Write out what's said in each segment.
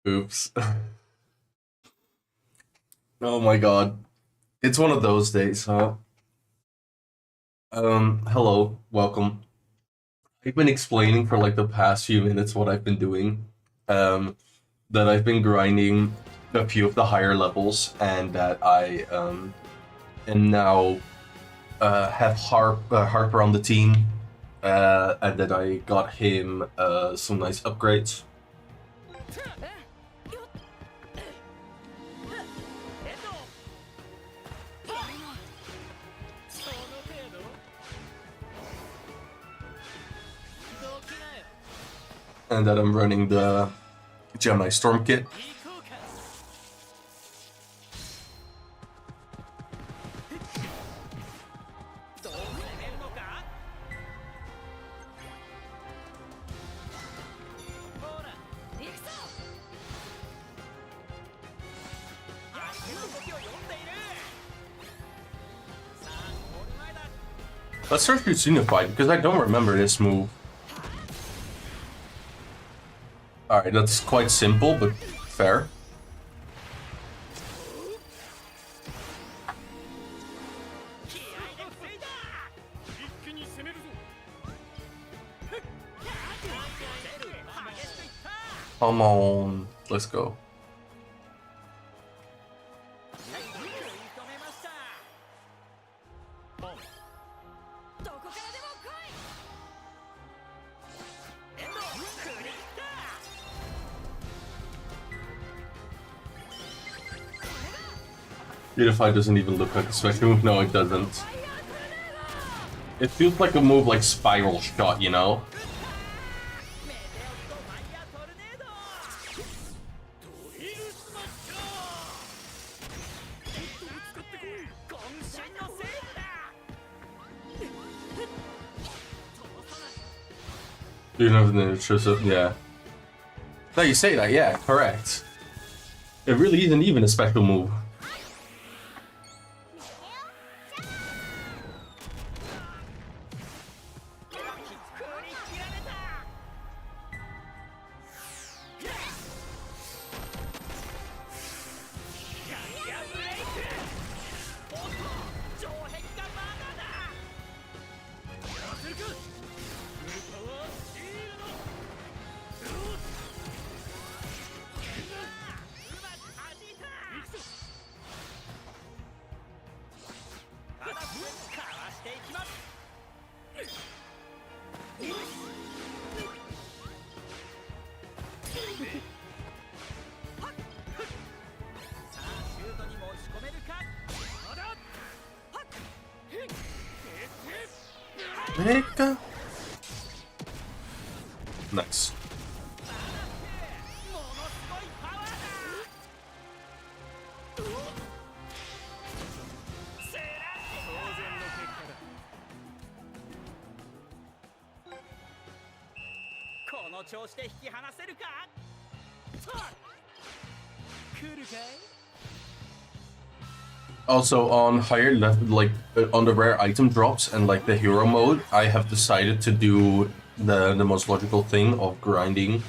Oops. Oh my god. It's one of those days, huh? Hello, welcome. I've been explaining for like the past few minutes what I've been doing. That I've been grinding a few of the higher levels and that I am now have Harper on the team, and that I got him some nice upgrades. And that I'm running the Gemini Storm kit. Let's search through Unified because I don't remember this move. Alright, that's quite simple, but fair. Come on, let's go. Unified doesn't even look like a special move. No, it doesn't. It feels like a move like Spiral Shot, you know? You know the shows up, yeah. Now you say that, yeah, correct. It really isn't even a special move. Nice. Also on higher level, like on the rare item drops and like the hero mode, I have decided to do the most logical thing of grinding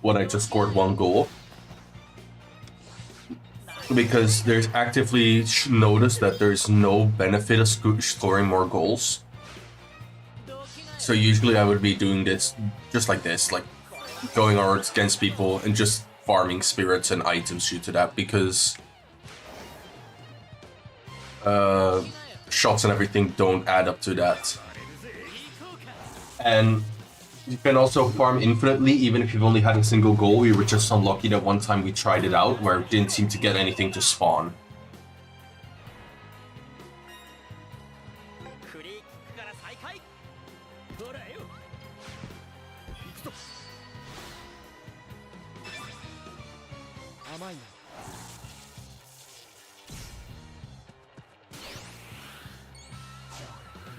when I just scored one goal. Because there's actively noticed that there's no benefit of scoring more goals. So usually I would be doing this just like this, like going over against people and just farming spirits and items due to that, because shots and everything don't add up to that. And you can also farm infinitely even if you've only had a single goal. We were just unlucky that one time we tried it out where it didn't seem to get anything to spawn.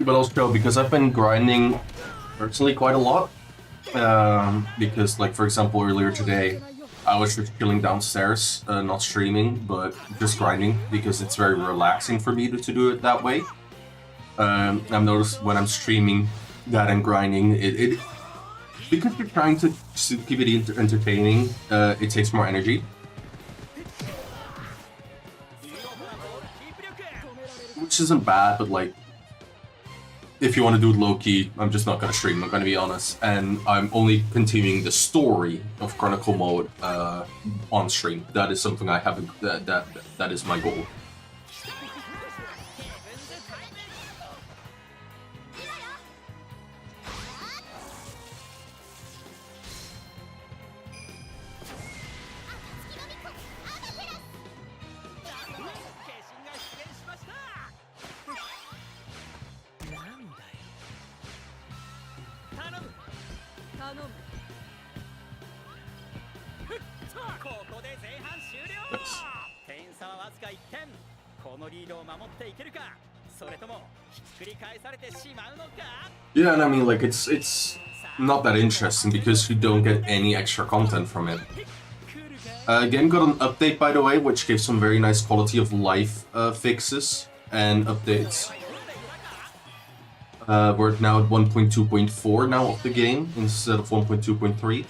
But also because I've been grinding personally quite a lot, because like for example earlier today I was just chilling downstairs, not streaming but just grinding because it's very relaxing for me to do it that way. I've noticed when I'm streaming that and grinding, because you're trying to keep it entertaining, it takes more energy. Which isn't bad, but like, if you want to do it low-key, I'm just not gonna stream, I'm gonna be honest. And I'm only continuing the story of Chronicle mode on stream. That is something I haven't, that is my goal. Yeah, and I mean, like, it's not that interesting because you don't get any extra content from it. Game got an update, by the way, which gave some very nice quality of life fixes and updates. We're now at 1.2.4 now of the game instead of 1.2.3.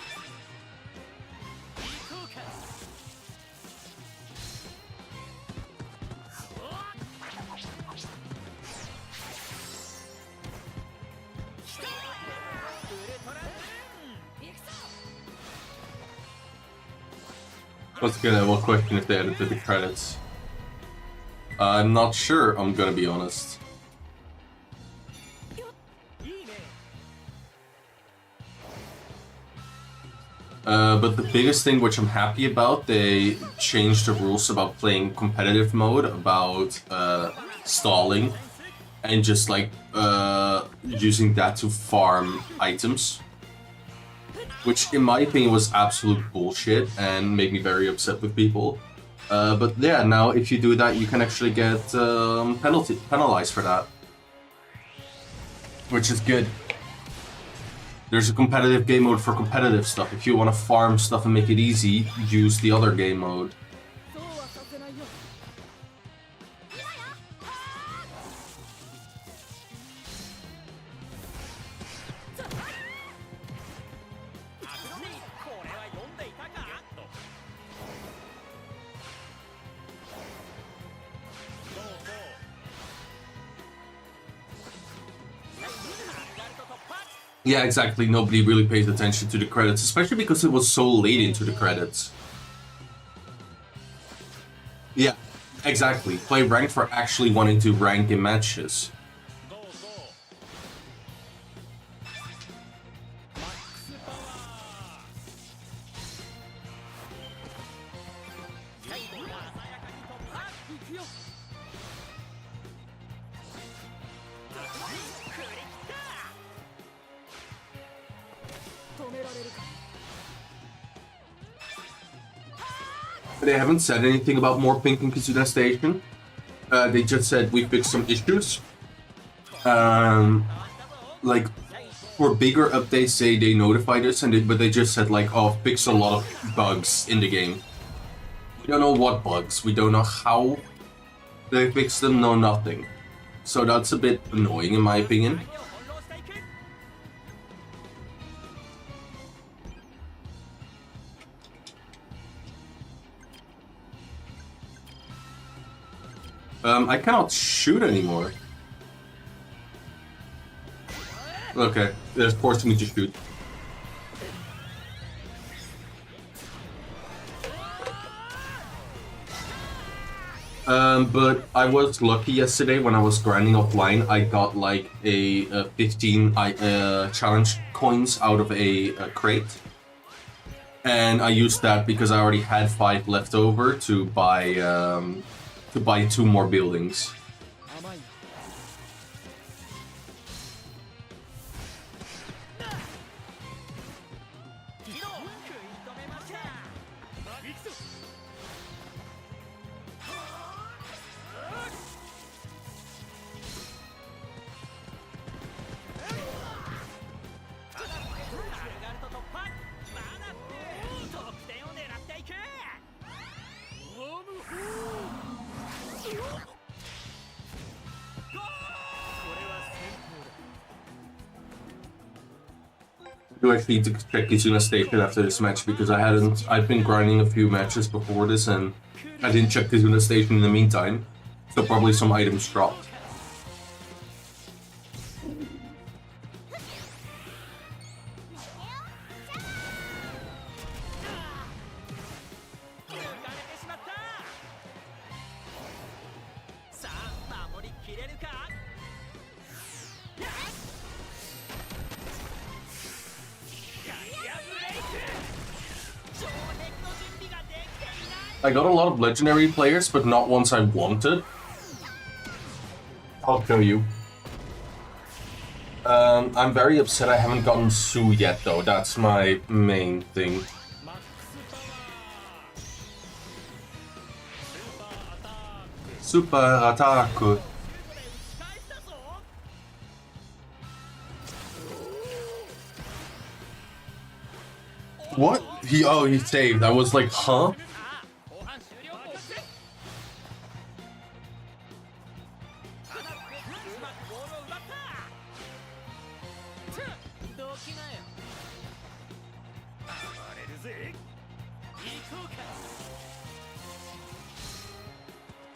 Let's get a question if they added to the credits. I'm not sure, I'm gonna be honest. But the biggest thing which I'm happy about, they changed the rules about playing competitive mode, about stalling, and just like using that to farm items. Which, in my opinion, was absolute bullshit and made me very upset with people. But yeah, now if you do that, you can actually get penalized for that. Which is good. There's a competitive game mode for competitive stuff. If you want to farm stuff and make it easy, use the other game mode. Yeah, exactly. Nobody really pays attention to the credits, especially because it was so late into the credits. Yeah, exactly. Play ranked for actually wanting to rank in matches. They haven't said anything about more pink in Kizuna Station. They just said we fixed some issues. Like, for bigger updates, they notified us, but they just said like, oh, fix a lot of bugs in the game. We don't know what bugs. We don't know how they fixed them. No, nothing. So that's a bit annoying, in my opinion. I cannot shoot anymore. Okay, they're forcing me to shoot. But I was lucky yesterday when I was grinding offline. I got like a 15 challenge coins out of a crate. And I used that because I already had 5 left over to buy 2 more buildings. do actually need to check Kizuna Station after this match because I've been grinding a few matches before this and I didn't check Kizuna Station in the meantime, so probably some items dropped. I got a lot of legendary players, but not ones I wanted. I'll show you. I'm very upset I haven't gotten Sue yet, though. That's my main thing. Super attack. What? He saved. I was like, huh?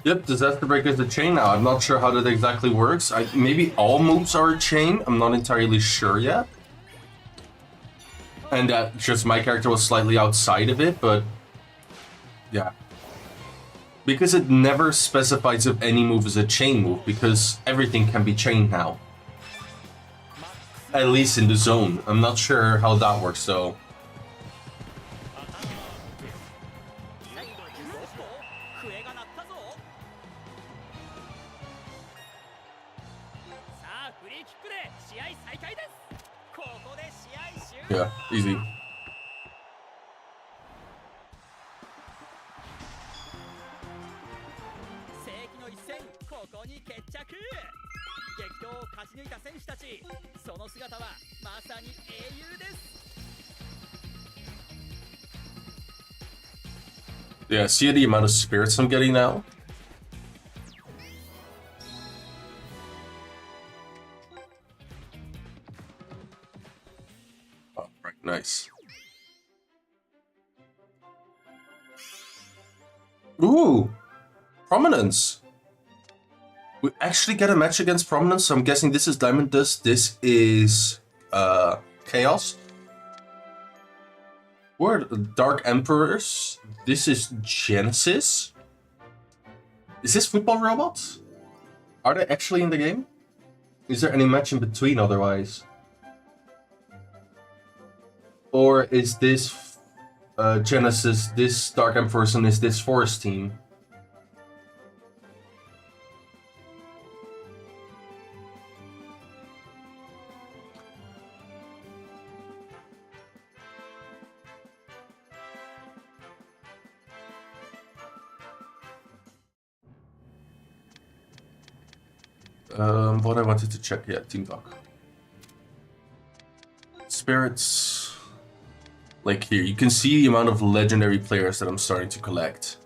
Yep, Disaster Breaker is a chain now. I'm not sure how that exactly works. Maybe all moves are a chain. I'm not entirely sure yet. And that just my character was slightly outside of it, but yeah. Because it never specifies if any move is a chain move, because everything can be chained now. At least in the zone. I'm not sure how that works though. Yeah, easy. Yeah, see the amount of spirits I'm getting now? Oh, right, nice. Ooh! Prominence! We actually get a match against Prominence, so I'm guessing this is Diamond Dust, this is Chaos. We're Dark Emperors. This is Genesis. Is this Football Robots? Are they actually in the game? Is there any match in between otherwise? Or is this Genesis, this Dark Emperors, and is this Forest team? What I wanted to check, yeah, Team Talk. Spirits. Like here, you can see the amount of legendary players that I'm starting to collect.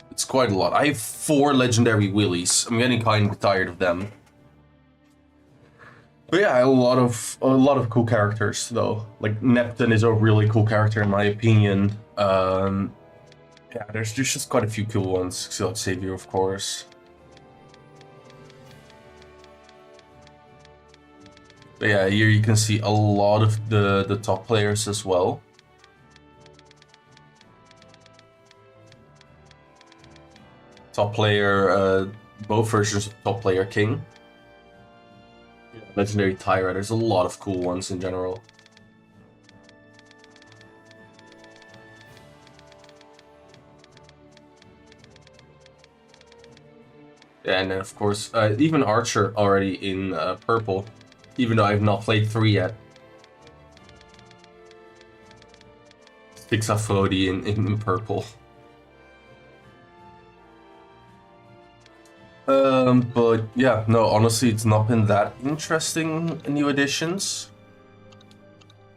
It's quite a lot. I have 4 legendary Willies. I'm getting kind of tired of them. But yeah, a lot of cool characters though. Like Neptune is a really cool character in my opinion. Yeah, there's just quite a few cool ones. Exiled Savior, of course. But yeah, here you can see a lot of the top players as well. Top player, both versions of top player King. Legendary Tyra, there's a lot of cool ones in general. Yeah, and then of course, even Archer already in purple. Even though I've not played 3 yet. Pixafodi in purple. But yeah, no, honestly, it's not been that interesting new additions.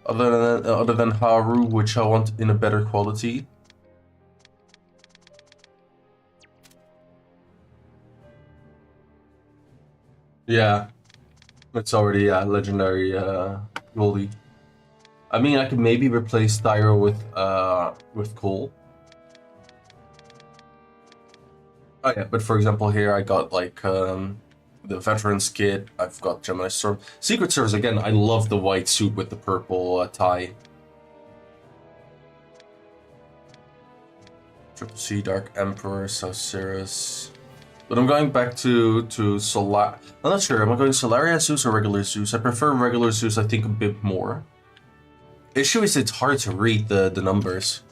Other than Haru, which I want in a better quality. Yeah. It's already legendary Goldie. I mean, I could maybe replace Thyro with Cole. Oh yeah, but for example here I got like the Veterans Kit, I've got Gemini Storm. Secret Service again, I love the white suit with the purple tie. Triple C, Dark Emperor, Sauceras. But I'm going back to Solar. I'm not sure, am I going Solaria Zeus or regular Zeus? I prefer regular Zeus, I think, a bit more. Issue is it's hard to read the numbers.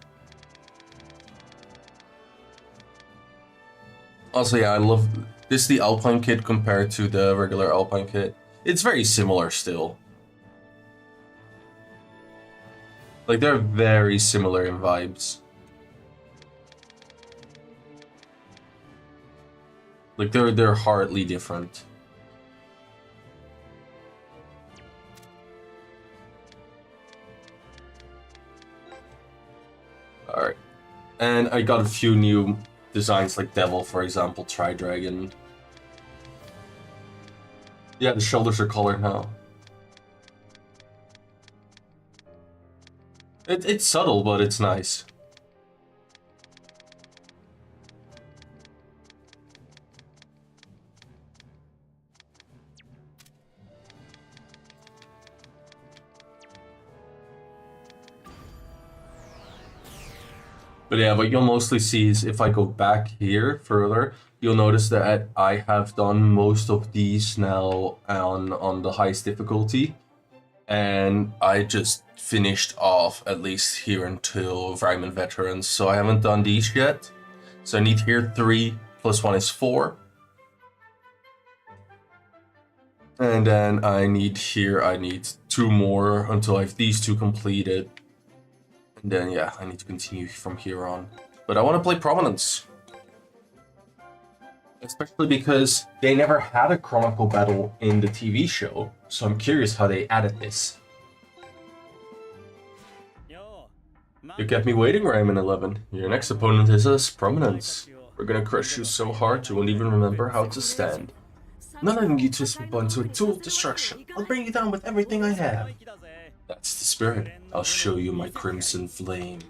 Also, yeah, I love this, the Alpine kit compared to the regular Alpine kit. It's very similar still. Like, they're very similar in vibes. Like, they're hardly different. Alright. And I got a few new designs like Devil, for example, Tri-Dragon. Yeah, the shoulders are colored now. It's subtle, but it's nice. But yeah, what you'll mostly see is if I go back here further, you'll notice that I have done most of these now on the highest difficulty. And I just finished off at least here until Vryman Veterans, so I haven't done these yet. So I need here 3 plus 1 is 4. And then I need 2 more until I have these 2 completed. And then, yeah, I need to continue from here on. But I want to play Prominence. Especially because they never had a Chronicle battle in the TV show. So I'm curious how they added this. You kept me waiting, Rayman 11. Your next opponent is us, Prominence. We're gonna crush you so hard you won't even remember how to stand. Not letting you twist me into a tool of destruction. I'll bring you down with everything I have. That's the spirit. I'll show you my crimson flame.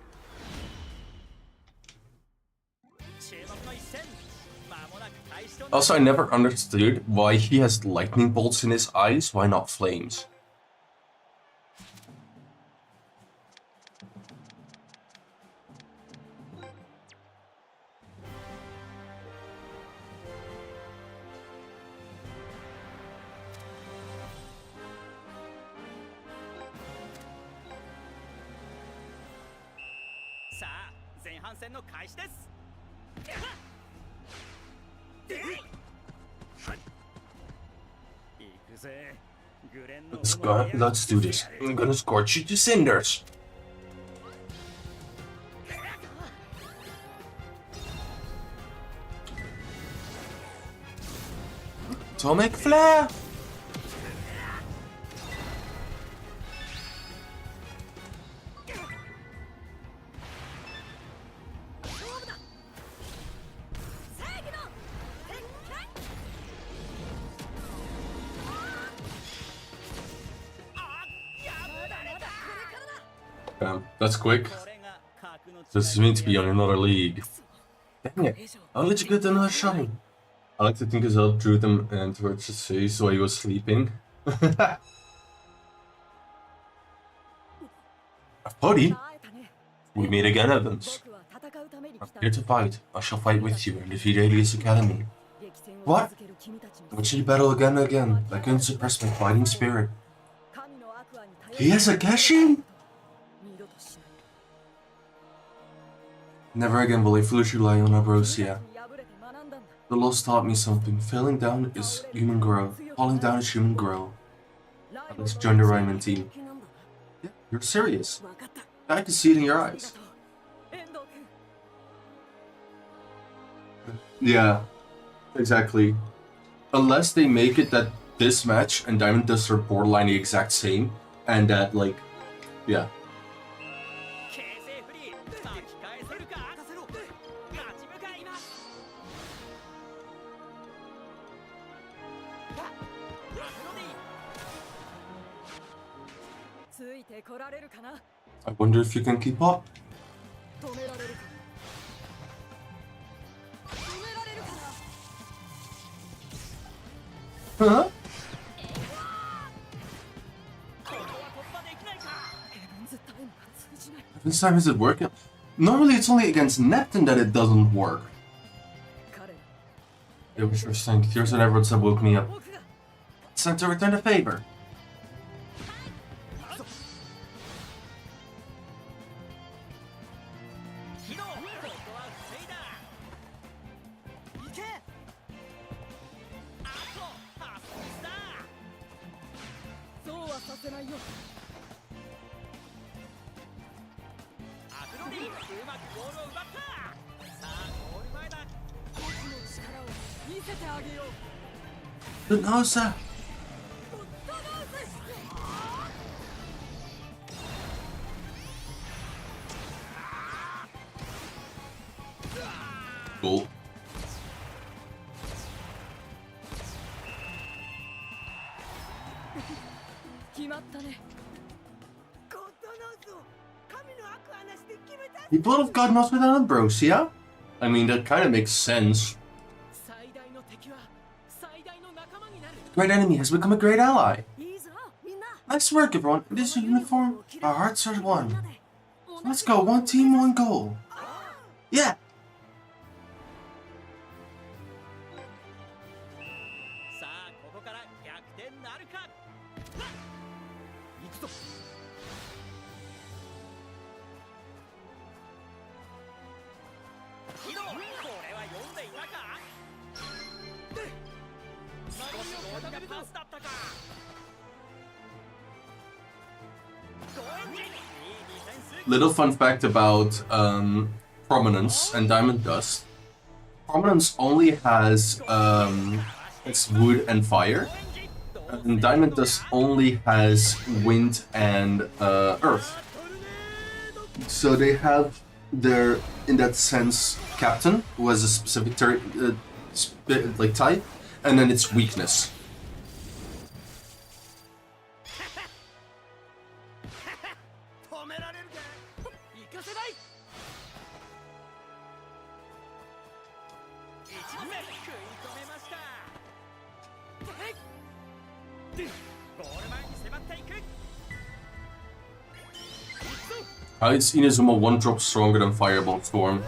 Also, I never understood why he has lightning bolts in his eyes, why not flames? Let's do this. I'm gonna scorch you to cinders. Atomic flare. That's quick. This is meant to be on another league. Dang it, I'll let you get another shot. I like to think his help drew them towards his face while he was sleeping. A buddy? We meet again, Evans. I'm here to fight. I shall fight with you and defeat Alias Academy. What? I want you to battle again and again. I couldn't suppress my fighting spirit. He has a Geshin? Never again will I foolishly lie on Abrosia. The loss taught me something. Falling down is human growth. Falling down is human growth. Let's join the Ryman team. Yeah, you're serious. I can see it in your eyes. Yeah, exactly. Unless they make it that this match and Diamond Dust are borderline the exact same, and that, like, yeah. I wonder if you can keep up. Huh? This time is it working? Normally it's only against Neptune that it doesn't work. It was your strength. Yours and everyone's that woke me up. It's time to return the favor. Nosa. Cool. People of God knows without Ambrosia? I mean, that kind of makes sense. Great enemy has become a great ally. Nice work, everyone. In this uniform, our hearts are one. So let's go. One team, one goal. Yeah. Little fun fact about Prominence and Diamond Dust. Prominence only has it's wood and fire, and Diamond Dust only has wind and earth. So they have their, in that sense, captain who has a specific like type, and then its weakness. How is Inazuma one drop stronger than Fireball Storm?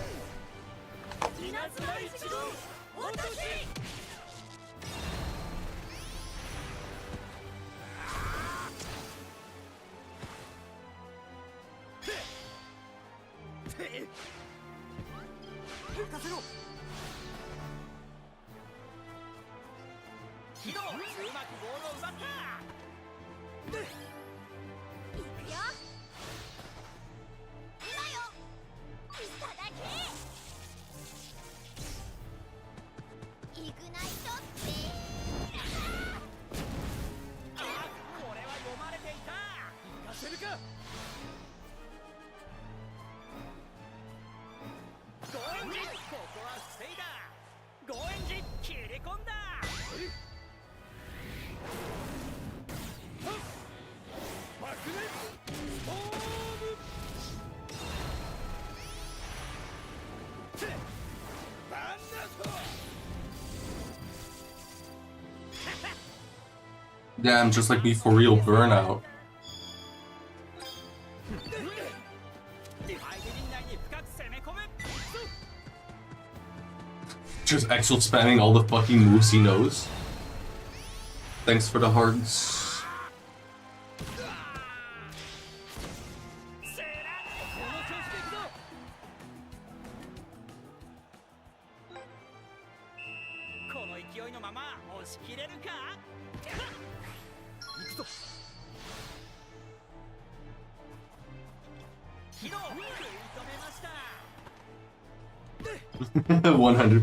Damn, just like me for real, burnout. Just Axel spamming all the fucking moves he knows. Thanks for the hearts.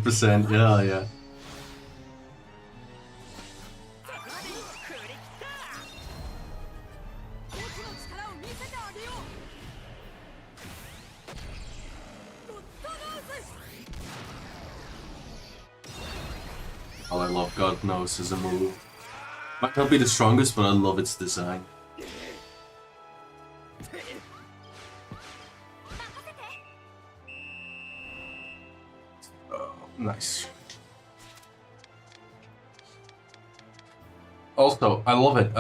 %, yeah. All I love, God knows, is a move. Might not be the strongest, but I love its design. Nice. Also, I love it.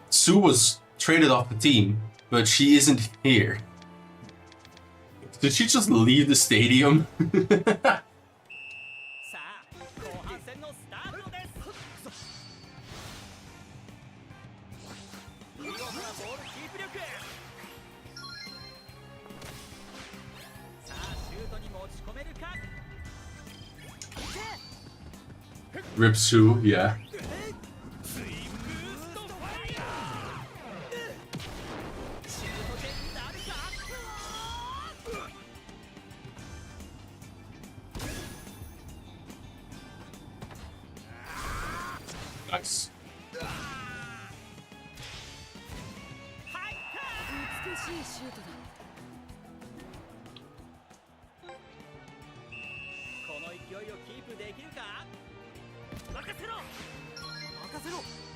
Sue was traded off the team, but she isn't here. Did she just leave the stadium? Rip Sue, yeah. Nice.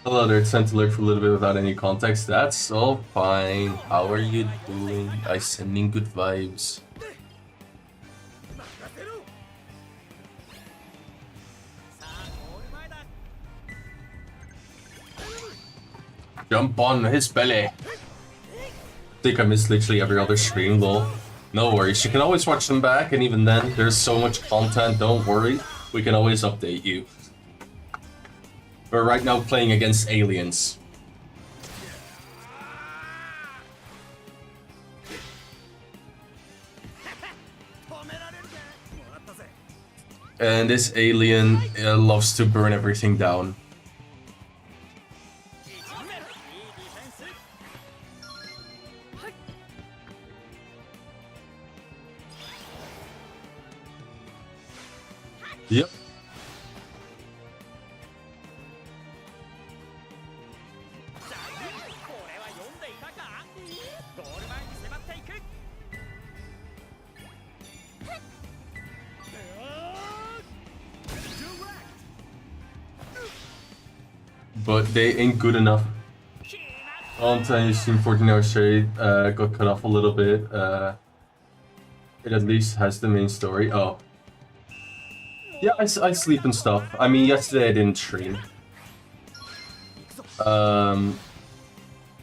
Hello there, it's time to lurk for a little bit without any context. That's all fine. How are you doing? I'm sending good vibes. Jump on his belly. I think I missed literally every other stream though. No worries, you can always watch them back, and even then, there's so much content, don't worry. We can always update you. We're right now playing against aliens. And this alien loves to burn everything down. Yep. But they ain't good enough. On time you stream 14 hours straight, got cut off a little bit. It at least has the main story. Oh. Yeah, I sleep and stuff. I mean, yesterday I didn't stream.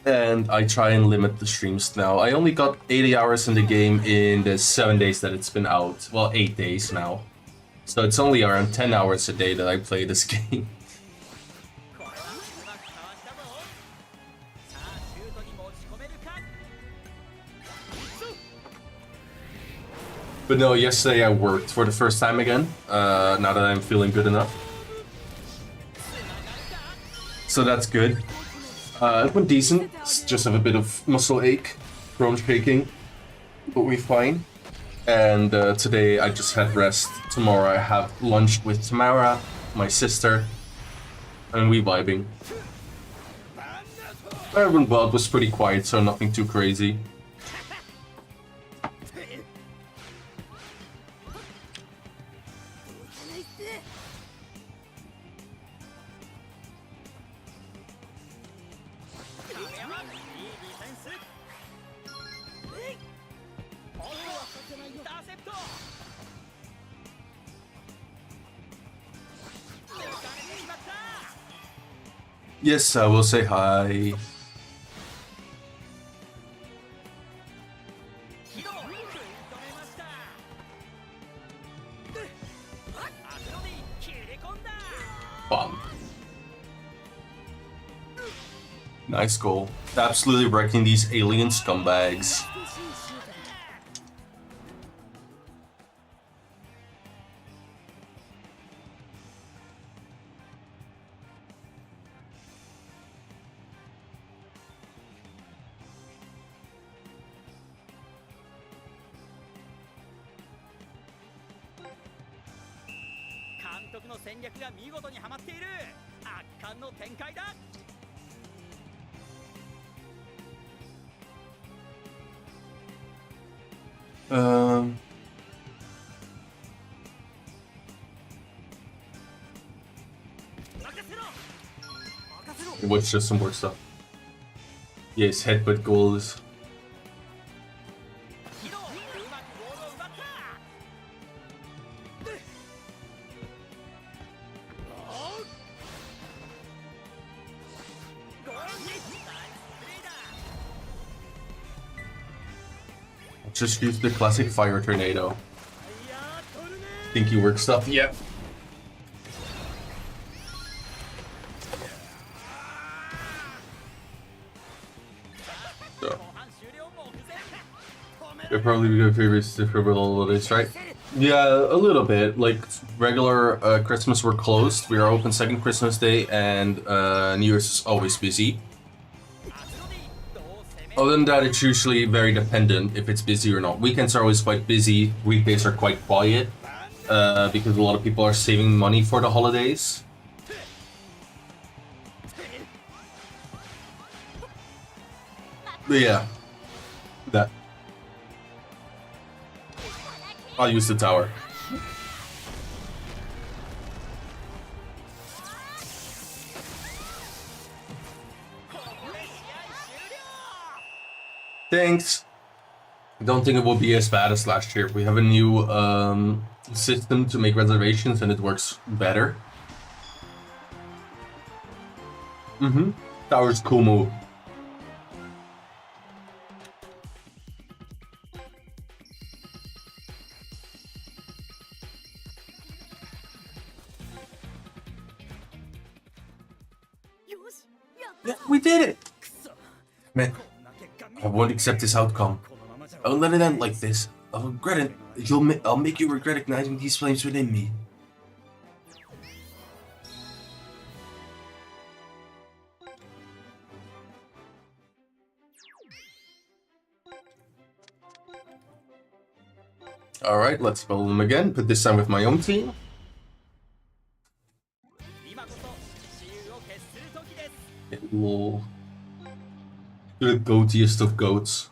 And I try and limit the streams now. I only got 80 hours in the game in the 7 days that it's been out. Well, 8 days now. So it's only around 10 hours a day that I play this game. But no, yesterday I worked for the first time again, now that I'm feeling good enough. So that's good. It went decent, just have a bit of muscle ache, throat shaking, but we're fine. And today I just had rest. Tomorrow I have lunch with Tamara, my sister, and we vibing. Everyone, well, it was pretty quiet, so nothing too crazy. Yes, I will say hi. Bomb. Nice goal. Absolutely wrecking these alien scumbags. What's just some more stuff? Yes, headbutt goals. just use the classic fire tornado. Thinky work stuff. Yeah. So. It'll probably be good favorites for the holidays, right? Yeah, a little bit. Like regular Christmas, we're closed. We are open second Christmas Day, and New Year's is always busy. Other than that, it's usually very dependent if it's busy or not. Weekends are always quite busy. Weekdays are quite quiet because a lot of people are saving money for the holidays. But yeah, that. I'll use the tower. Thanks. I don't think it will be as bad as last year. We have a new system to make reservations and it works better. Tower's cool move. Yeah, we did it! Man, I won't accept this outcome. I won't let it end like this. I'll regret it. I'll make you regret igniting these flames within me. Alright, let's spell them again, but this time with my own team. It will do the goatiest of goats.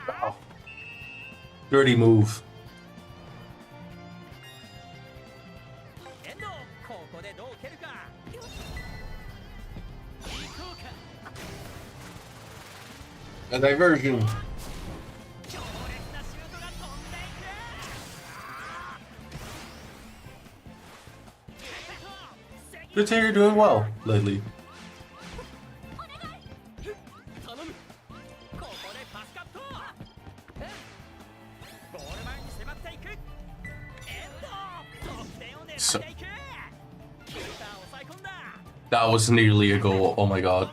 Wow. Dirty move. A diversion. Good to hear you're doing well lately. So, that was nearly a goal. Oh my god.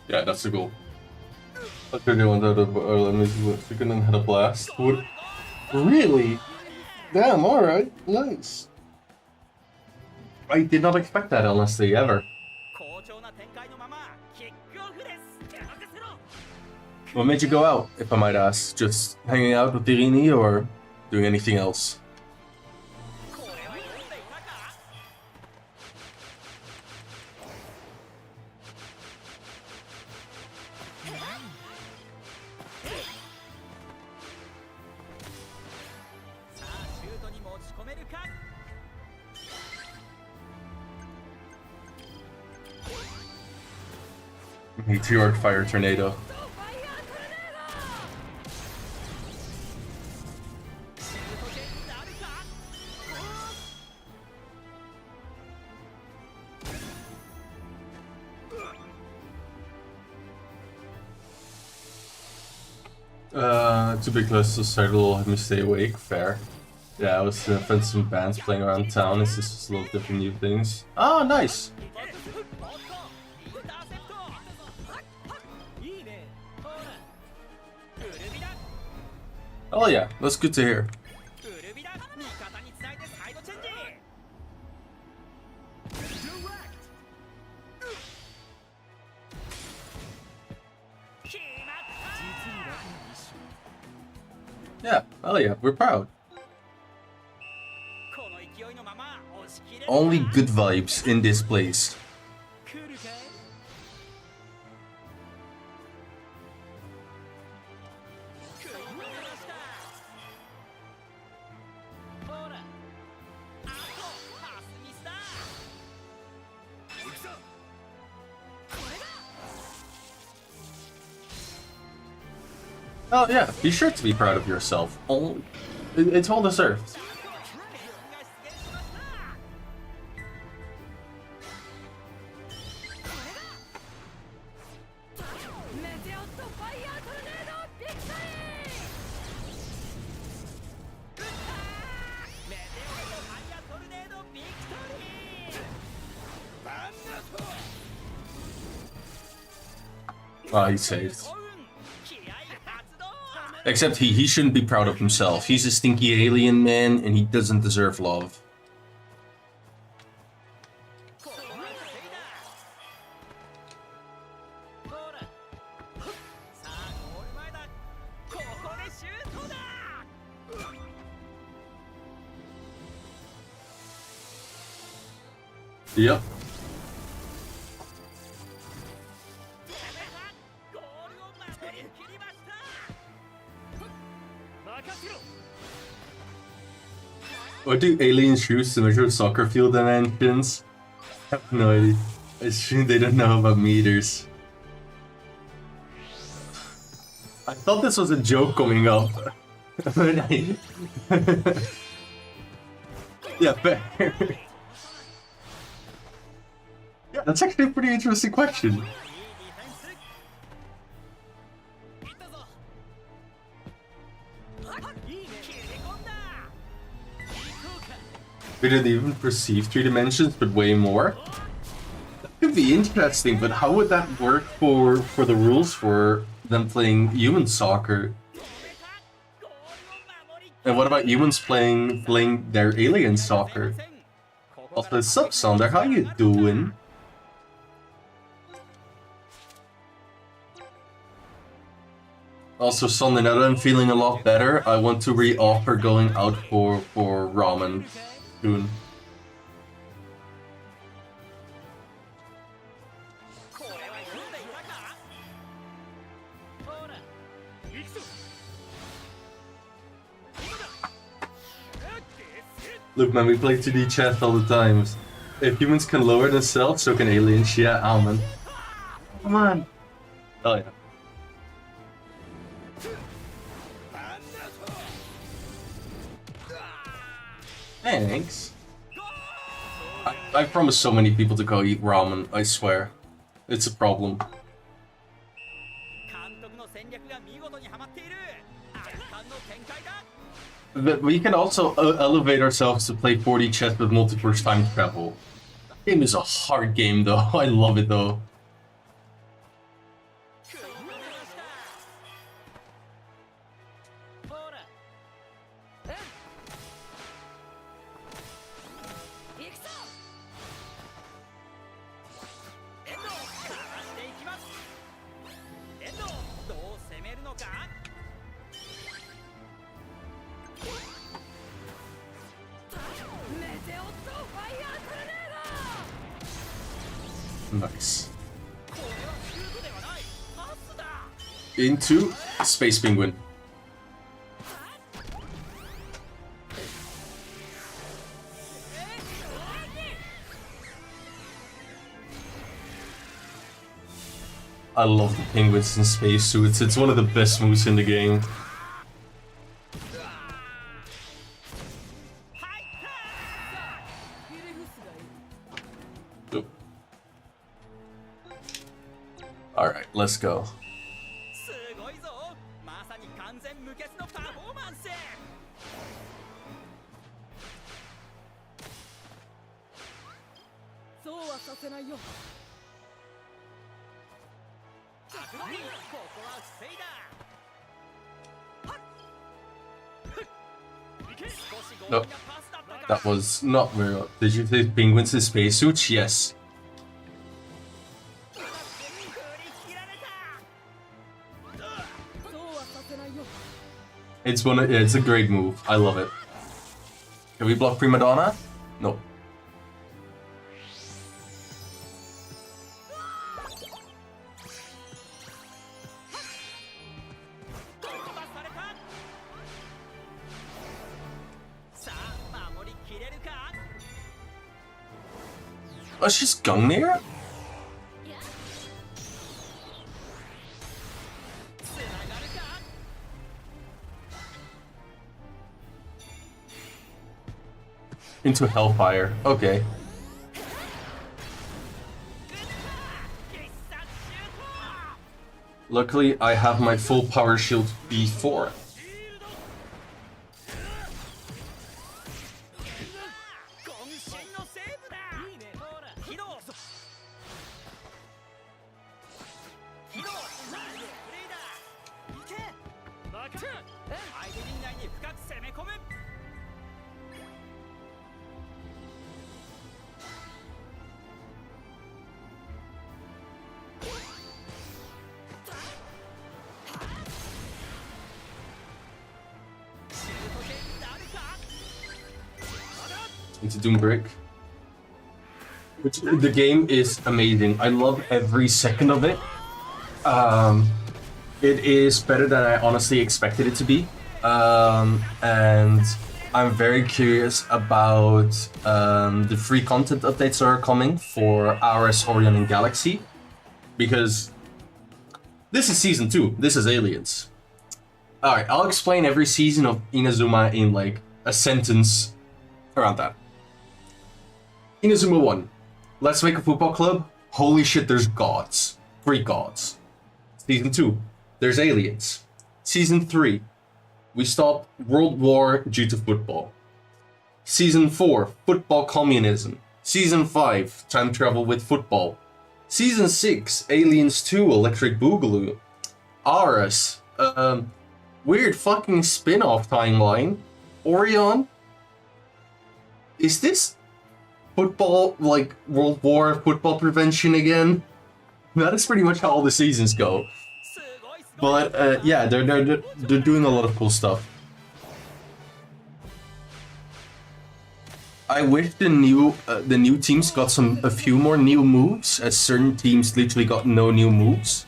Yeah, that's the goal. Okay, they went out of let me see what chicken and had a blast. What? Really? Damn, alright, nice. I did not expect that, honestly, ever. What made you go out, if I might ask? Just hanging out with Irini or doing anything else? Meteoric fire tornado. Too big close to start a little, let me stay awake, fair. Yeah, I was friends some bands playing around town, it's just a little different new things. Oh, nice! Oh yeah, that's good to hear. Yeah, oh yeah, we're proud. Only good vibes in this place. Oh yeah, be sure to be proud of yourself. It's all deserved. Ah, he saved. Except he shouldn't be proud of himself. He's a stinky alien man and he doesn't deserve love. Yep. What do aliens use to measure soccer field dimensions? I have no idea. I assume they don't know about meters. I thought this was a joke coming up. Yeah, fair. Yeah, that's actually a pretty interesting question. We didn't even perceive 3 dimensions, but way more. That could be interesting, but how would that work for the rules for them playing human soccer? And what about humans playing their alien soccer? Also, what's up, Sander? How you doing? Also, Sander, now that I'm feeling a lot better, I want to re-offer going out for ramen soon. Look, man, we play 2D chess all the time. If humans can lower themselves, so can aliens. Yeah, oh, man. Come on. Oh, yeah. Thanks. I promised so many people to go eat ramen, I swear. It's a problem. But we can also elevate ourselves to play 4D chess with multiverse time travel. That game is a hard game though, I love it though. Nice. Into Space Penguin. I love the penguins in spacesuits. It's one of the best moves in the game. Alright, let's go. No, that was not very well. Did you say penguins in spacesuits? Yes. It's a great move. I love it. Can we block Prima Donna? No. Oh, she's Gungnir? Into Hellfire. Okay. Luckily, I have my full power shield before. Into Doombreak. Which the game is amazing. I love every second of it. It is better than I honestly expected it to be. And I'm very curious about the free content updates that are coming for Ares, Orion, and Galaxy. Because this is season 2. This is Aliens. Alright, I'll explain every season of Inazuma in like a sentence around that. Inazuma 1. Let's make a football club. Holy shit, there's gods. Greek gods. Season 2. There's aliens. Season 3. We stop World War due to football. Season 4. Football communism. Season 5. Time travel with football. Season 6. Aliens 2. Electric Boogaloo. Ares. Weird fucking spin-off timeline. Orion. Is this football, like, World War football prevention again? That is pretty much how all the seasons go. But, yeah, they're doing a lot of cool stuff. I wish the new teams got a few more new moves, as certain teams literally got no new moves.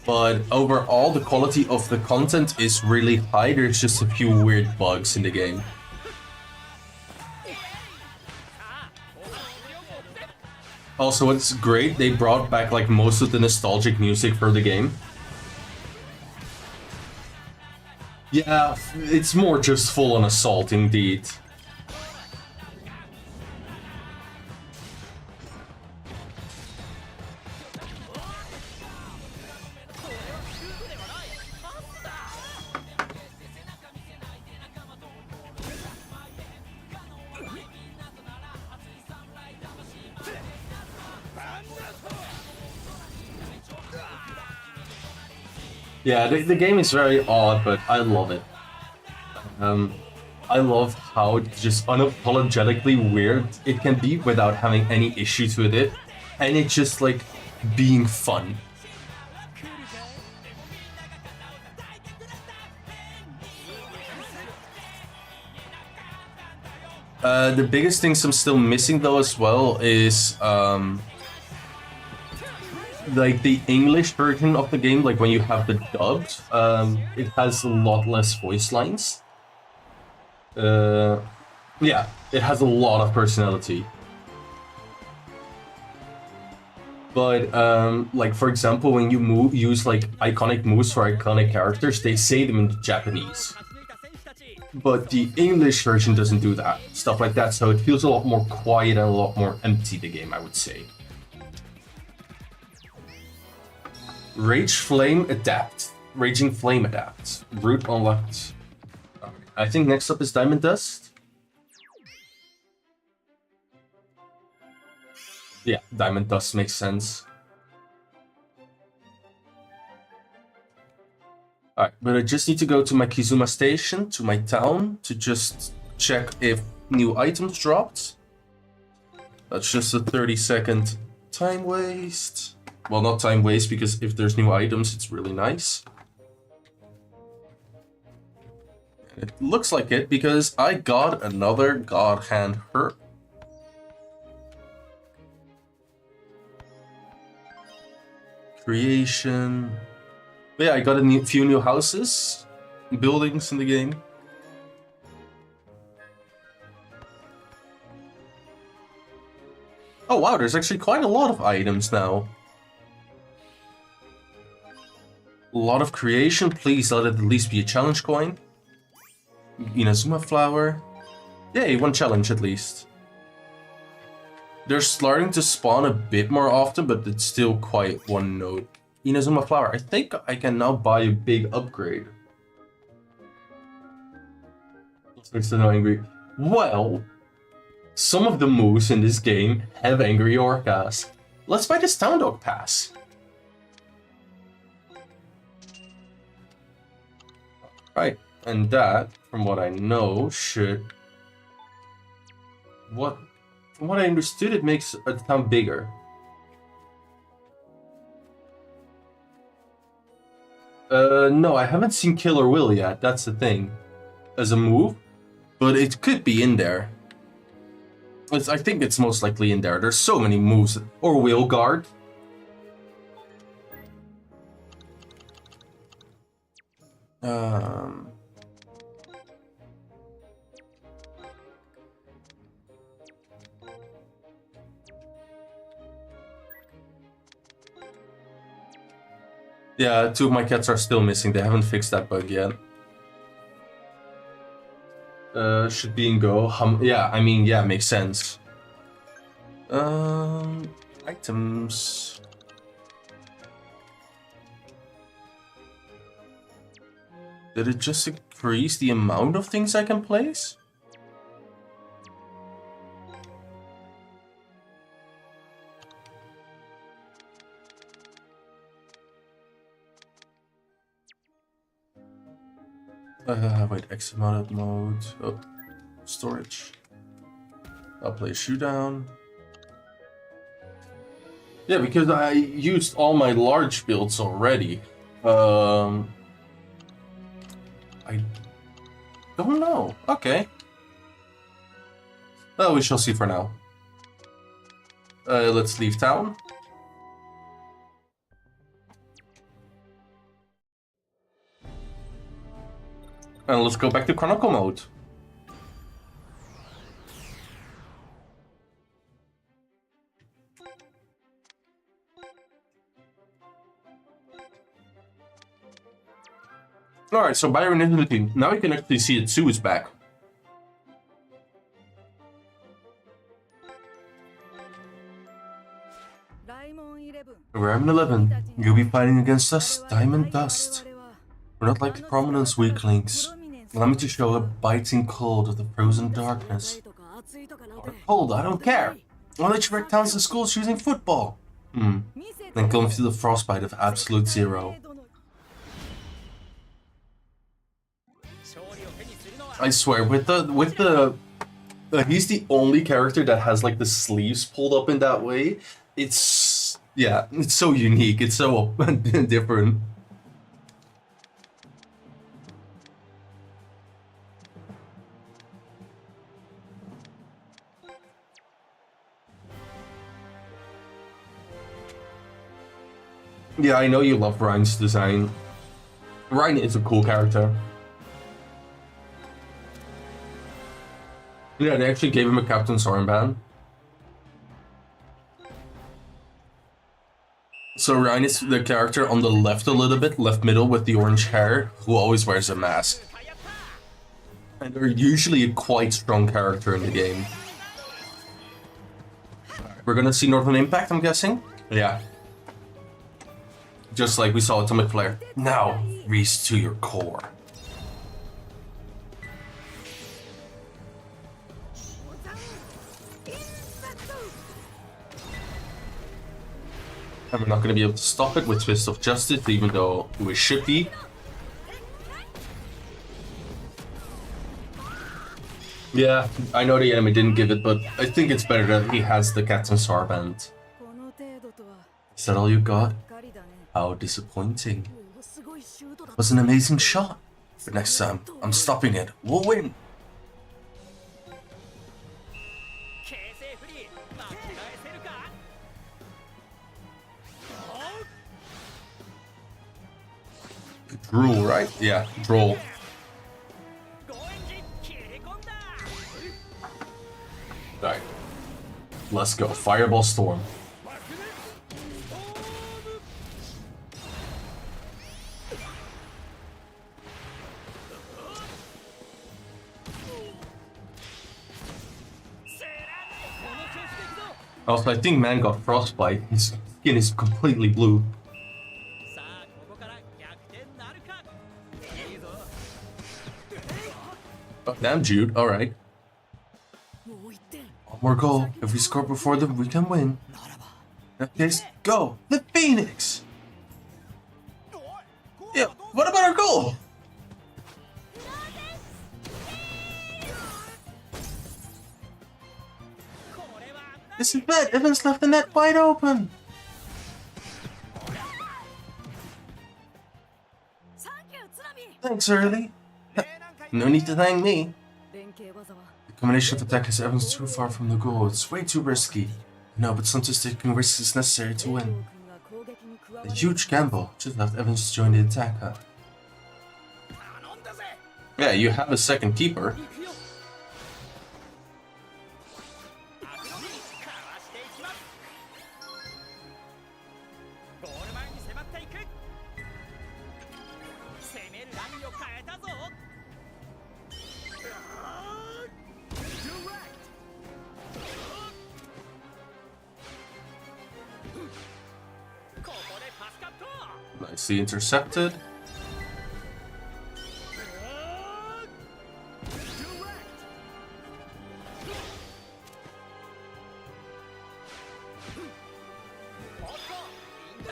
But overall, the quality of the content is really high. There's just a few weird bugs in the game. Also, what's great, they brought back like most of the nostalgic music for the game. Yeah, it's more just full-on assault indeed. Yeah, the game is very odd, but I love it. I love how just unapologetically weird it can be without having any issues with it. And it's just like being fun. The biggest things I'm still missing though as well is like the English version of the game, like when you have the dubbed, it has a lot less voice lines. Yeah, it has a lot of personality. But like for example, when you use like iconic moves for iconic characters, they say them in Japanese. But the English version doesn't do that, stuff like that, so it feels a lot more quiet and a lot more empty, the game, I would say. Raging Flame adapt. Root unlocked. I think next up is Diamond Dust. Yeah, Diamond Dust makes sense. Alright, but I just need to go to my Kizuma station, to my town, to just check if new items dropped. That's just a 30-second time waste. Well, not time waste, because if there's new items, it's really nice. It looks like it, because I got another God Hand Herb. Creation. Yeah, I got a few new houses, buildings in the game. Oh wow, there's actually quite a lot of items now. A lot of creation. Please let it at least be a challenge coin. Inazuma flower. Yay, one challenge at least. They're starting to spawn a bit more often, but it's still quite one note. Inazuma flower. I think I can now buy a big upgrade. Looks so angry. Well, some of the moves in this game have angry orcas. Let's buy this Town Dog Pass. Right, and that, from what I know, should... From what I understood, it makes a town bigger. No, I haven't seen Killer Will yet, that's the thing. As a move, but it could be in there. I think it's most likely in there. There's so many moves. Or Will Guard. Yeah, two of my cats are still missing. They haven't fixed that bug yet. Should be in go. Yeah, I mean, yeah, makes sense. Items. Did it just increase the amount of things I can place? Wait, X amount of mode. Oh, storage. I'll play Shootdown. Yeah, because I used all my large builds already. I don't know. Okay. Well, we shall see for now. Let's leave town. And let's go back to Chronicle mode. Alright, so Byron into the team. Now we can actually see that Sue is back. Raymond 11, you'll be fighting against us, Diamond Dust. We're not like the Prominence weaklings. Allow me to show a biting cold of the frozen darkness. Or cold, I don't care. I'll let you wreck towns and schools using football. Then come through the frostbite of absolute zero. I swear, with the he's the only character that has like the sleeves pulled up in that way. It's, yeah, it's so unique. It's so different. Yeah, I know you love Ryan's design. Ryan is a cool character. Yeah, they actually gave him a Captain's armband. So Ryan is the character on the left a little bit, left middle with the orange hair, who always wears a mask. And they're usually a quite strong character in the game. We're gonna see Northern Impact, I'm guessing? Yeah. Just like we saw Atomic Flare. Now, Reese to your core. And we're not going to be able to stop it with Fist of Justice, even though we should be. Yeah, I know the enemy didn't give it, but I think it's better that he has the Captain Sarband. Is that all you got? How disappointing. It was an amazing shot. But next time, I'm stopping it. We'll win. Drool, right? Yeah, drool. Alright. Let's go. Fireball Storm. Also, I think man got frostbite. His skin is completely blue. Oh, damn, Jude. Alright. One more goal. If we score before them, we can win. In that case, go! The Phoenix! Yeah, what about our goal? This is bad. Evans left the net wide open. Thanks, Early. No need to thank me. The combination of attack is Evans too far from the goal. It's way too risky. No, but sometimes taking risks is necessary to win. A huge gamble. Just left Evans to join the attack, huh? Yeah, you have a second keeper. Nicely intercepted.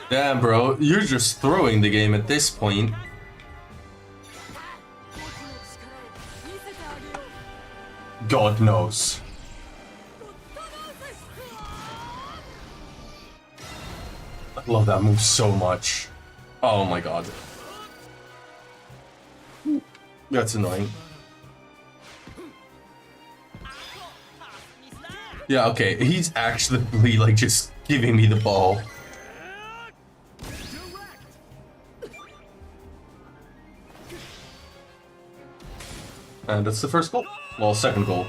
Damn, bro, you're just throwing the game at this point. God knows. I love that move so much. Oh my god. That's annoying. Yeah, okay, he's actually like just giving me the ball. And that's the first goal. Well, second goal.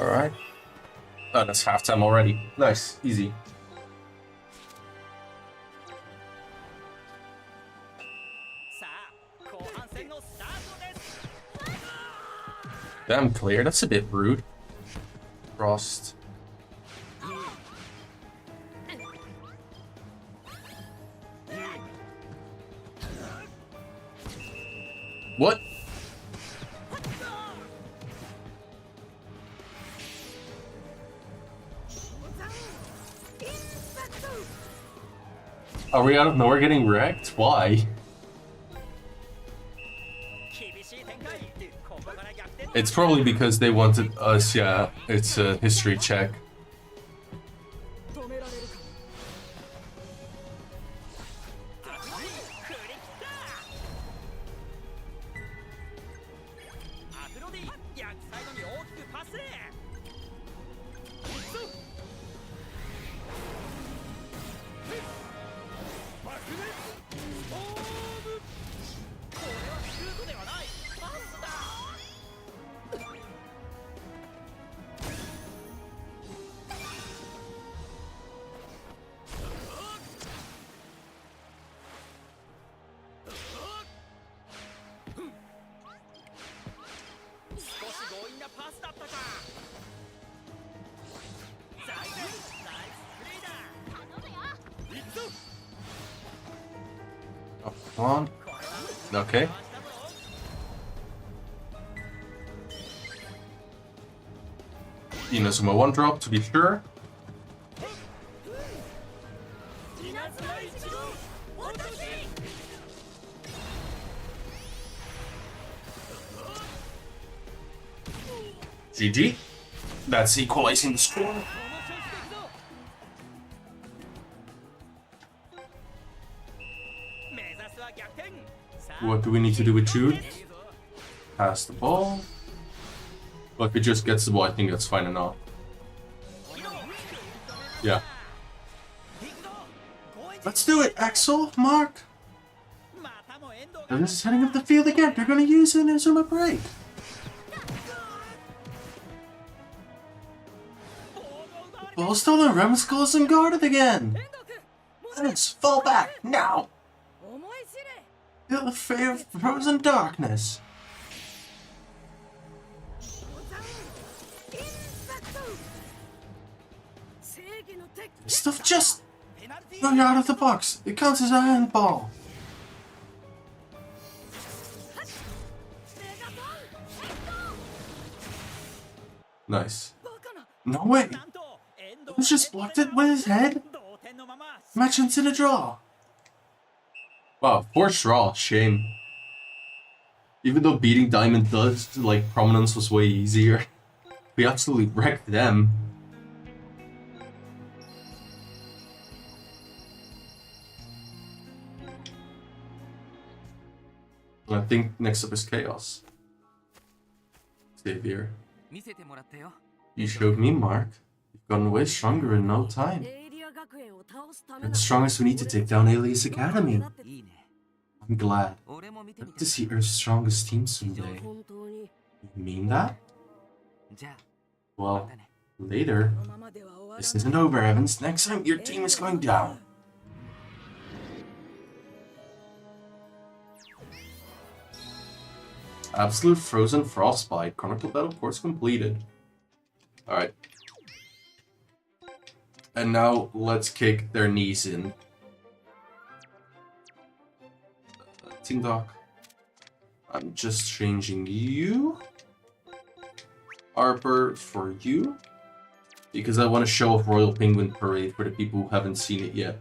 Alright. Oh, that's halftime already. Nice. Easy. Damn, clear. That's a bit rude. Frost. What? Are we out of nowhere getting wrecked? Why? It's probably because they wanted us, yeah. It's a history check. Oh, come on. Okay. Inazuma 1-drop to be sure. GG. That's equalizing the score. What do we need to do with Jude? Pass the ball. Well, if he just gets the ball, I think that's fine enough. Yeah. Let's do it, Axel, Mark. And this is heading up the field again. They're going to use an Inazuma break. Ball stolen, Remskull is guarded again. Let's fall back now. Feel the fate of frozen darkness. This stuff just... You're out of the box. It counts as a handball. Nice. No way. He just blocked it with his head? Match into the draw. Wow, forced draw. Shame. Even though beating Diamond does, like, prominence was way easier. We absolutely wrecked them. I think next up is Chaos. Xavier. You showed me, Mark. You've gotten way stronger in no time. You're the strongest we need to take down Alias Academy. I'm glad. I'd like to see Earth's strongest team someday. You mean that? Well, later. This isn't over, Evans. Next time, your team is going down. Absolute Frozen Frostbite. Chronicle battle course completed. Alright. And now let's kick their knees in. Team Doc. I'm just changing you, Harper, for you. Because I want to show off Royal Penguin Parade for the people who haven't seen it yet.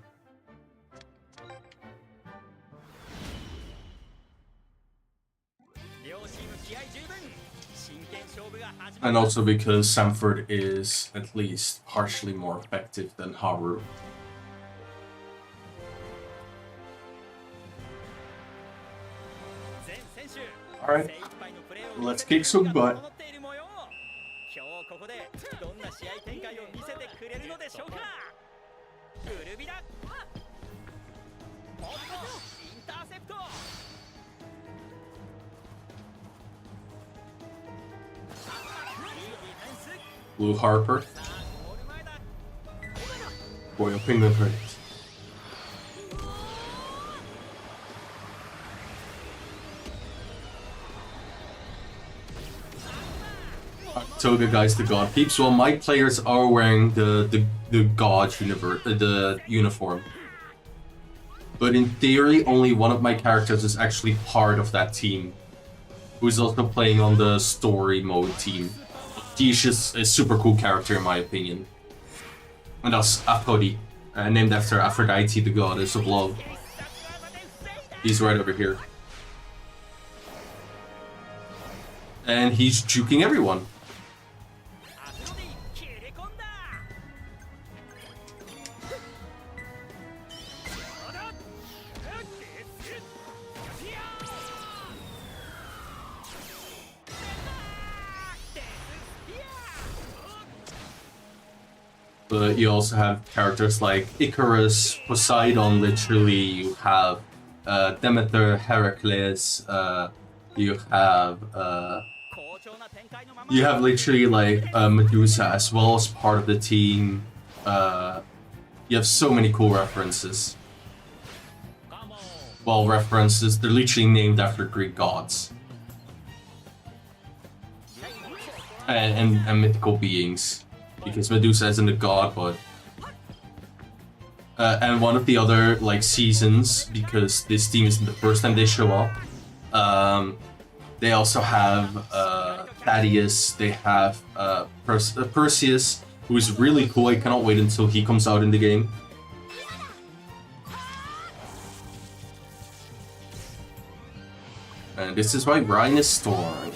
And also because Samford is at least partially more effective than Haru. Alright, let's kick some butt. Blue Harper. Royal Penguin Parade. Toga guys, the god peeps. Well, my players are wearing the god uniform. But in theory, only one of my characters is actually part of that team, who's also playing on the story mode team. He's just a super cool character in my opinion. And that's Aphrodite, named after Aphrodite, the goddess of love. He's right over here. And he's juking everyone. But you also have characters like Icarus, Poseidon, literally, you have Demeter, Heracles, you have literally like Medusa as well as part of the team. You have so many cool references. Well, references, they're literally named after Greek gods. And mythical beings. Because Medusa isn't a god, but... and one of the other, like, seasons, because this team isn't the first time they show up, they also have Thaddeus, they have Perseus, who is really cool. I cannot wait until he comes out in the game. And this is why Ryan is Storm.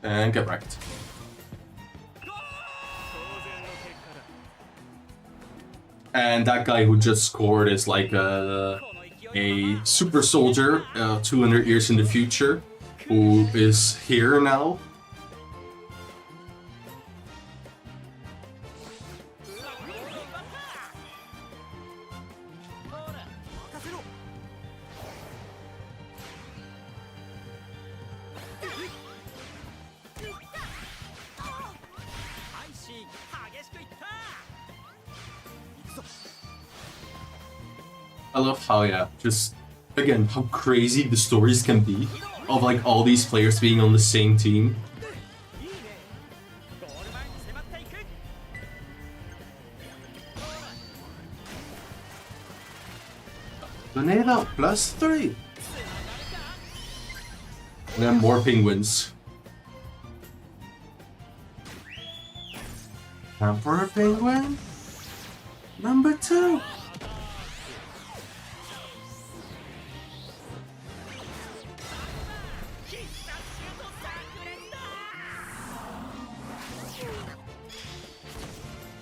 And get wrecked. And that guy who just scored is like a super soldier 200 years in the future who is here now. I love how, yeah, just, again, how crazy the stories can be of, like, all these players being on the same team. Tornado +3! And then more penguins. Emperor Penguin? Number 2!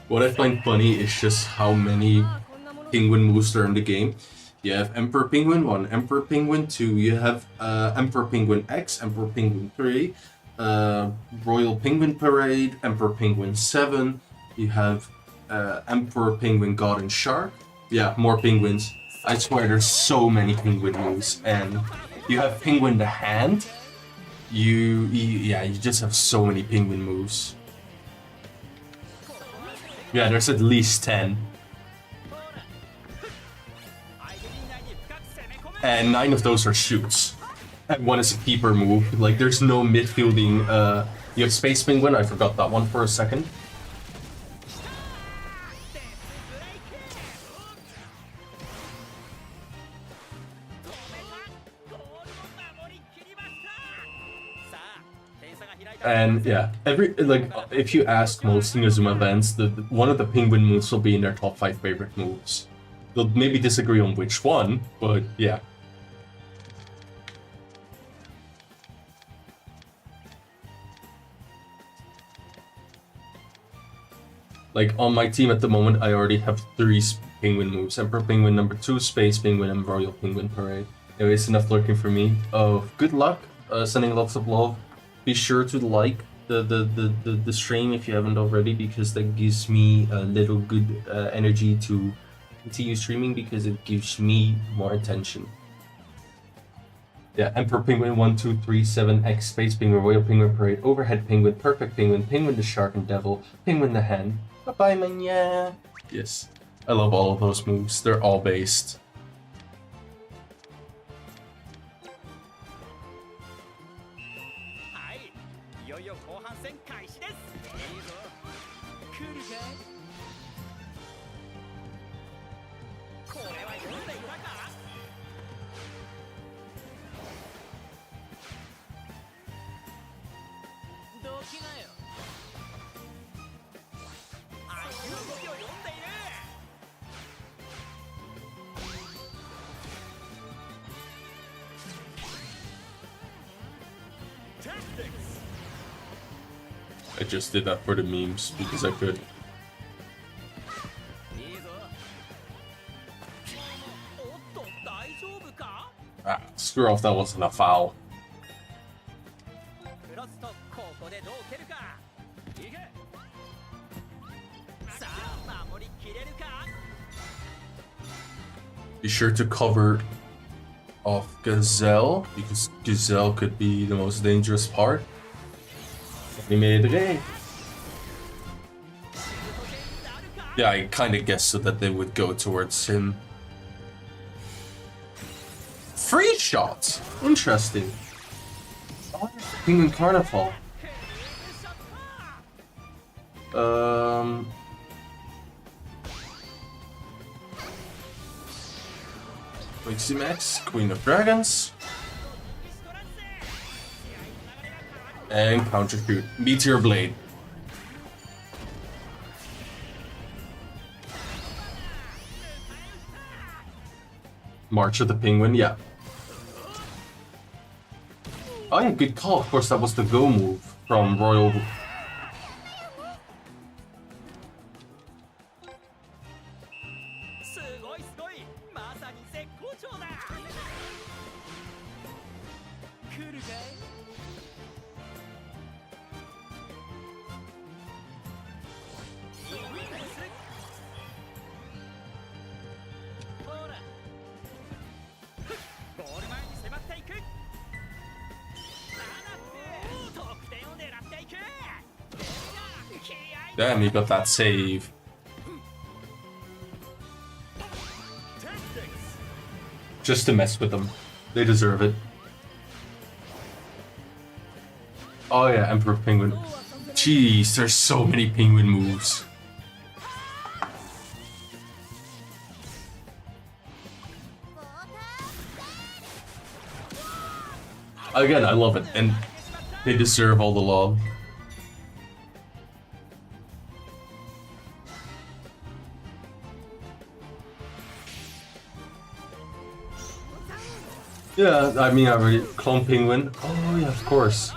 What I find funny is just how many penguin moves there in the game. You have Emperor Penguin 1, Emperor Penguin 2, you have Emperor Penguin X, Emperor Penguin 3, Royal Penguin Parade, Emperor Penguin 7, you have Emperor Penguin God and Shark. Yeah, more penguins. I swear there's so many penguin moves. And you have Penguin the Hand. You just have so many penguin moves. Yeah, there's at least 10. And 9 of those are shoots. And 1 is a keeper move. Like, there's no midfielding. You have Space Penguin, I forgot that one for a second. And yeah, if you ask most Inazuma fans, one of the penguin moves will be in their top 5 favorite moves. They'll maybe disagree on which one, but yeah. Like, on my team at the moment, I already have 3 penguin moves. Emperor Penguin number 2, Space Penguin, and Royal Penguin Parade. Anyways, enough lurking for me. Oh, good luck, sending lots of love. Be sure to like the stream if you haven't already, because that gives me a little good energy to continue streaming, because it gives me more attention. Yeah, Emperor Penguin 1, 2, 3, 7, X, Space Penguin, Royal Penguin Parade, Overhead Penguin, Perfect Penguin, Penguin the Shark and Devil, Penguin the Hand. Bye-bye, man, yeah. Yes, I love all of those moves. They're all based. I just did that for the memes because I could. Ah, screw off, that wasn't a foul. Be sure to cover off Gazelle, because Gazelle could be the most dangerous part. We made it. Yeah, I kind of guessed so that they would go towards him. Free shots! Interesting. Oh, Penguin Carnival. Pixie Max, Queen of Dragons. And counter shoot. Meteor Blade. March of the Penguin, yeah. Oh yeah, good call. Of course, that was the go move from Royal. Damn, you got that save. Just to mess with them. They deserve it. Oh yeah, Emperor Penguin. Jeez, there's so many penguin moves. Again, I love it, and they deserve all the love. Yeah, I mean, I already Clone Penguin. Oh yeah, of course.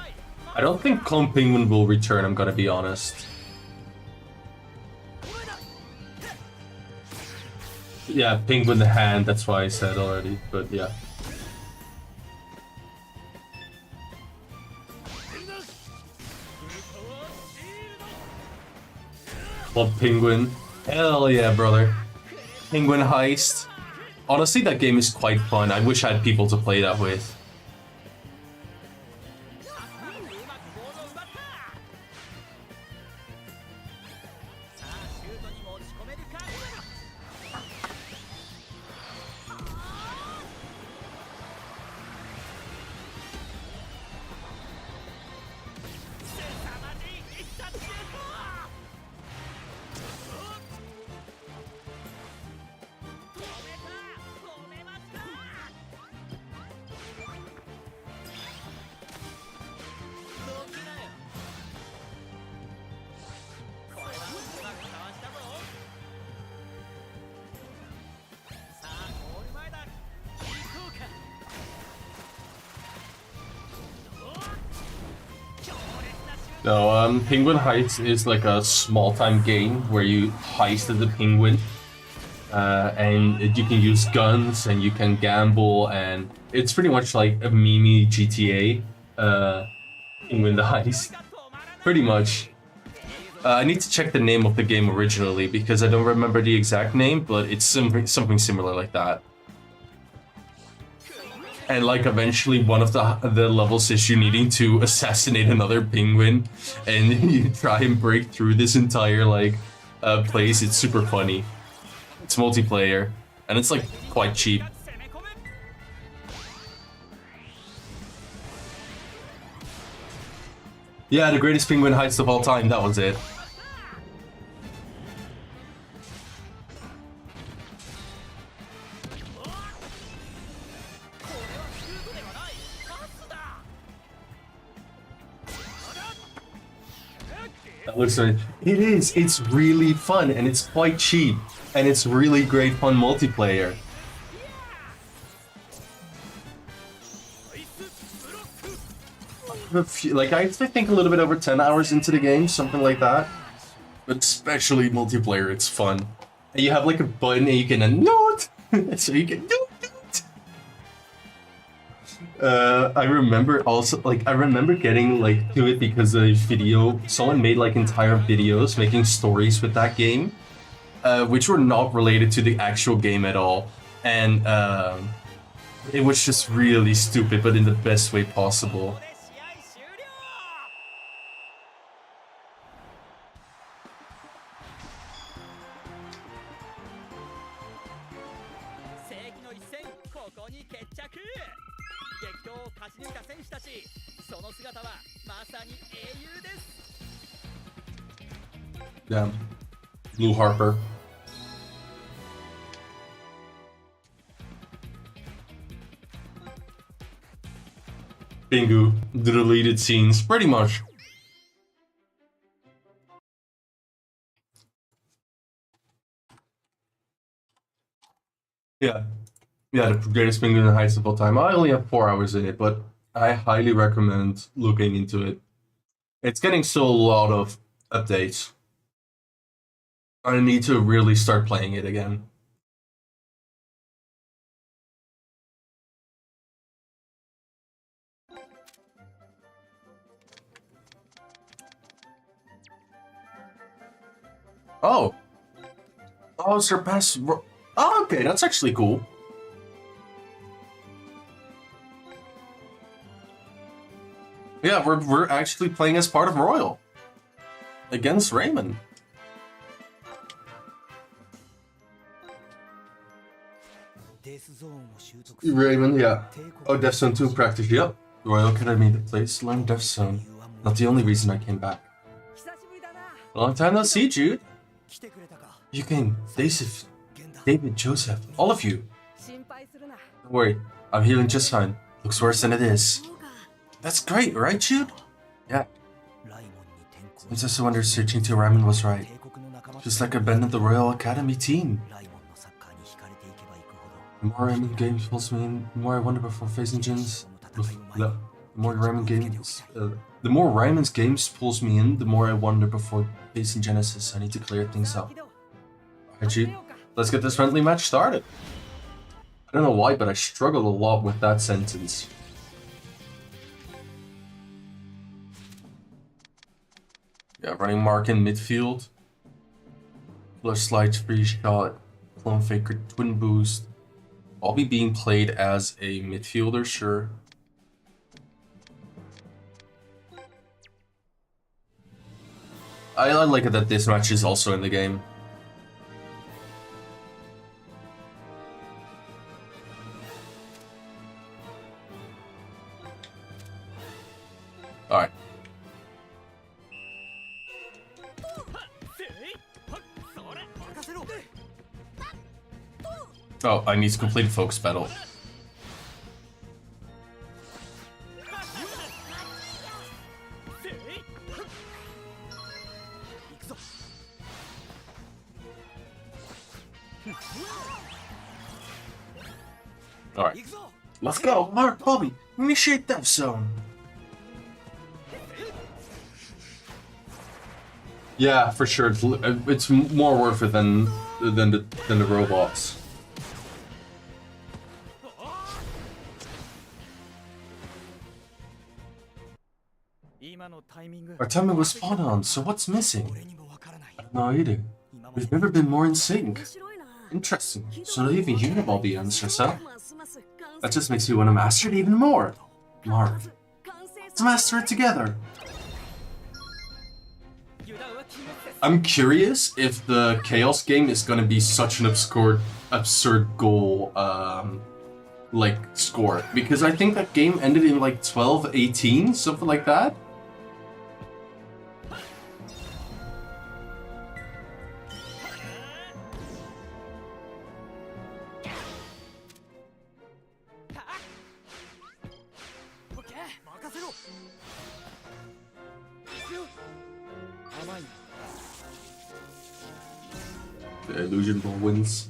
I don't think Clone Penguin will return, I'm gonna be honest. Yeah, Penguin the hand, that's why I said already, but yeah. Club Penguin. Hell yeah, brother. Penguin Heist. Honestly, that game is quite fun. I wish I had people to play that with. No, Penguin Heist is like a small-time game where you heist as a penguin, and you can use guns and you can gamble, and it's pretty much like a meme GTA. Penguin the Heist, pretty much. I need to check the name of the game originally because I don't remember the exact name, but it's something similar like that. And like eventually one of the levels is you needing to assassinate another penguin, and you try and break through this entire like place. It's super funny. It's multiplayer, and it's like quite cheap. Yeah, the greatest penguin heist of all time. That was it. That looks like it is. It's really fun, and it's quite cheap, and it's really great fun multiplayer. Like I think a little bit over 10 hours into the game, something like that. But especially multiplayer, it's fun. And you have like a button and you can note, so you can note. I remember also, like, I remember getting, like, to it because a video, someone made, like, entire videos making stories with that game, which were not related to the actual game at all. And, it was just really stupid, but in the best way possible. Damn. Blue Harper. Bingo. The deleted scenes, pretty much. Yeah. Yeah, the greatest bingo in the heights of all time. I only have 4 hours in it, but I highly recommend looking into it. It's getting so a lot of updates. I need to really start playing it again. Oh. Oh, surpass. Oh, okay, that's actually cool. Yeah, we're actually playing as part of Royal against Raymond. Raymond, yeah. Oh, Death Zone 2 practice, yep. Royal Academy, the place to learn Death Zone. Not the only reason I came back. Long time no see, Jude. You came, David, Joseph, all of you. Don't worry, I'm healing just fine. Looks worse than it is. That's great, right, Jude? Yeah. I just wonder searching to Raymond was right. Just like I've been in the Royal Academy team. The more Raymond games pulls me in, the more I wonder before facing Jin's. The more Raymond's games pulls me in, the more I wonder before facing Genesis. I need to clear things up. Alright, Jude, let's get this friendly match started. I don't know why, but I struggle a lot with that sentence. Yeah, running Mark in midfield. Flush slide, free shot, clone faker, twin boost. I'll be being played as a midfielder, sure. I like it that this match is also in the game. Alright. Oh, I need to complete a focus battle. Alright. Let's go! Mark, Bobby, initiate Death Zone! Yeah, for sure. It's more worth it than the robots. Our timing was spot on, so what's missing? I don't know either. We've never been more in sync. Interesting. So not even you have all the answers, huh? That just makes me want to master it even more. Mark, let's master it together. I'm curious if the Chaos game is gonna be such an absurd goal, like, score. Because I think that game ended in like 12-18, something like that. The illusion ball wins.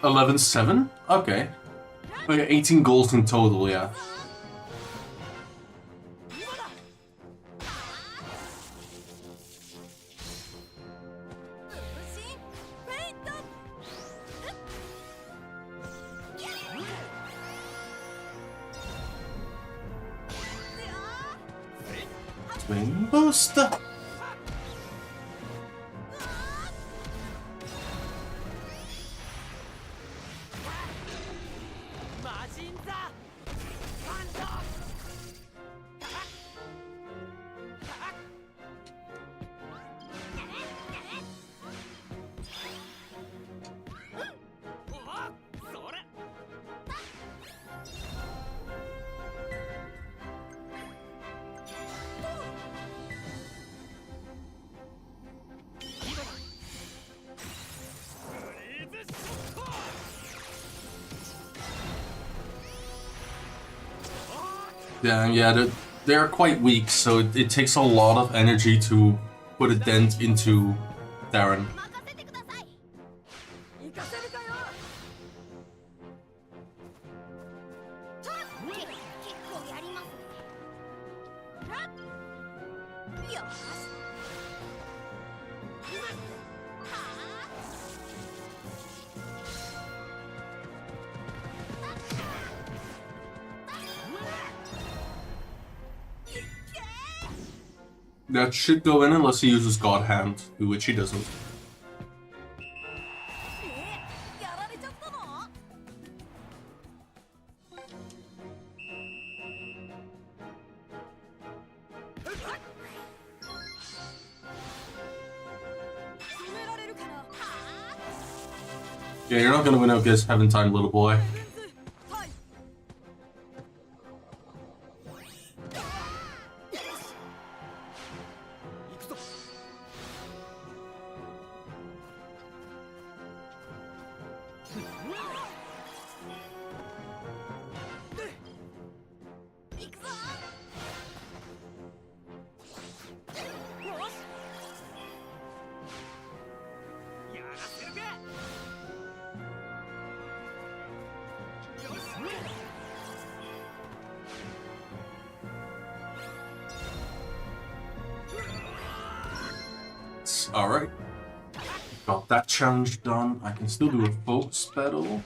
$11-7? Okay. Okay, 18 goals in total, yeah. Twin booster. Damn, yeah, they're quite weak, so it takes a lot of energy to put a dent into Darren. That should go in unless he uses God Hand, which he doesn't. Yeah, you're not gonna win out against Heaven Time, little boy. Alright. Got that challenge done. I can still do a focus battle.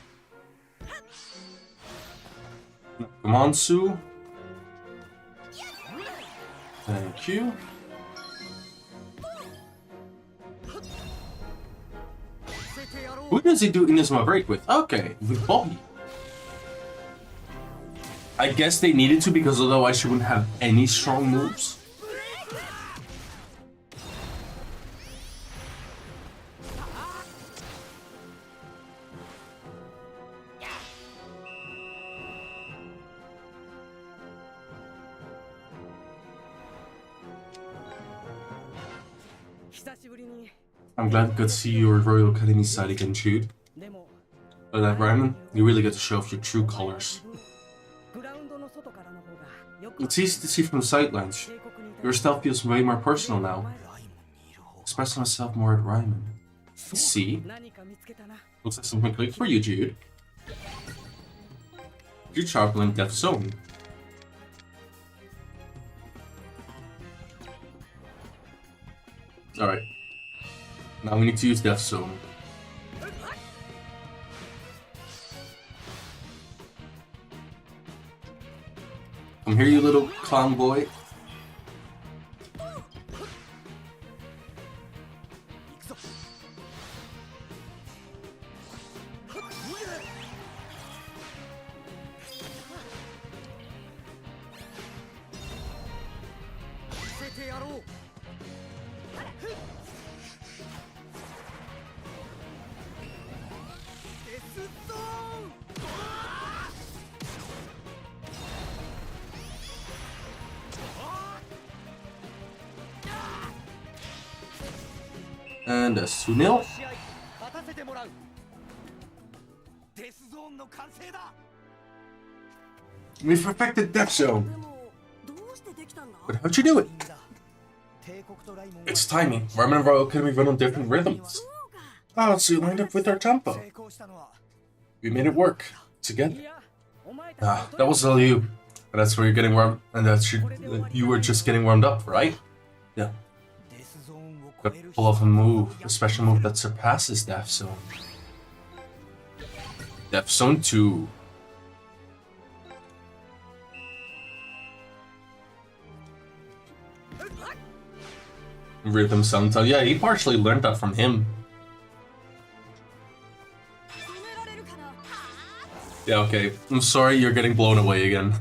Come on, Sue. Thank you. Who does he do Inazuma break with? Okay, with Bobby. I guess they needed to because otherwise she wouldn't have any strong moves. I'm glad I got to see your Royal Academy side again, Jude. But that Ryman, you really get to show off your true colors. It's easy to see from the sidelines. Your style feels way more personal now. Expressing myself more at Ryman. See? Looks like something clicked for you, Jude. You're traveling Death Zone. Alright. Now we need to use Death Zone. Come here, you little clown boy. And a Sunil. We perfected Death Zone. But how'd you do it? It's timing. Ramen and Royal Academy run on different rhythms. Oh, so you lined up with our tempo. We made it work. Together. Ah, that was all you. And that's where you're getting warmed, and that's you were just getting warmed up, right? Yeah. Gotta pull off a move, a special move that surpasses Death Zone. Death Zone 2. Rhythm Santa. Yeah, he partially learned that from him. Yeah, okay. I'm sorry you're getting blown away again.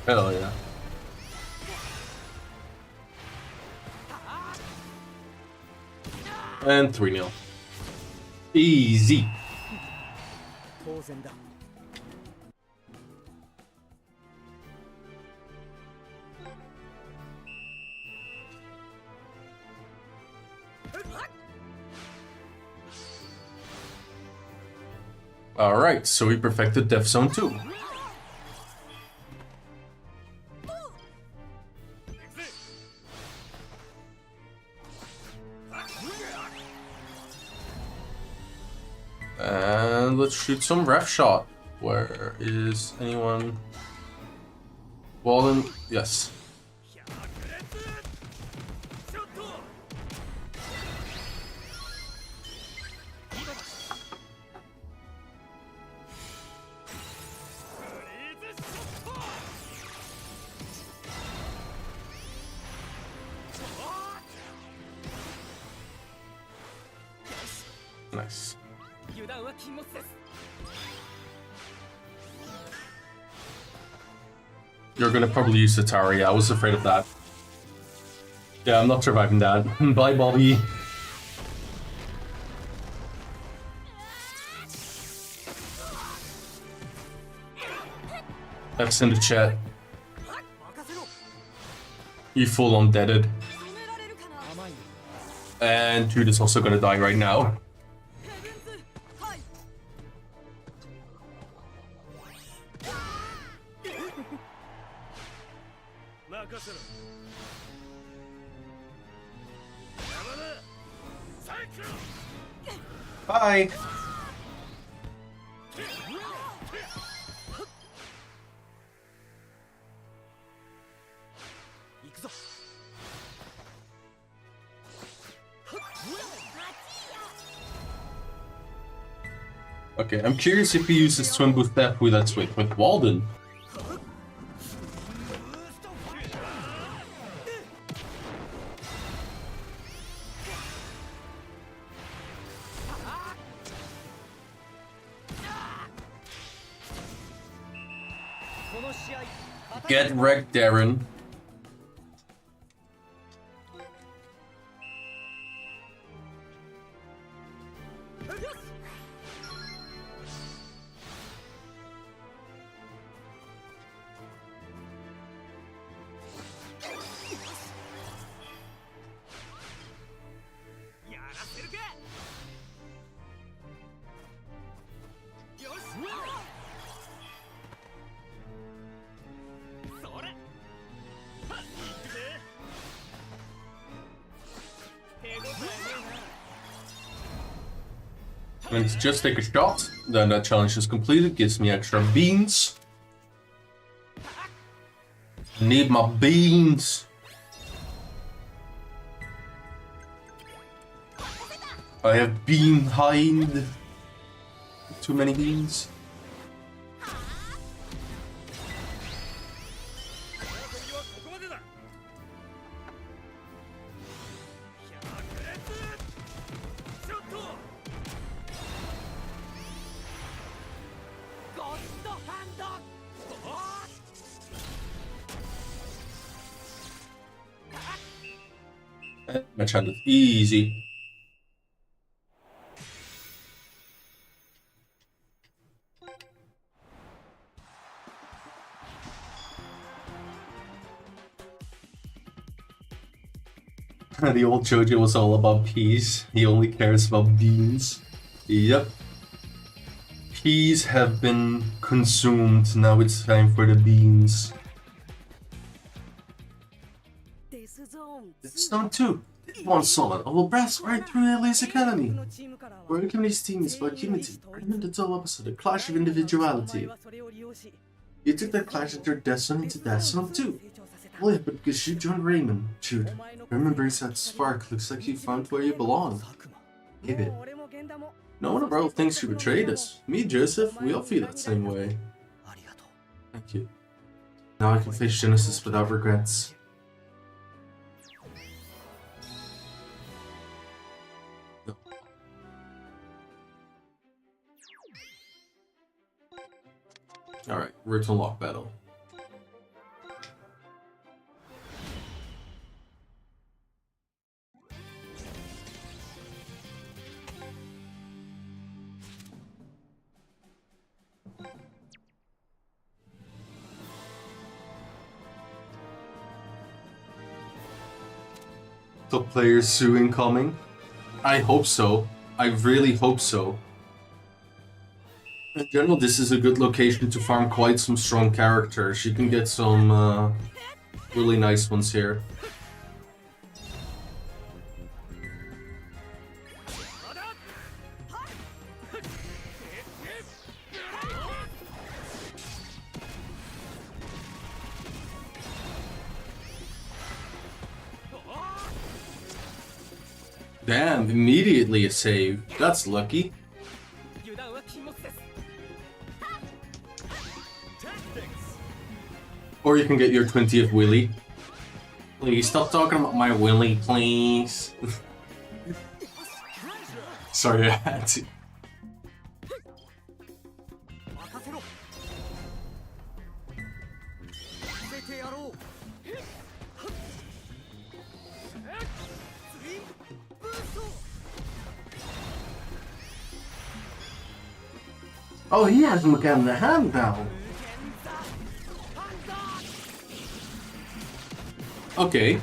Hell yeah. And 3-0. Easy. Alright, so we perfected Death Zone 2. And let's shoot some ref shot. Where is anyone? Walden? Yes. Nice. You're gonna probably use the tower. Yeah, I was afraid of that. Yeah, I'm not surviving that. Bye, Bobby. That's in the chat. You full on deaded. And dude is also gonna die right now. Bye. Okay, I'm curious if he uses Twin Boost Death with that switch with Walden. Get wrecked, Darren. And to just take a shot, then that challenge is completed, gives me extra beans. Need my beans. I have bean hind. Too many beans. Match handled easy. The old Jojo was all about peas. He only cares about beans. Yep. Peas have been consumed. Now it's time for the beans. Zone 2. One solid. I will blast right through the Alias Academy. Working these teams about unity. Remember the total opposite, a clash of individuality. You took that clash at your Death Zone into Death Zone 2. Well, yeah, but because you joined Raymond. Shoot. Remembering that spark, looks like you found where you belong. Give it. No one abroad thinks you betrayed us. Me, Joseph, we all feel that same way. Thank you. Now I can face Genesis without regrets. No. Alright, we're to unlock battle. Top players soon incoming. I hope so. I really hope so. In general, this is a good location to farm quite some strong characters. You can get some really nice ones here. Damn, immediately a save. That's lucky. Or you can get your 20th Willy. Please stop talking about my Willy, please. Sorry, I had to. Oh, he hasn't gotten the hand down. Okay.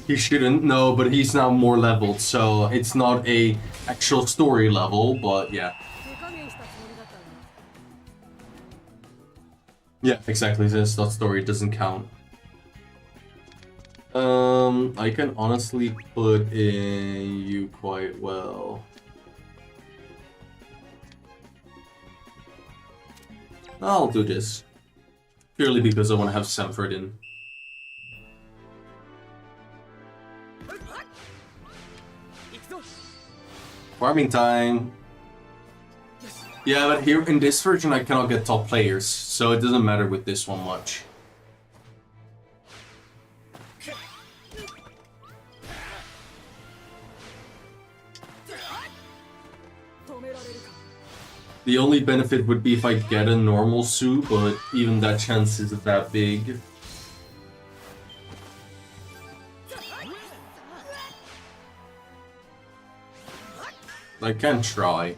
He shouldn't, no, but he's now more leveled, so it's not a actual story level, but yeah. Yeah, exactly, since that story doesn't count. I can honestly put in you quite well. I'll do this. Purely because I want to have Sanford in. Farming time! Yeah, but here in this version I cannot get top players, so it doesn't matter with this one much. The only benefit would be if I get a normal suit, but even that chance isn't that big. I can try.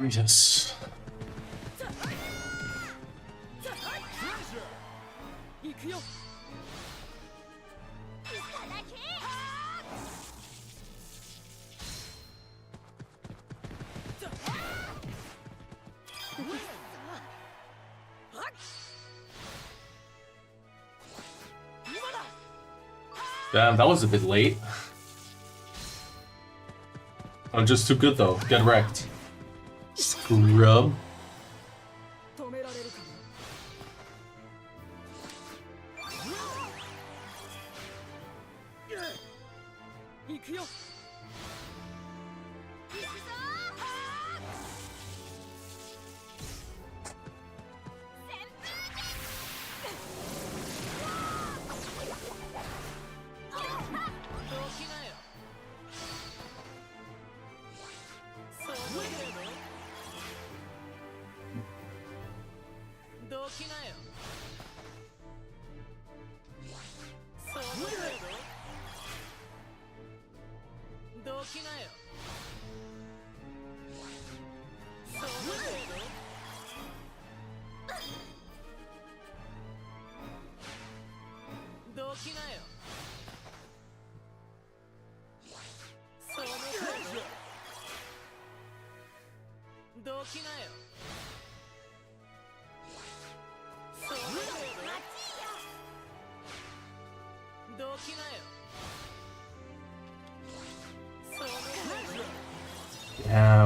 Yes. Damn, that was a bit late. I'm just too good though. Get wrecked. Scrub.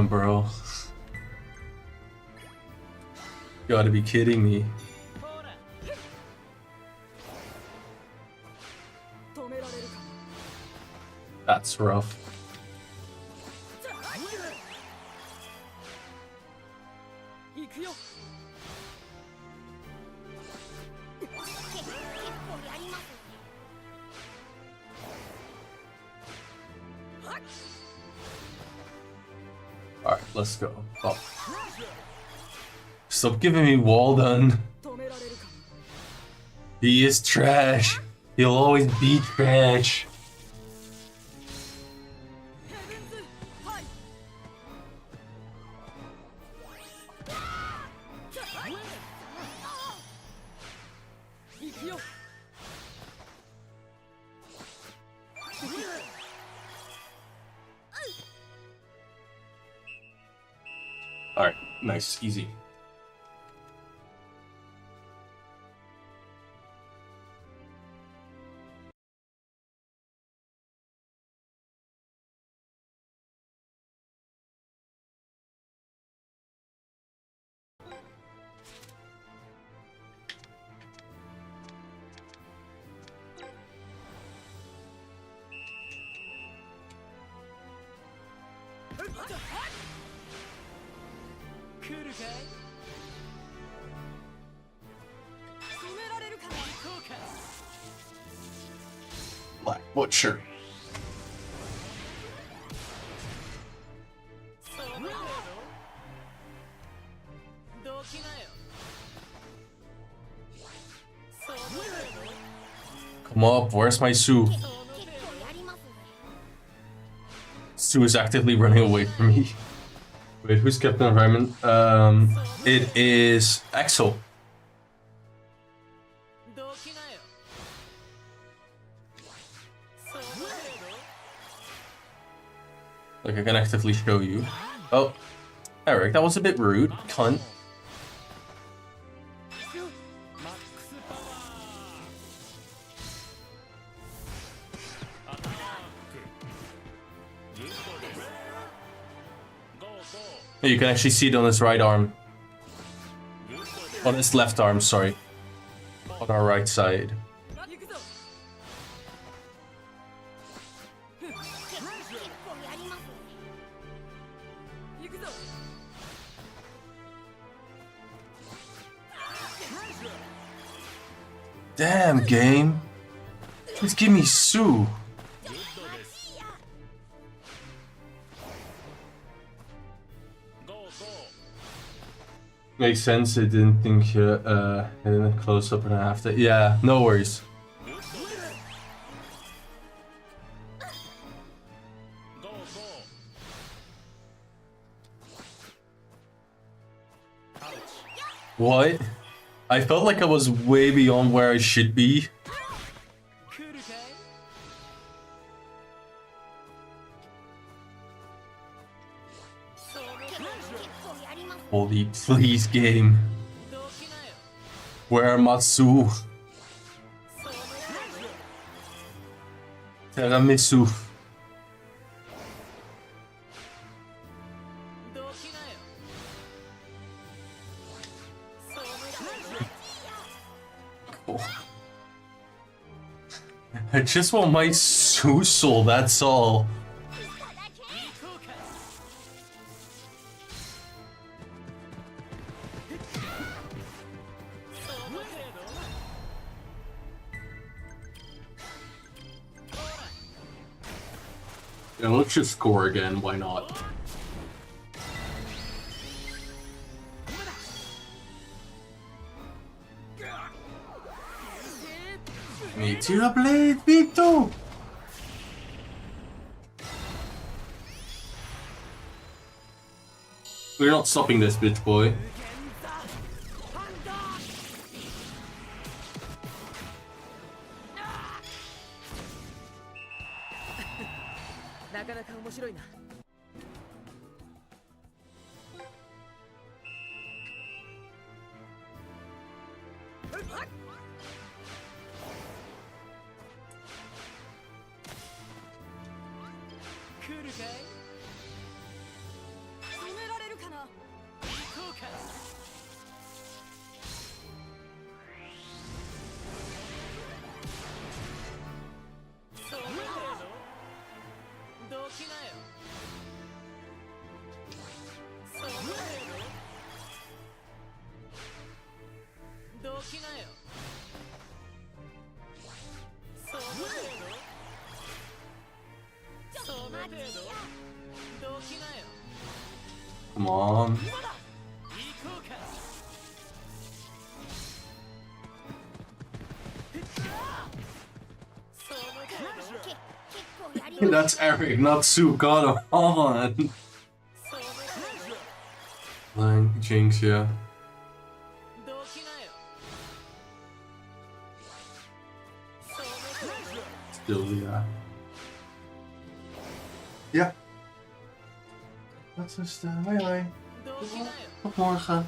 on, bro. Gotta be kidding me. That's rough. Alright, let's go. Oh. Stop giving me Walden. He is trash. He'll always be trash. Alright, nice, easy. Black Butcher. Come up, where's my Sue? Sue is actively running away from me. Wait, who's Captain Environment? It is Axel. Like I can actively show you. Oh, Eric, that was a bit rude, cunt. You can actually see it on his right arm. On his left arm, sorry. On our right side. Damn, game. Just give me Sue. Makes sense. I didn't think in a close up and after. Yeah, no worries. What? I felt like I was way beyond where I should be. Holy please, game. Where are Matsu? Tiramisu. Cool. I just want my Susel, that's all. Yeah, let's just score again, why not? Me to the blade, Vito! We're not stopping this, bitch boy. Come on. That's Eric, not Sue. Come on. Line Jinx, yeah. Still, yeah. Ja. Dat is de hoi. Tot morgen.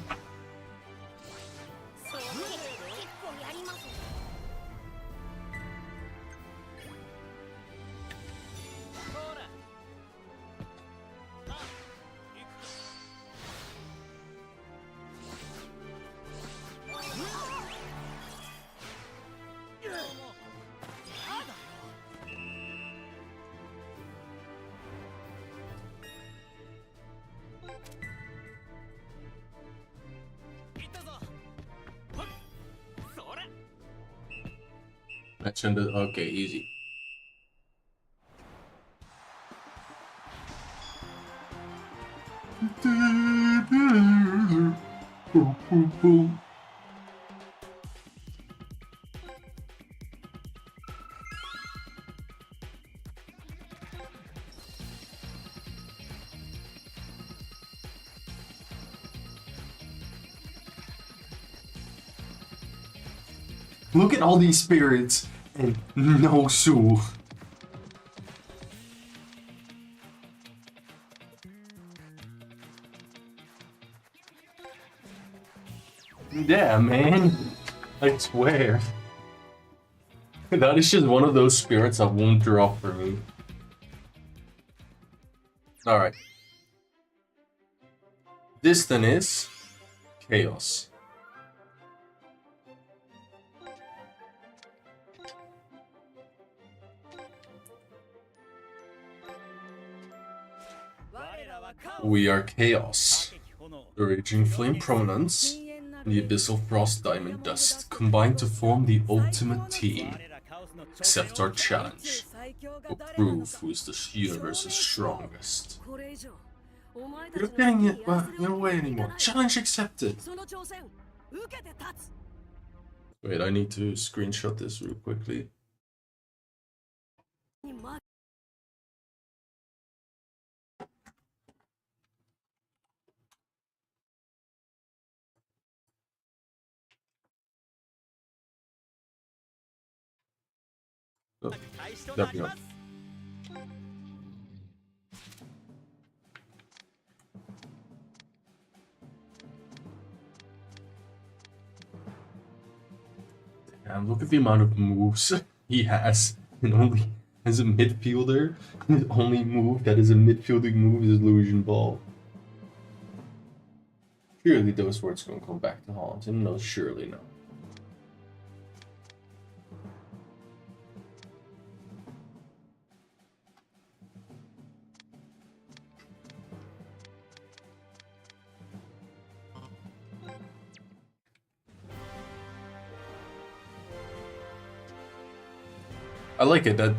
Mentioned it. Okay, easy. Look at all these spirits and no Sue. Yeah, man. I swear. That is just one of those spirits that won't drop for me. Alright. This then is Chaos. We are Chaos. The raging flame prominence and the abyssal frost diamond dust combine to form the ultimate team. Accept our challenge. We'll prove who is the universe's strongest. You're not getting it your way anymore. Challenge accepted. Wait, I need to screenshot this real quickly. Oh, there we go. Damn, look at the amount of moves he has. And only as a midfielder, his only move that is a midfielding move is Illusion Ball. Surely those words gonna come back to haunt him. No, surely no. I like it that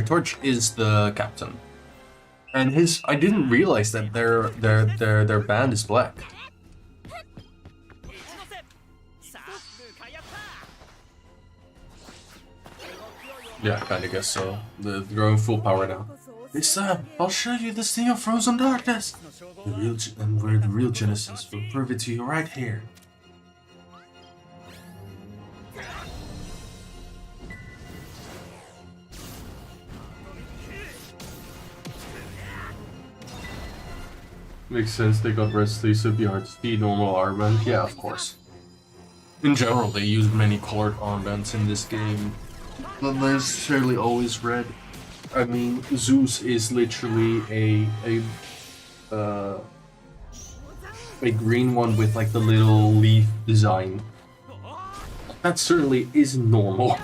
Torch is the captain, and I didn't realize that their band is black. Yeah, I kinda guess so. They're going full power now. Hey Sam, I'll show you this thing of frozen darkness. Where the real Genesis will prove it to you right here. Makes sense, they got red sleeves, so it'd be hard to see normal armband. Yeah, of course. In general, they use many colored armbands in this game. Not necessarily always red. I mean, Zeus is literally a green one with like the little leaf design. That certainly isn't normal.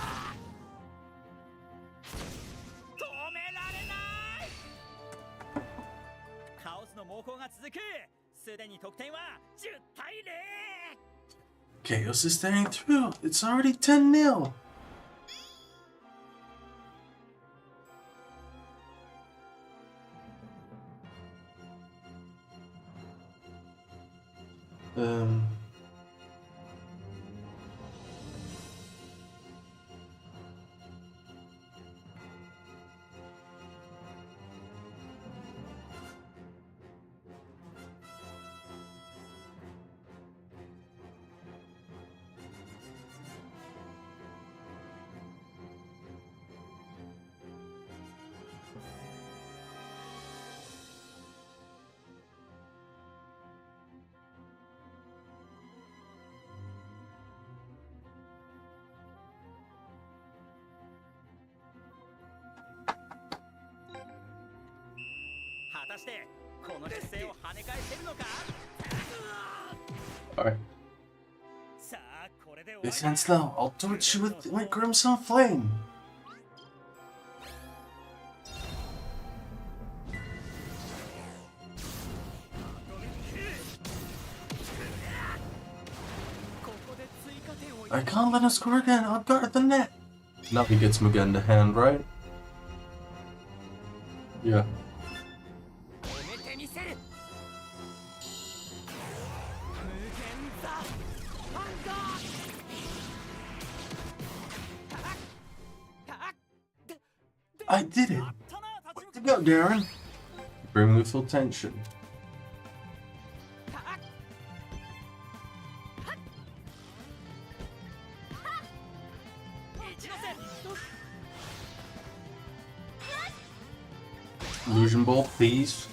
Chaos is staying through. It's already 10-0. Um. Alright. This ends now. I'll torch you with my crimson flame. I can't let him score again. I'll guard the net. Now he gets Mugen to hand, right? Yeah. I did it! Way to go, Darren! Bring me full tension. Illusion Ball, please.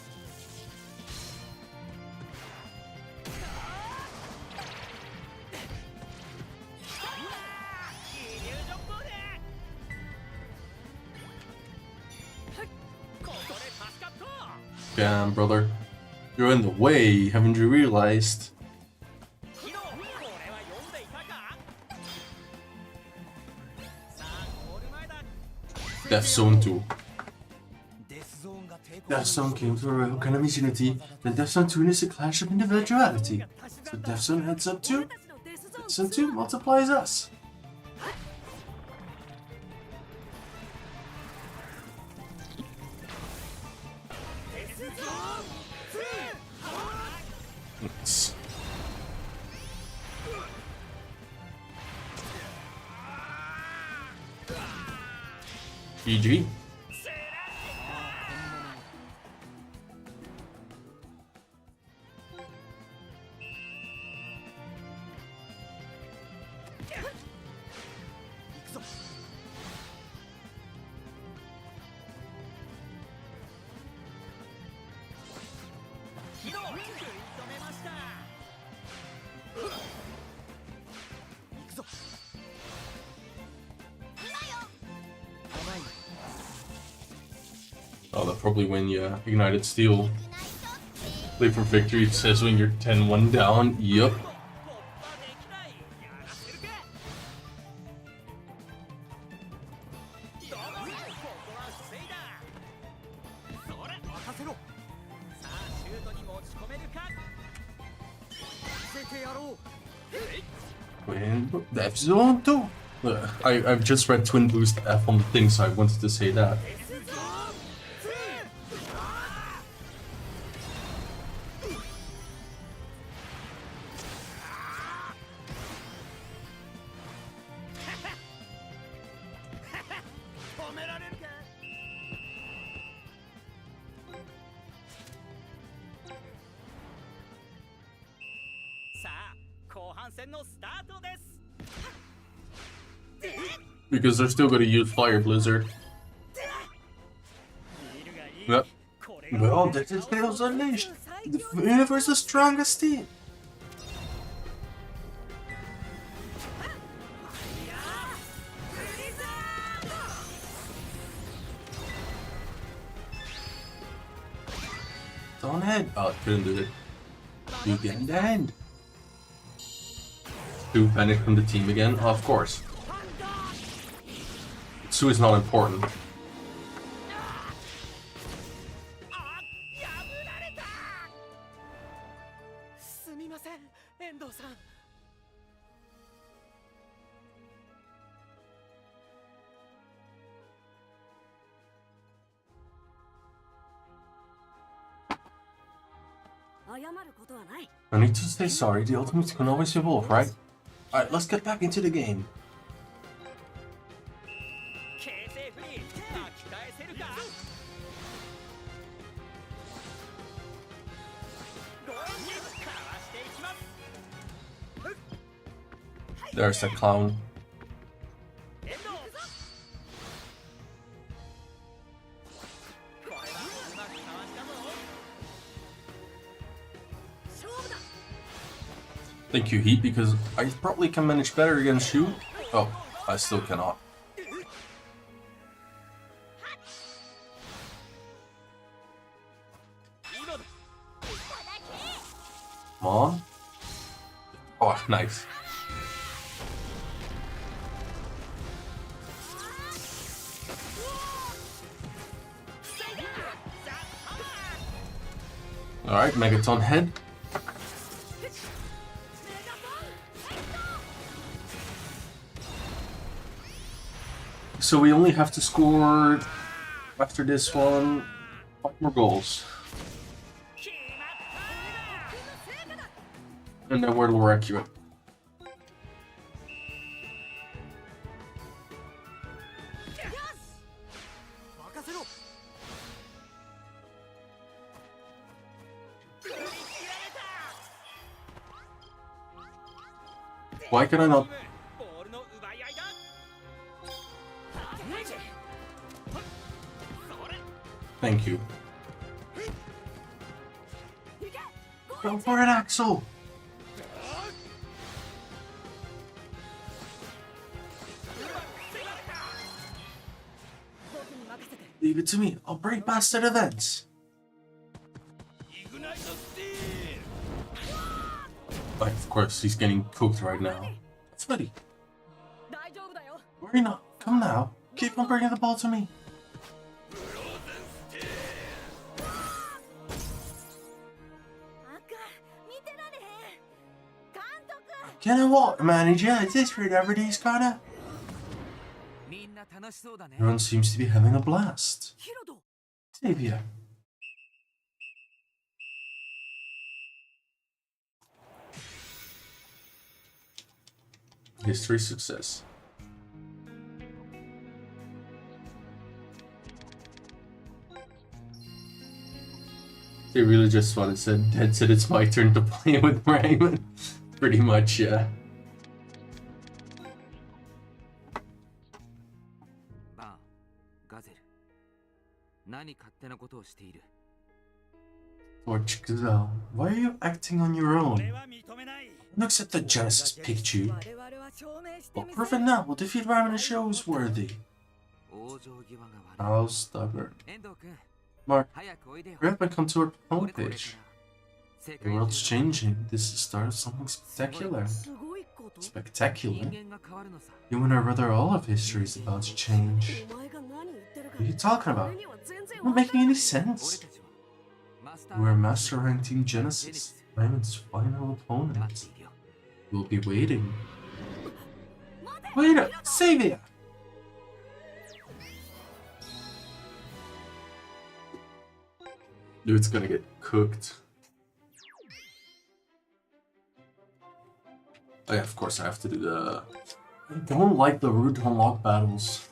Damn, brother. You're in the way, haven't you realized? Death Zone 2. Death Zone came to a real kind of unity, then Death Zone 2 is a clash of individuality. So Death Zone heads up 2, Death Zone 2 multiplies us. GG. Oh, they'll probably win, yeah. Ignited Steel. Play for victory says when you're 10-1 down. Yup. Twin Death Zone 2. I've just read Twin Boost F on the thing, so I wanted to say that. Because they're still going to use Fire Blizzard. Yep. Well, that is Chaos Unleashed. The universe's strongest team. Don't head. Oh, couldn't do it. You get in the end. 2 panic from the team again? Oh, of course. Sue is not important. No need to say sorry, the ultimates can always evolve, right? Alright, let's get back into the game. There's a clown. Thank you, Heat, because I probably can manage better against you. Oh, I still cannot. Come on. Oh, nice. Alright, Megaton head. So we only have to score, after this one, 5 more goals. And then we're more accurate. Why can I not? Thank you. Go for it, Axel! Leave it to me. I'll break past the events. Like, of course, he's getting cooked right now. Freddy. Worry not. Come now. Keep on bringing the ball to me. Can I walk, manager? Is this for everyday's kinda? Everyone seems to be having a blast. Xavier. History success. They really just wanted to say, Dad said it's my turn to play with Raymond. Pretty much, yeah. Torch Gazelle, why are you acting on your own? Don't accept that Genesis picked you. Well, prove it now. We'll defeat Ramen and show who's worthy. How stubborn. Mark, hurry up and come to our homepage. The world's changing. This is the start of something spectacular. Spectacular? You and I rather all of history is about to change. What are you talking about? It's not making any sense. We're Master Rank Team Genesis, Raymond's final opponent. We'll be waiting. Wait up! Xavier! Dude's gonna get cooked. Oh yeah, of course I have to do the... I don't like the route to unlock battles.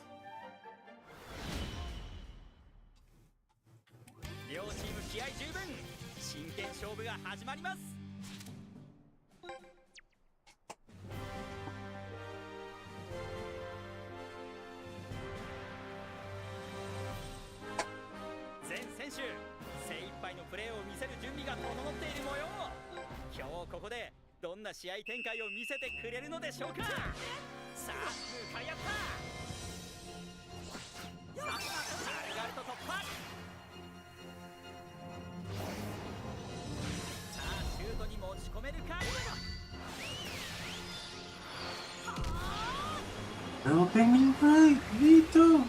Helping me right, me too.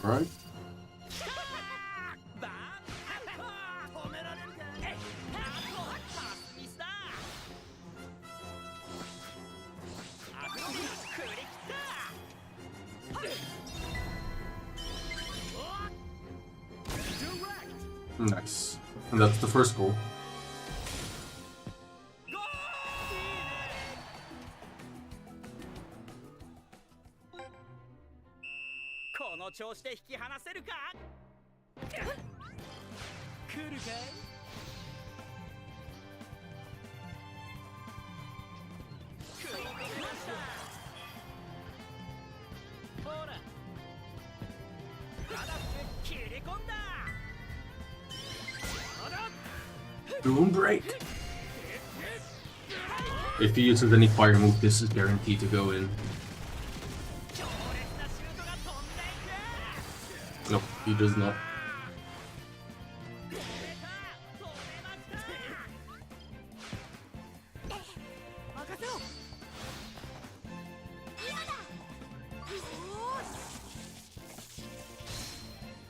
Alright. Nice. And that's the first goal. Boom break. If he uses any fire move, this is guaranteed to go in. Nope, he does not.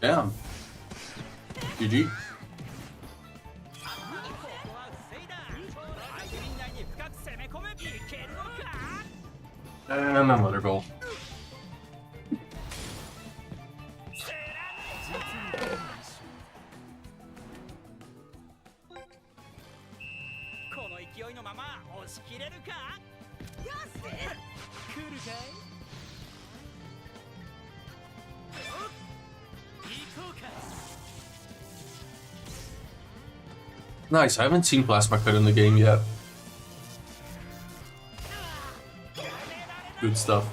Damn. GG. And another goal. Nice, I haven't seen Plasma Cut in the game yet. Good stuff.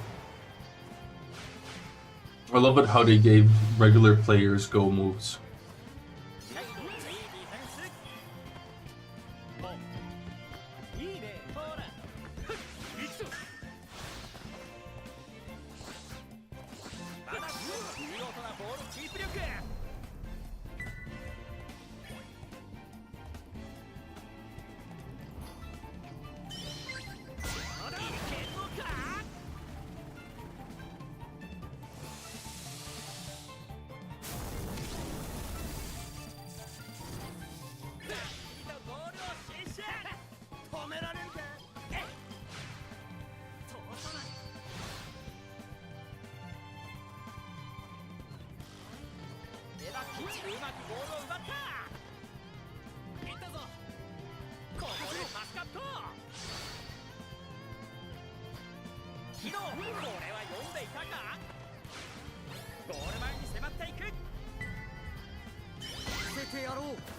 I love it how they gave regular players go moves.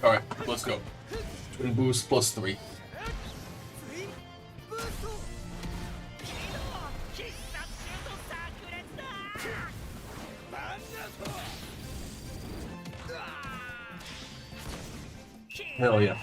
Alright, let's go. Twin boost plus 3. Hell yeah.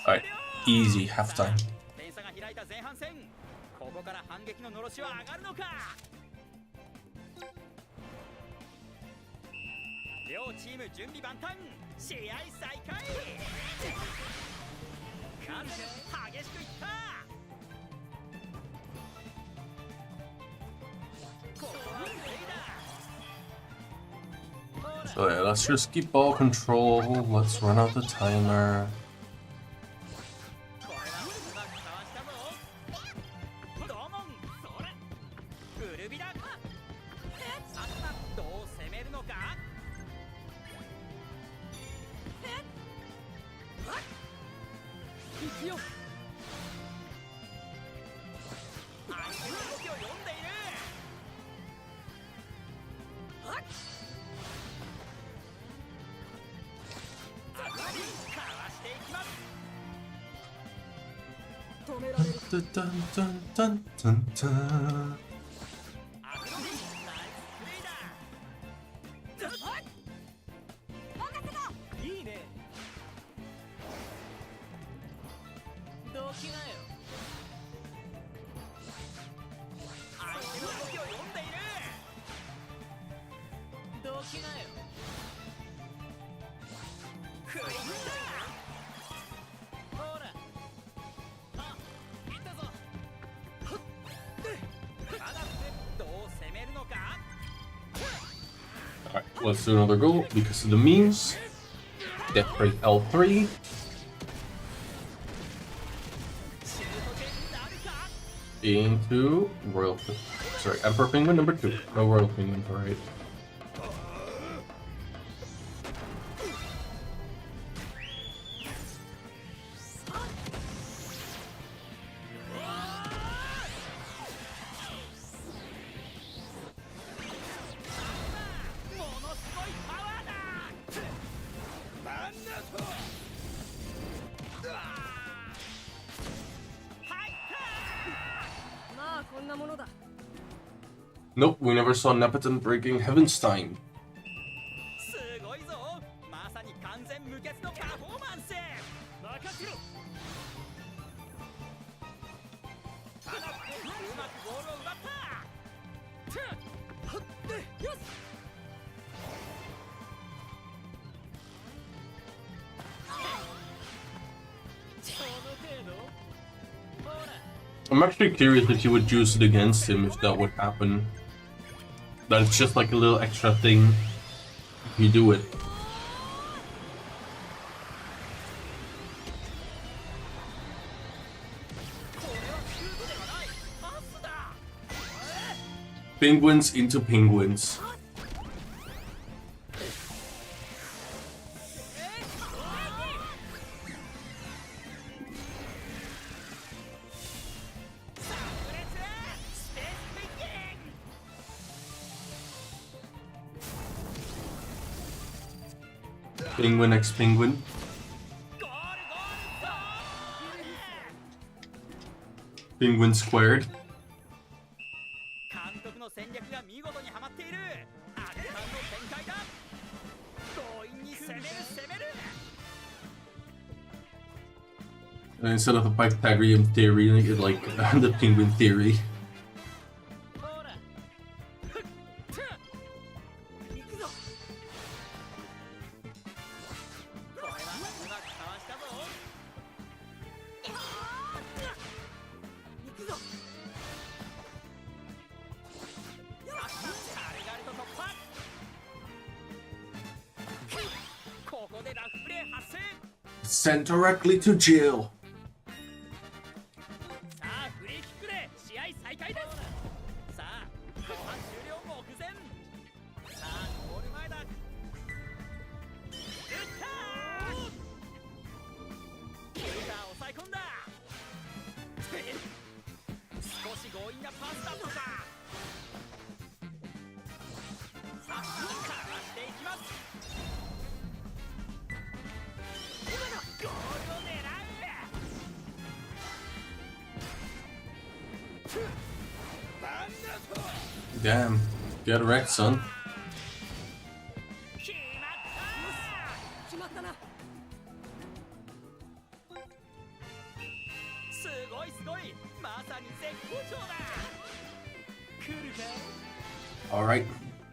Alright, easy halftime. So yeah, let's just keep ball control. Let's run out the timer. Dun, dun, dun, dun, dun, dun. Alright, let's do another goal because of the memes. Death rate L3. Into Royal... Sorry, Emperor Penguin number 2. No Royal Penguin, alright. Nope, we never saw Nepotin breaking Heavenstein. I'm actually curious if you would use it against him if that would happen. That's just like a little extra thing if you do it. Penguins into penguins. Penguin x penguin. Penguin squared. And instead of the Pythagorean theory, like the penguin theory. Sent directly to jail. Damn, get wrecked, son. Alright,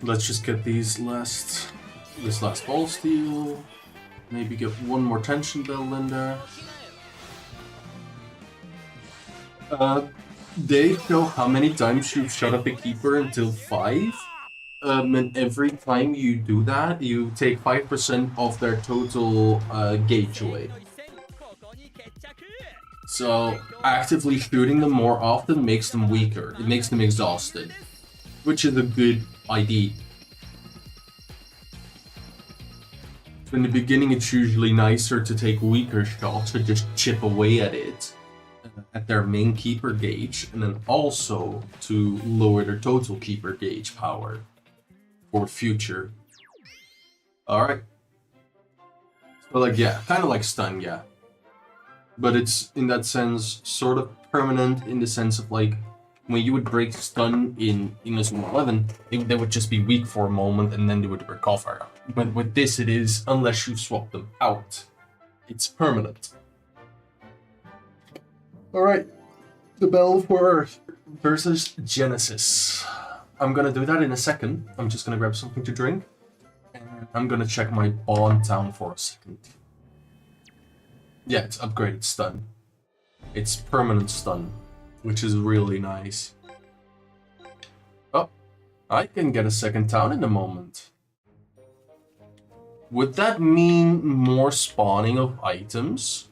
let's just get this last ball steal. Maybe get one more tension bell in there. They show how many times you've shut up a keeper until 5. And every time you do that, you take 5% of their total gauge away. So actively shooting them more often makes them weaker. It makes them exhausted, which is a good idea. In the beginning, it's usually nicer to take weaker shots to just chip away at it, at their main keeper gauge, and then also to lower their total keeper gauge power for future. Alright. So like, yeah, kind of like stun, yeah. But it's, in that sense, sort of permanent in the sense of like, when you would break stun in Inazuma 11, they would just be weak for a moment and then they would recover. But with this it is, unless you swap them out, it's permanent. Alright, the Battle for Earth versus Genesis. I'm gonna do that in a second. I'm just gonna grab something to drink. And I'm gonna check my Bond Town for a second. Yeah, it's upgraded stun. It's permanent stun, which is really nice. Oh, I can get a second town in a moment. Would that mean more spawning of items?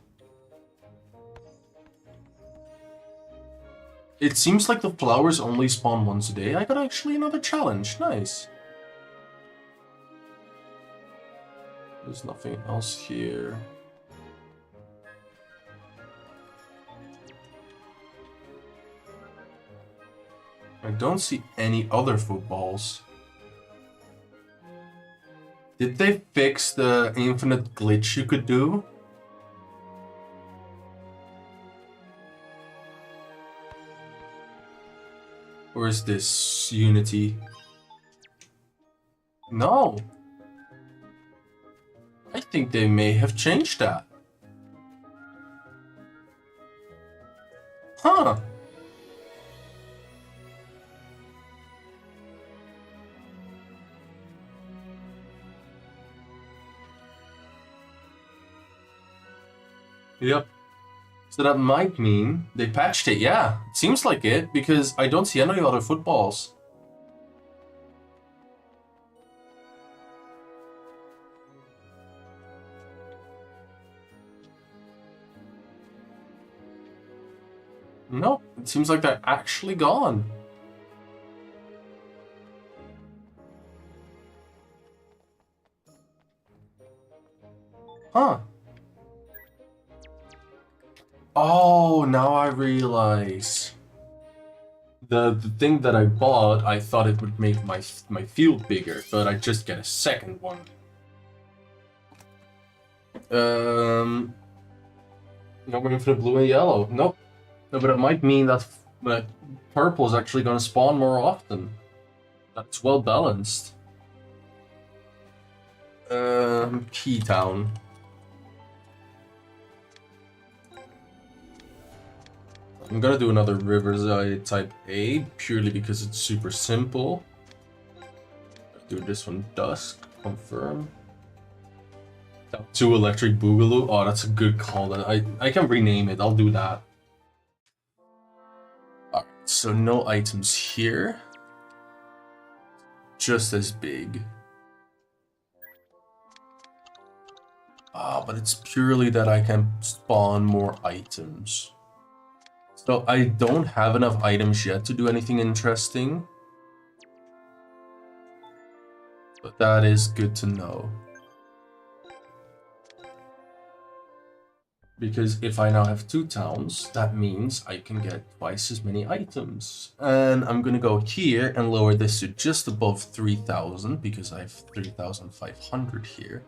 It seems like the flowers only spawn once a day. I got actually another challenge. Nice. There's nothing else here. I don't see any other footballs. Did they fix the infinite glitch you could do? Or is this Unity? No. I think they may have changed that. Huh. Yep. So that might mean they patched it, yeah. It seems like it, because I don't see any other footballs. Nope, it seems like they're actually gone. Huh. Oh, now I realize. The thing that I bought, I thought it would make my field bigger, but I just get a second one. No, we're in for the blue and yellow. Nope. No, but it might mean that purple is actually going to spawn more often. That's well balanced. Key Town. I'm gonna do another Riverside type A purely because it's super simple. Do this one Dusk, confirm. 2 Electric Boogaloo. Oh, that's a good call. I can rename it. I'll do that. Alright, so no items here. Just as big. Ah, but it's purely that I can spawn more items. So I don't have enough items yet to do anything interesting. But that is good to know. Because if I now have 2 towns, that means I can get twice as many items. And I'm gonna go here and lower this to just above 3,000 because I have 3,500 here.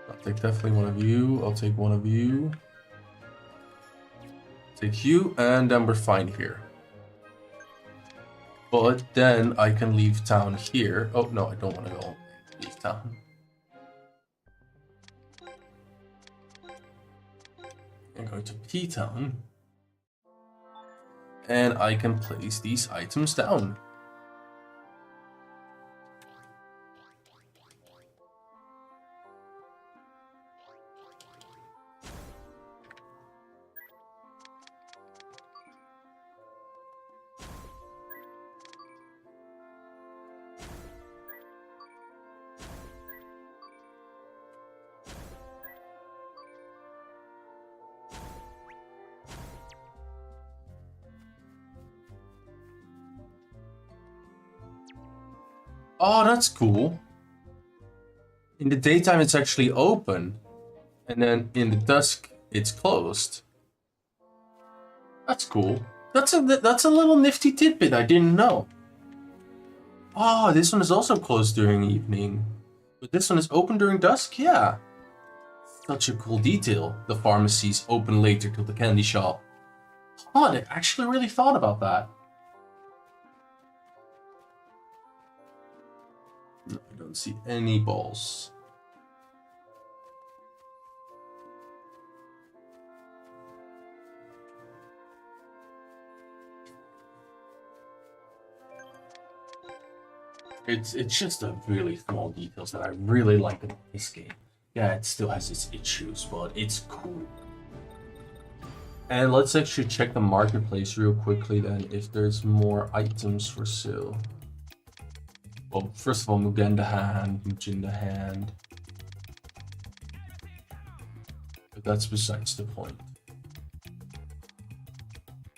I'll take definitely one of you. I'll take one of you. Take you, and then we're fine here. But then I can leave town here. Oh, no, I don't want to go leave town. I'm going to P-Town. And I can place these items down. Oh, that's cool. In the daytime, it's actually open. And then in the dusk, it's closed. That's cool. That's a little nifty tidbit I didn't know. Oh, this one is also closed during evening. But this one is open during dusk? Yeah. Such a cool detail. The pharmacy's open later to the candy shop. Oh, they actually really thought about that. No, I don't see any balls. It's just a really small details that I really like in this game. Yeah, it still has its issues, but it's cool. And let's actually check the marketplace real quickly then, if there's more items for sale. Well, first of all, Mugen the Hand, Mujin the Hand. But that's besides the point.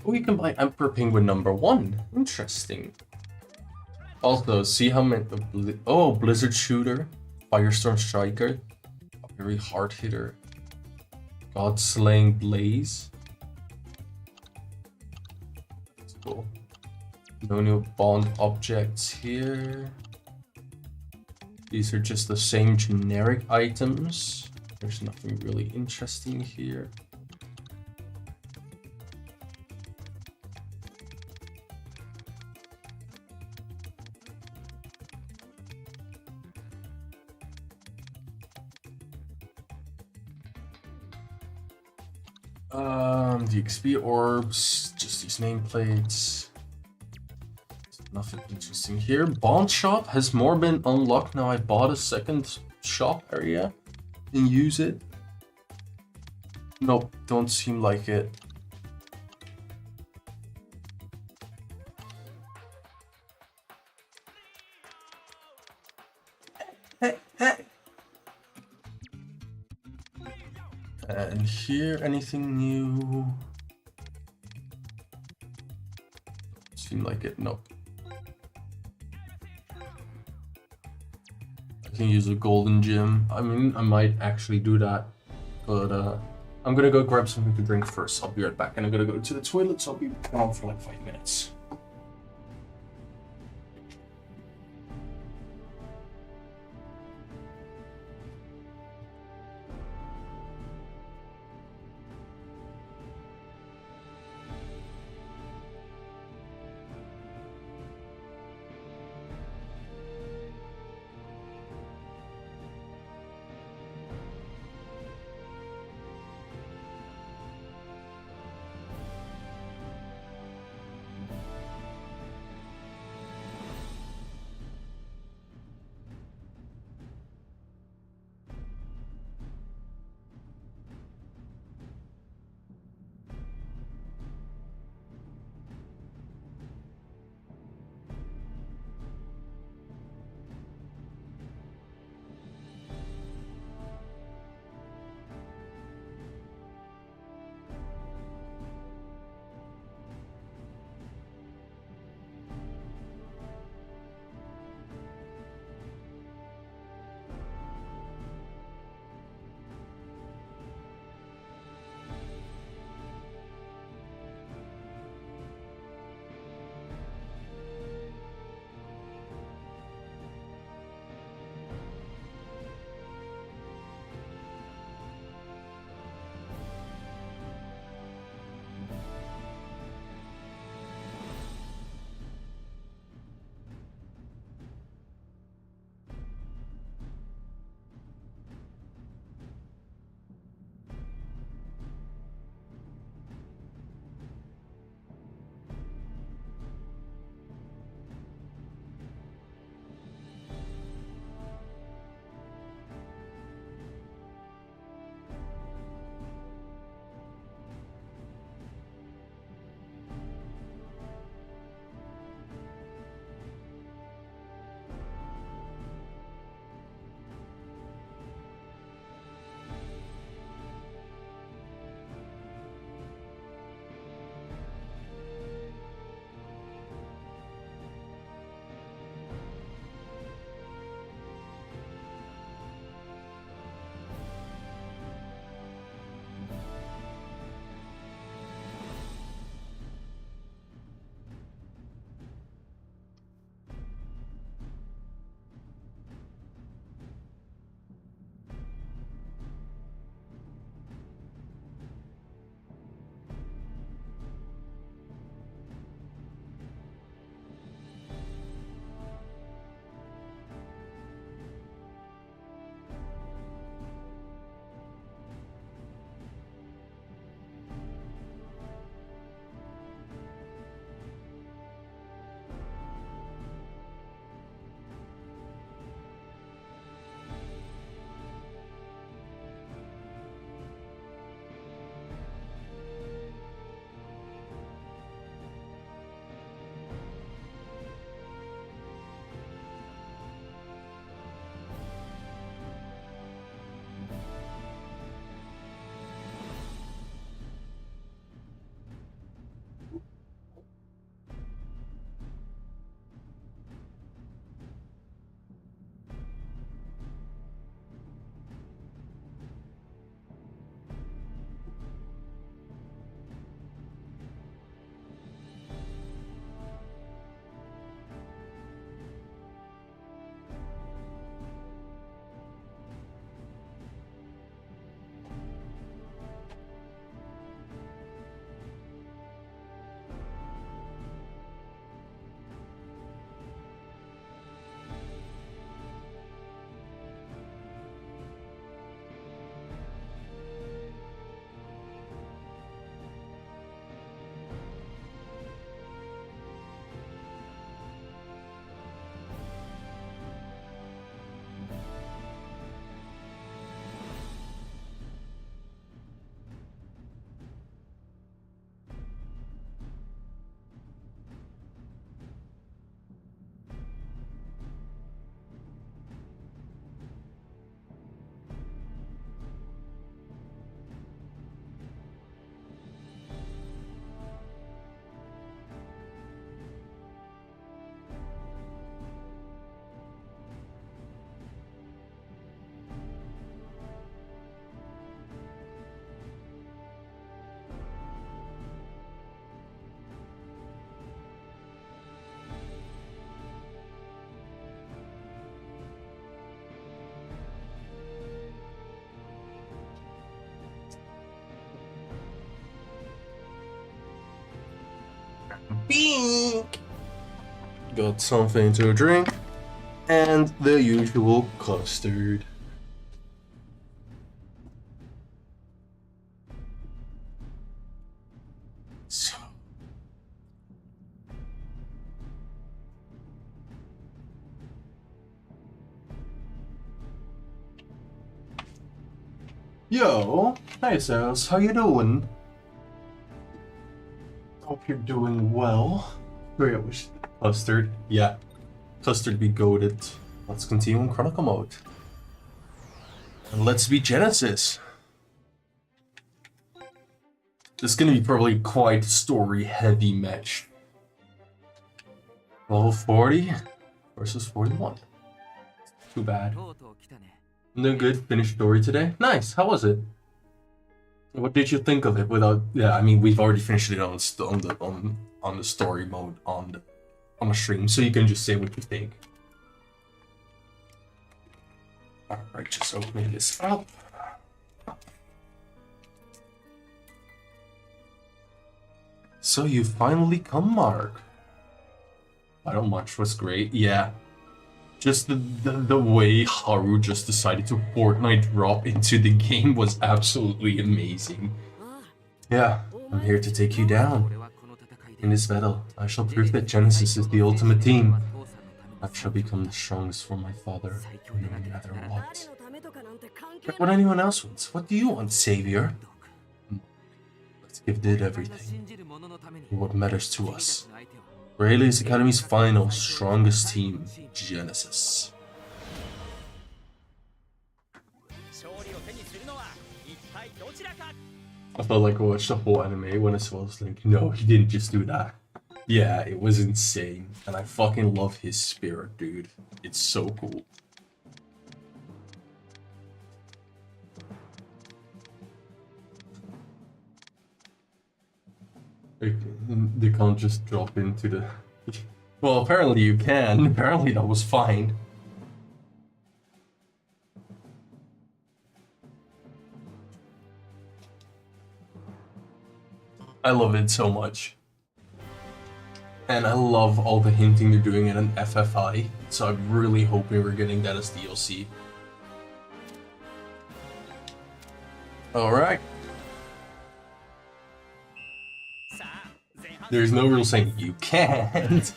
Oh, you can buy Emperor Penguin #1. Interesting. Also, see how many... Oh, Blizzard Shooter, Firestorm Striker, a very hard hitter, God Slaying Blaze. That's cool. No new bond objects here. These are just the same generic items. There's nothing really interesting here. The XP orbs, just these nameplates. Nothing interesting here. Bond shop has more been unlocked now. I bought a second shop area and use it. Nope, don't seem like it. Hey. And here, anything new? Seem like it, nope. I can use a golden gem. I mean, I might actually do that, but I'm gonna go grab something to drink first. I'll be right back, and I'm gonna go to the toilet, so I'll be gone for like 5 minutes. Pink. Got something to drink and the usual custard. So. Yo, hey Sales, how you doing? Hope you're doing well. Sorry, I wish custard. Yeah, custard be goated. Let's continue in chronicle mode. And let's be Genesis. This is gonna be probably quite story heavy match. Level 40 versus 41. Too bad. No good. Finished story today. Nice. How was it? What did you think of it? Without, yeah, I mean, we've already finished it on the story mode on the stream, so you can just say what you think. All right, just opening this up. So you finally come, Mark. Battle March was great. Yeah. Just the way Haru just decided to Fortnite drop into the game was absolutely amazing. Yeah, I'm here to take you down. In this battle, I shall prove that Genesis is the ultimate team. I shall become the strongest for my father, no matter what. Check what anyone else wants. What do you want, Savior? Let's give it everything. What matters to us. For Alias Academy's final, strongest team, Genesis. I felt like I watched the whole anime when I was like, no, he didn't just do that. Yeah, it was insane. And I fucking love his spirit, dude. It's so cool. They can't just drop into the... Well, apparently you can. Apparently that was fine. I love it so much. And I love all the hinting they're doing in an FFI. So I'm really hoping we're getting that as DLC. Alright. There's no rule saying you can't,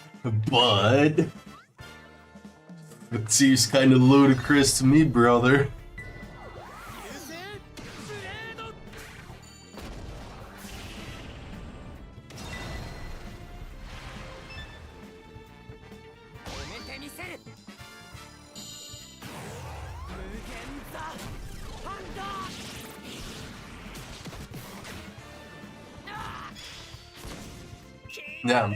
but it seems kind of ludicrous to me, brother. Yeah.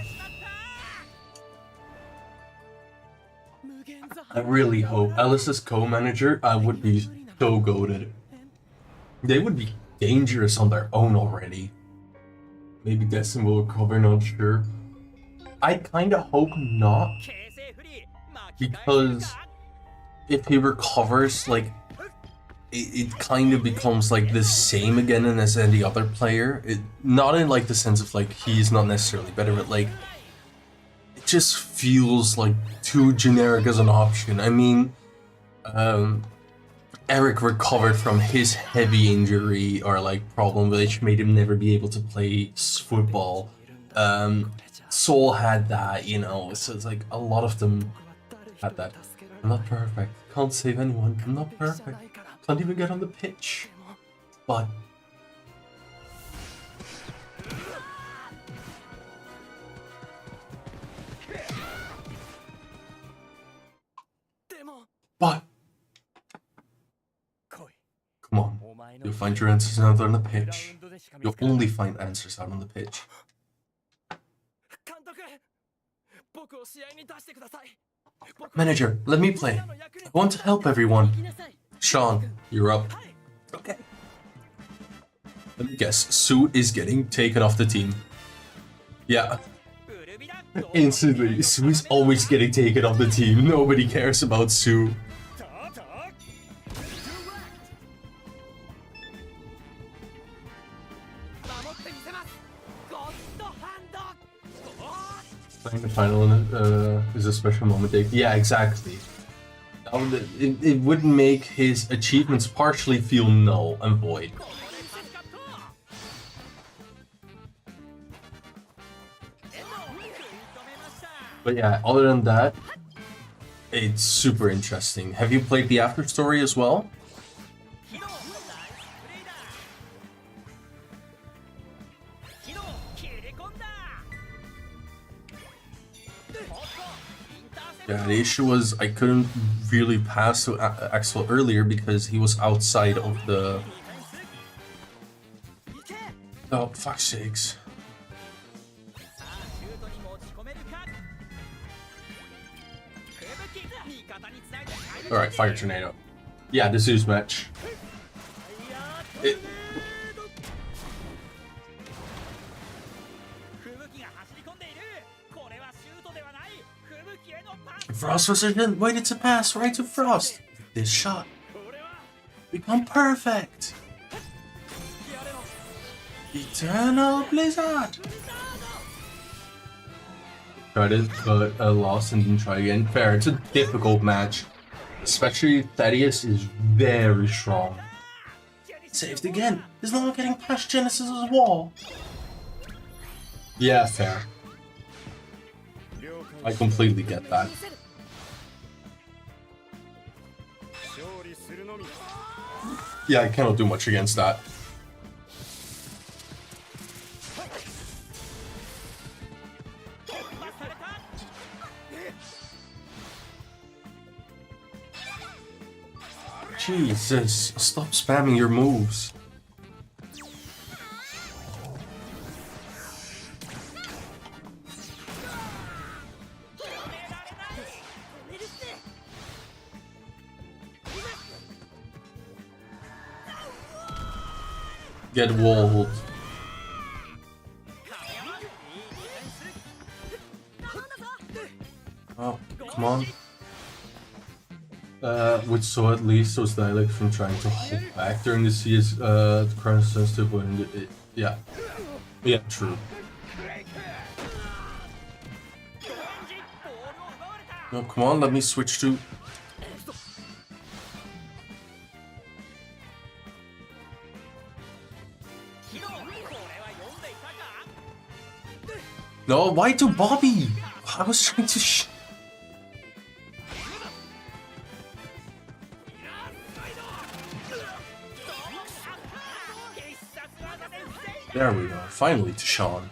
I really hope Alice's co-manager, I would be so goated. They would be dangerous on their own already. Maybe Destin will recover, not sure. I kinda hope not. Because if he recovers, like, it kind of becomes like the same again as any other player. Not in like the sense of like he's not necessarily better, but like it just feels like too generic as an option. I mean, Eric recovered from his heavy injury or like problem which made him never be able to play football. Soul had that, you know, so it's like a lot of them had that. I'm not perfect. Can't save anyone. I'm not perfect. Can't even get on the pitch. But come on. You'll find your answers out on the pitch. You'll only find answers out on the pitch. Manager, let me play. I want to help everyone. Sean, you're up. Okay. Let me guess. Sue is getting taken off the team. Yeah. Instantly, Sue is always getting taken off the team. Nobody cares about Sue. Playing the final is a special moment. Yeah, exactly. It would make his achievements partially feel null and void. But yeah, other than that, it's super interesting. Have you played the after story as well? Yeah, the issue was I couldn't really pass to Axel earlier because he was outside of the... Oh, fuck's sakes. Alright, Fire Tornado. Yeah, the Zeus match. Frost was waited to pass right to Frost. This shot become perfect. Eternal Blizzard. Tried it, but lost and didn't try again. Fair. It's a difficult match, especially Thaddeus is very strong. Saved again. He's not getting past Genesis's wall. Yeah, fair. I completely get that. Yeah, I cannot do much against that. Jesus, stop spamming your moves. Get walled. Oh, come on. Which saw at least those dialects from trying to hold back during the CS current sensitive when yeah. Yeah, true. No, come on, let me switch to... No, why to Bobby? I was trying to There we are, finally to Sean.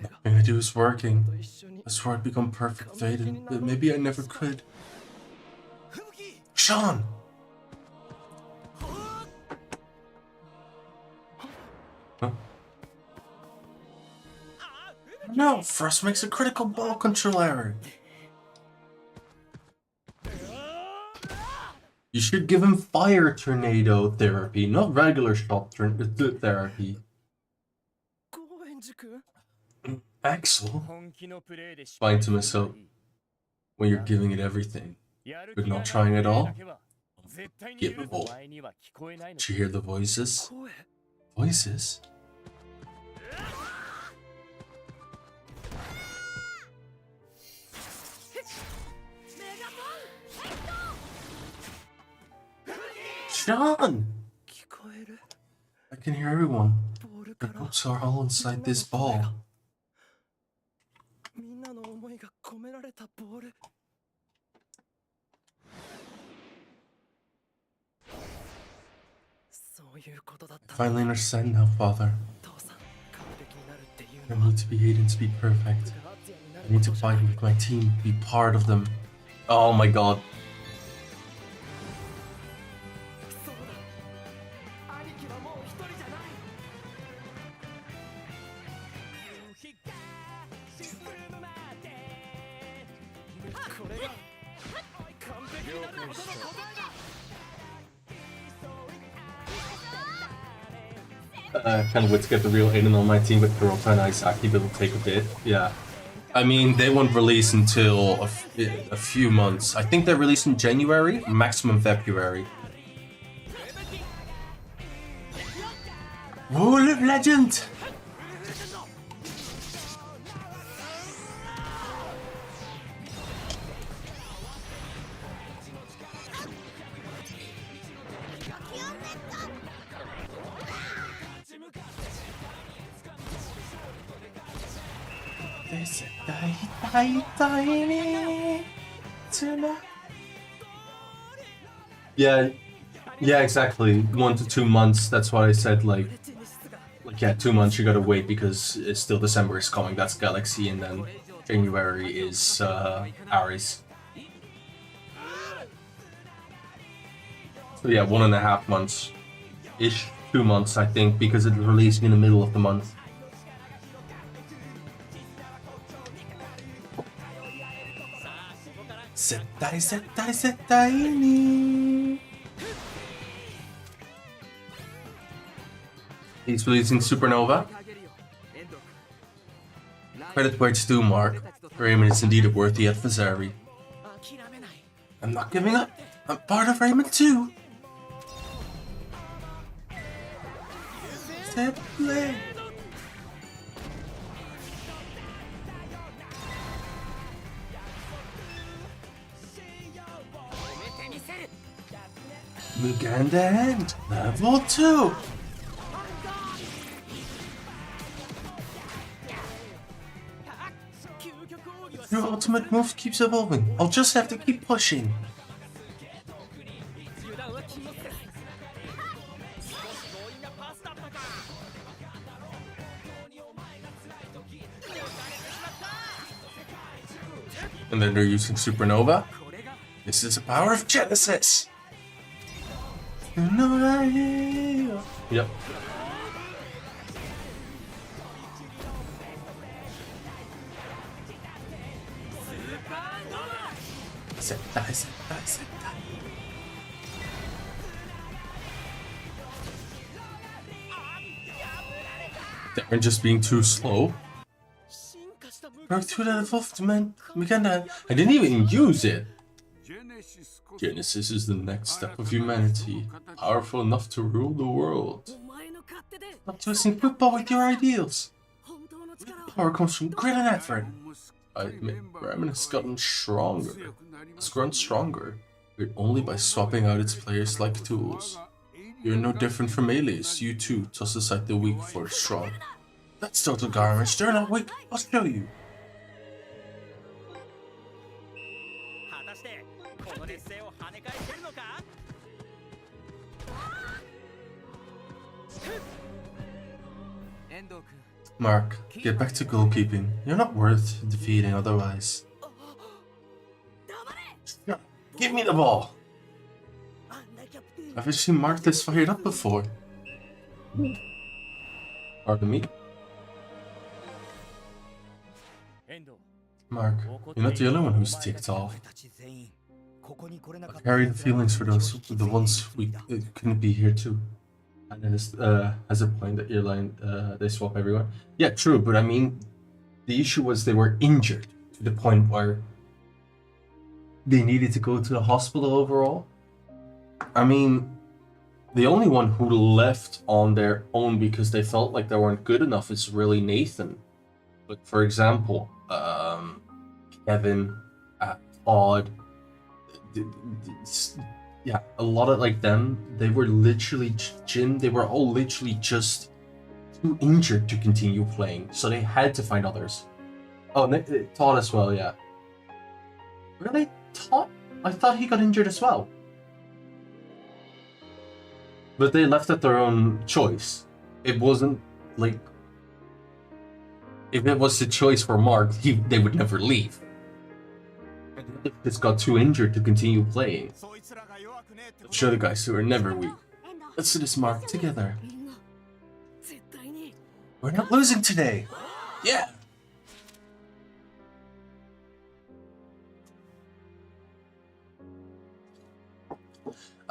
Nothing I do is working. I swore I'd become perfect Vaden, but maybe I never could. Sean! Huh? No, Frost makes a critical ball control error. You should give him fire tornado therapy, not regular shot therapy. Axel? Fine to myself. When you're giving it everything, but not trying at all? Unforgivable. Did you hear the voices? Voices? Sean! I can hear everyone. The books are all inside this ball. I finally understand now, Father. I need to be hated to be perfect. I need to fight with my team, be part of them. Oh my god. Kind of would get the real Aiden on my team with Kurota and Isaki, but it'll take a bit. Yeah. I mean, they won't release until a few months. I think they're released in January, maximum February. Wall of Legend! Yeah, yeah, exactly. 1 to 2 months. That's why I said like yeah, 2 months you gotta wait because it's still December is coming. That's Galaxy, and then January is Aries. So yeah, 1.5 months ish, 2 months I think, because it's releasing in the middle of the month. He's releasing Supernova. Credit where it's due, Mark. Raymond is indeed a worthy adversary. I'm not giving up. I'm part of Raymond too. Set play. Mugen the Hand, level 2. Your ultimate move keeps evolving. I'll just have to keep pushing. And then they're using Supernova. This is the power of Genesis. Yep. They're just being too slow. Broke through that evolved man. I didn't even use it. Genesis is the next step of humanity, powerful enough to rule the world. Stop twisting football with your ideals. Power comes from grit and effort. I admit, Ramen has gotten stronger. It's grown stronger, but only by swapping out its players like tools. You're no different from alius. You too toss aside the weak for the strong. That's total garbage. They're not weak. I'll show you. Mark, get back to goalkeeping. You're not worth defeating otherwise. Give me the ball! I've seen Mark this fired up before. Pardon me? Mark, you're not the only one who's ticked off. I carry the feelings for the ones we couldn't be here too. And then has a point that you're lying, they swap everyone. Yeah, true, but I mean, the issue was they were injured to the point where they needed to go to the hospital overall. I mean, the only one who left on their own because they felt like they weren't good enough is really Nathan. But for example, Kevin, Todd, yeah, a lot of like them, they were literally, Jin, they were all literally just too injured to continue playing, so they had to find others. Oh, Todd as well, yeah. Really? Todd? I thought he got injured as well. But they left at their own choice. It wasn't like... If it was the choice for Mark, they would never leave. They just got too injured to continue playing. Show the guys who are never weak. Let's do this, Mark, together. We're not losing today. Yeah.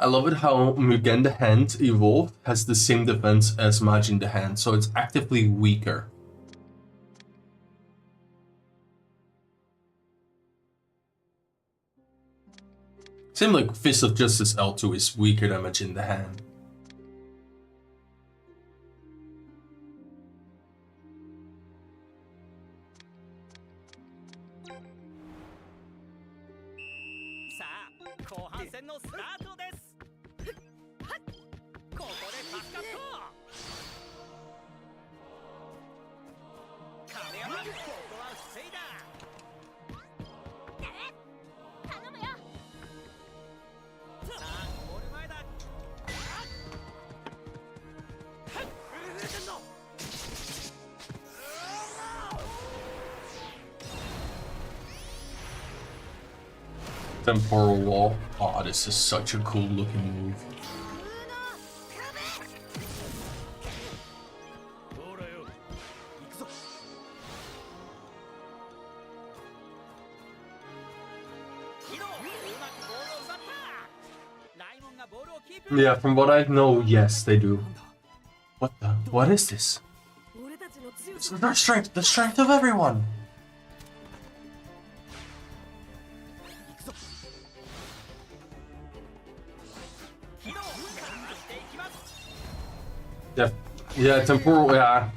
I love it how Mugen the Hand evolved has the same defense as Majin the Hand, so it's actively weaker. Same like Fist of Justice L2 is weaker than Majin the Hand. Temporal wall. Oh, this is such a cool looking move. Yeah, from what I know, yes, they do. What the? What is this? It's the strength of everyone! Yeah, temporal, yeah.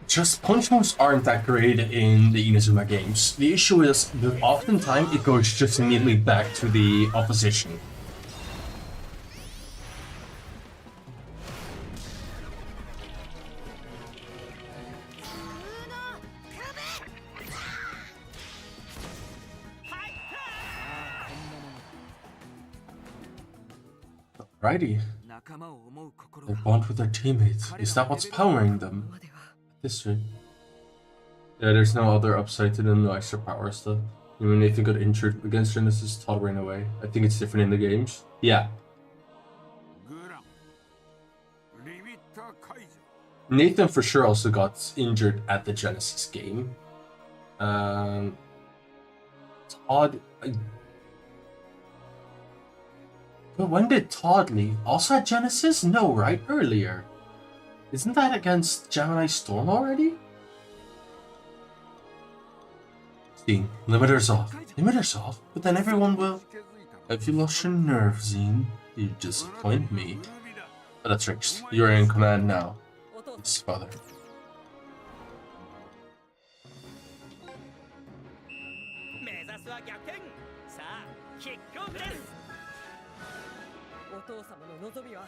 Just punch moves aren't that great in the Inazuma games. The issue is that oftentimes it goes just immediately back to the opposition. Alrighty. They bond with their teammates. Is that what's powering them? This rate. Yeah, there's no other upside to them, no extra power stuff. When Nathan got injured against Genesis, Todd ran away. I think it's different in the games. Yeah. Nathan for sure also got injured at the Genesis game. Todd... But when did Todd leave? Also at Genesis? No, right? Earlier. Isn't that against Gemini Storm already? See, limiters off. Limiters off? But then everyone will... Have you lost your nerve, Zine? You disappoint me. But that's fixed. You're in command now. Yes, father.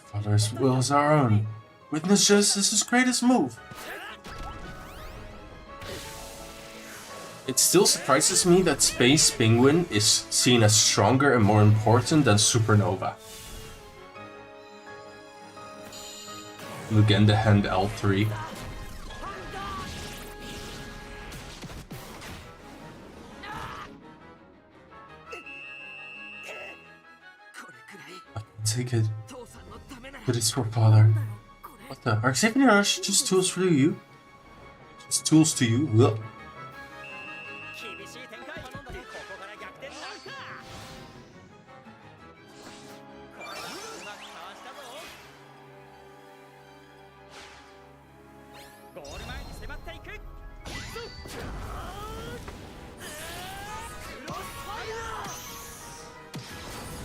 Father's will is our own. Witness Genesis' greatest move. It still surprises me that Space Penguin is seen as stronger and more important than Supernova. Again, the hand L3. I can take it, but it's for father. What the? Are Xavier and Rush just tools for you? Just tools to you? Ugh.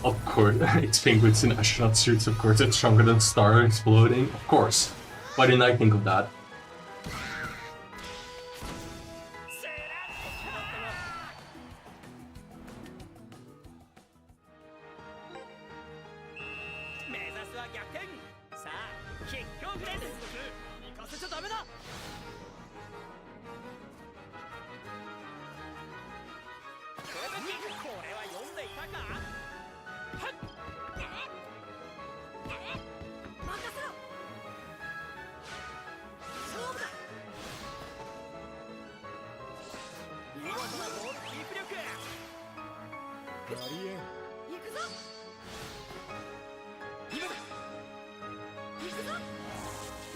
Of course, it's penguins in astronaut suits, of course it's stronger than Star exploding, of course. Why didn't I think of that?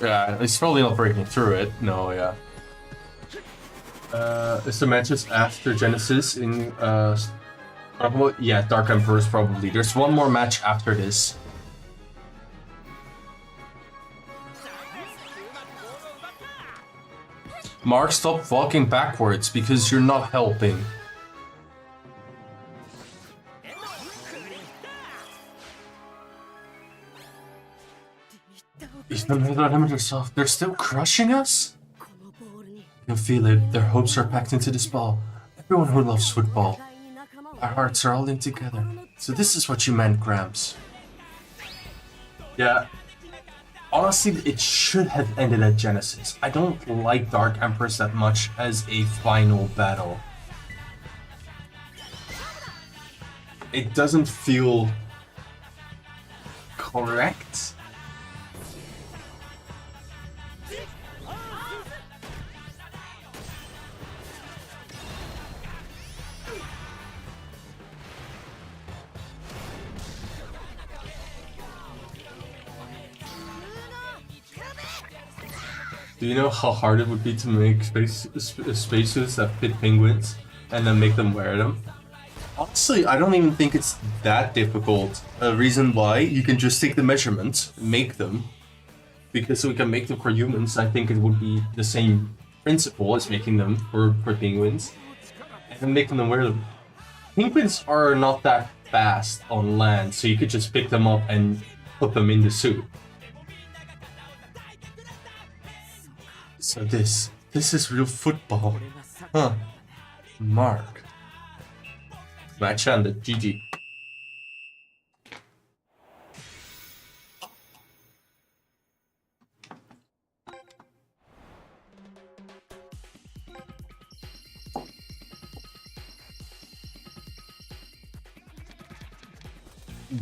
Yeah, he's probably not breaking through it. No, yeah. Is the matches after Genesis in yeah, Dark Emperors probably. There's one more match after this. Mark, stop walking backwards because you're not helping. Even though they're yourself, they're still crushing us? You can feel it. Their hopes are packed into this ball. Everyone who loves football. Our hearts are all linked together. So this is what you meant, Gramps. Yeah. Honestly, it should have ended at Genesis. I don't like Dark Empress that much as a final battle. It doesn't feel correct. Do you know how hard it would be to make spacesuits that fit penguins and then make them wear them? Honestly, I don't even think it's that difficult. A reason why, you can just take the measurements, make them, because we can make them for humans. I think it would be the same principle as making them for penguins, and making them wear them. Penguins are not that fast on land, so you could just pick them up and put them in the suit. So this is real football, huh? Mark. Match ended. GG.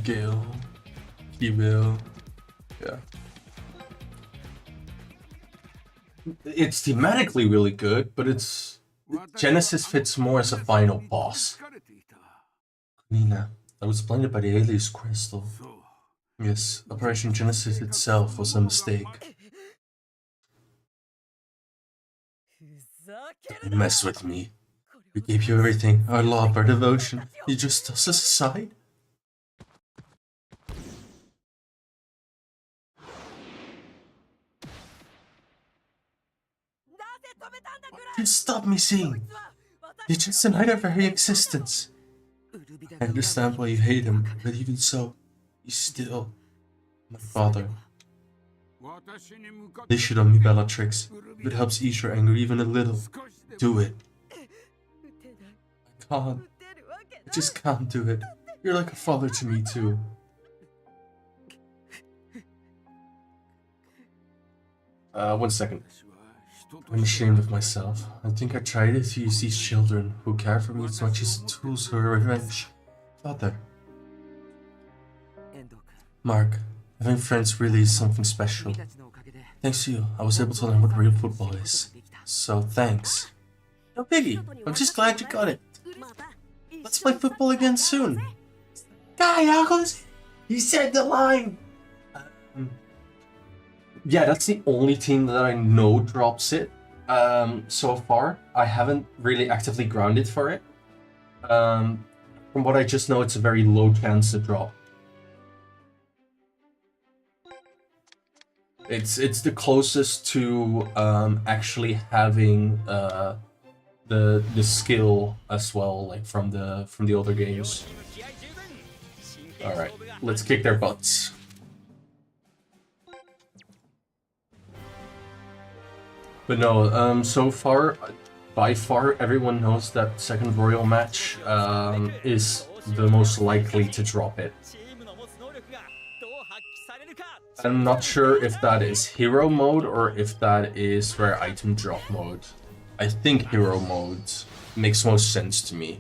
Gale. He will. Yeah. It's thematically really good, but Genesis fits more as a final boss. Nina, I was blinded by the alias crystal. Yes, Operation Genesis itself was a mistake. Don't mess with me. We gave you everything, our love, our devotion. You just toss us aside? Just stop me seeing. You just denied our very existence. I understand why you hate him, but even so, he's still my father. Unleash it on me, Bellatrix. If it helps ease your anger even a little, do it. I can't. I just can't do it. You're like a father to me too. One second. I'm ashamed of myself. I think I tried it to use these children who care for me as much as tools for revenge. Father. Mark, having friends really is something special. Thanks to you, I was able to learn what real football is. So, thanks. No biggie. I'm just glad you got it. Let's play football again soon. Guy, you said the line! Yeah, that's the only team that I know drops it so far. I haven't really actively grounded for it. From what I just know, it's a very low chance to drop. It's the closest to actually having the skill as well, like from the older games. All right, let's kick their butts. But no, so far, by far, everyone knows that second Royal match is the most likely to drop it. I'm not sure if that is hero mode or if that is rare item drop mode. I think hero mode makes most sense to me.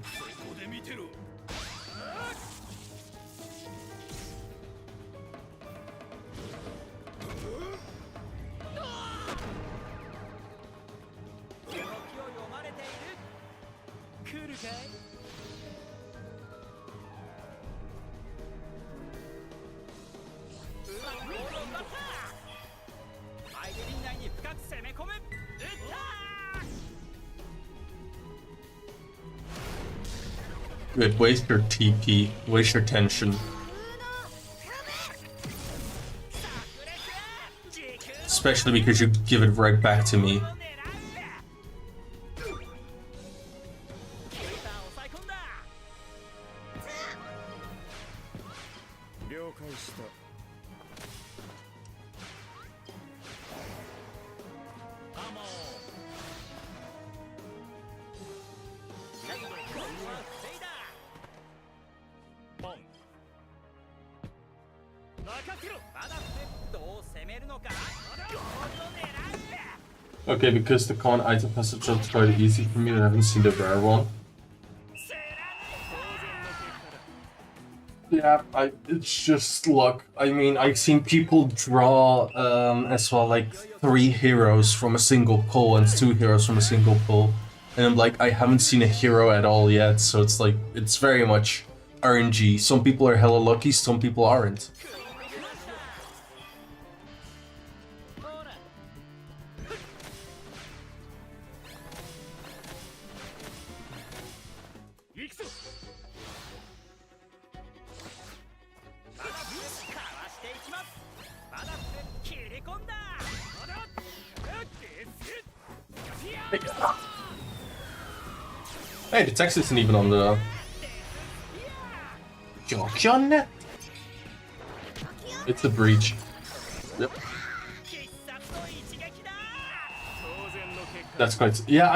Good, waste your TP, waste your tension. Especially because you give it right back to me. Okay, because the common item has dropped quite easy for me, I haven't seen the rare one. Yeah, it's just luck. I mean, I've seen people draw as well, like 3 heroes from a single pull and 2 heroes from a single pull. And I'm like, I haven't seen a hero at all yet, so it's like, it's very much RNG. Some people are hella lucky, some people aren't. Hey, the text isn't even on the... Jokyon? It's a breach. Yep. That's quite... Yeah,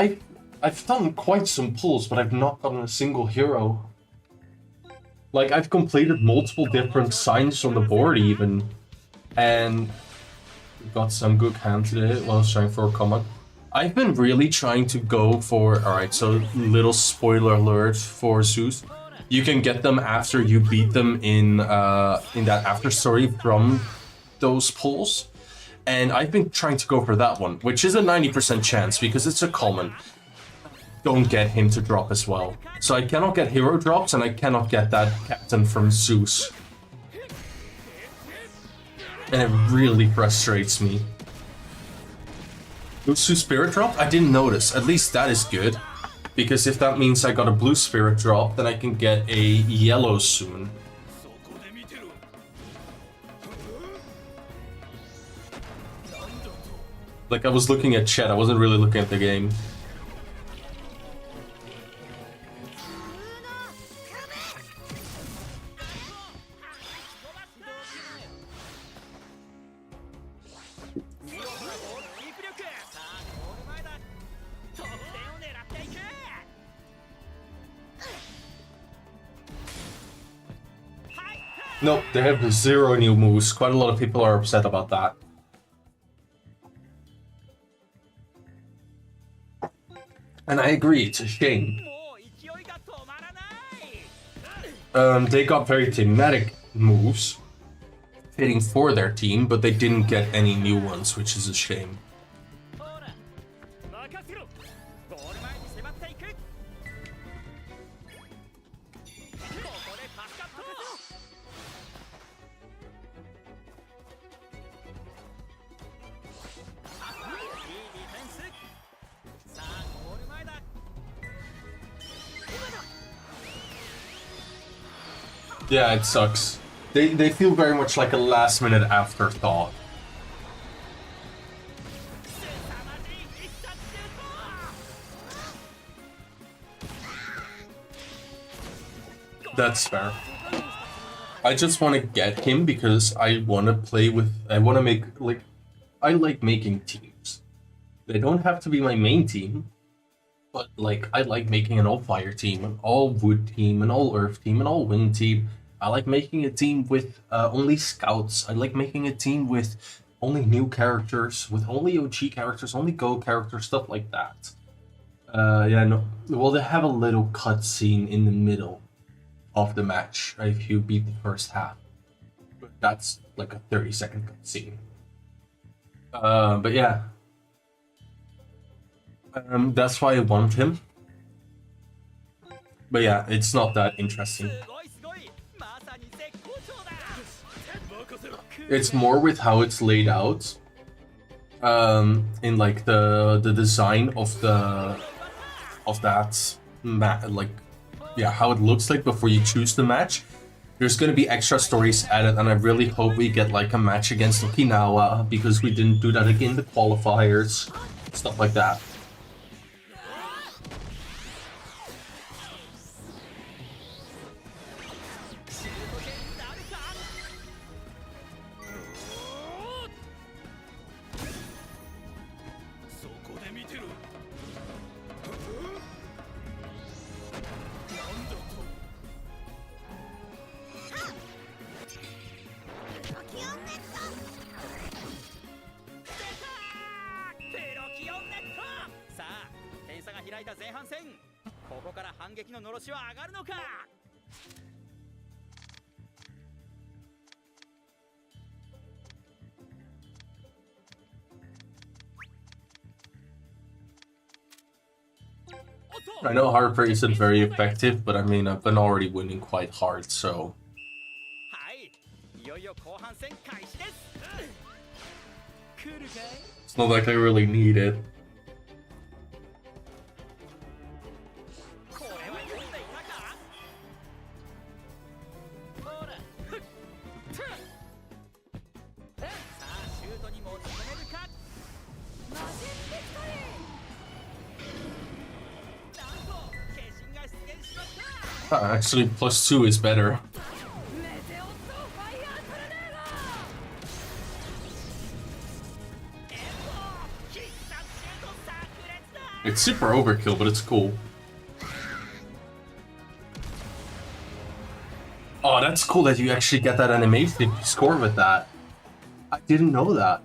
I've done quite some pulls, but I've not gotten a single hero. Like, I've completed multiple different signs on the board even. And got some good hand today while I was trying for a common. I've been really trying to go for... Alright, so little spoiler alert for Zeus. You can get them after you beat them in that after story from those pulls. And I've been trying to go for that one, which is a 90% chance because it's a common. Don't get him to drop as well. So I cannot get hero drops and I cannot get that captain from Zeus. And it really frustrates me. Blue spirit drop? I didn't notice. At least that is good. Because if that means I got a blue spirit drop, then I can get a yellow soon. Like, I was looking at chat, I wasn't really looking at the game. Nope, they have 0 new moves. Quite a lot of people are upset about that. And I agree, it's a shame. They got very thematic moves fitting for their team, but they didn't get any new ones, which is a shame. Yeah, it sucks. They feel very much like a last-minute afterthought. That's fair. I just want to get him because I want to play with... I want to make, like... I like making teams. They don't have to be my main team. But, like, I like making an all-fire team, an all-wood team, an all-earth team, an all-wind team. I like making a team with only scouts. I like making a team with only new characters, with only OG characters, only Go characters, stuff like that. Yeah, no. Well, they have a little cutscene in the middle of the match if you beat the first half. But that's like a 30-second cutscene. But yeah. That's why I want him. But yeah, it's not that interesting. It's more with how it's laid out. In like the design of that like, yeah, how it looks like before you choose the match. There's gonna be extra stories added, and I really hope we get like a match against Okinawa because we didn't do that again in the qualifiers, stuff like that. I know Harper isn't very effective, but I mean, I've been already winning quite hard, so... It's not like I really need it. Actually, +2 is better. It's super overkill, but it's cool. Oh, that's cool that you actually get that animation if you score with that. I didn't know that.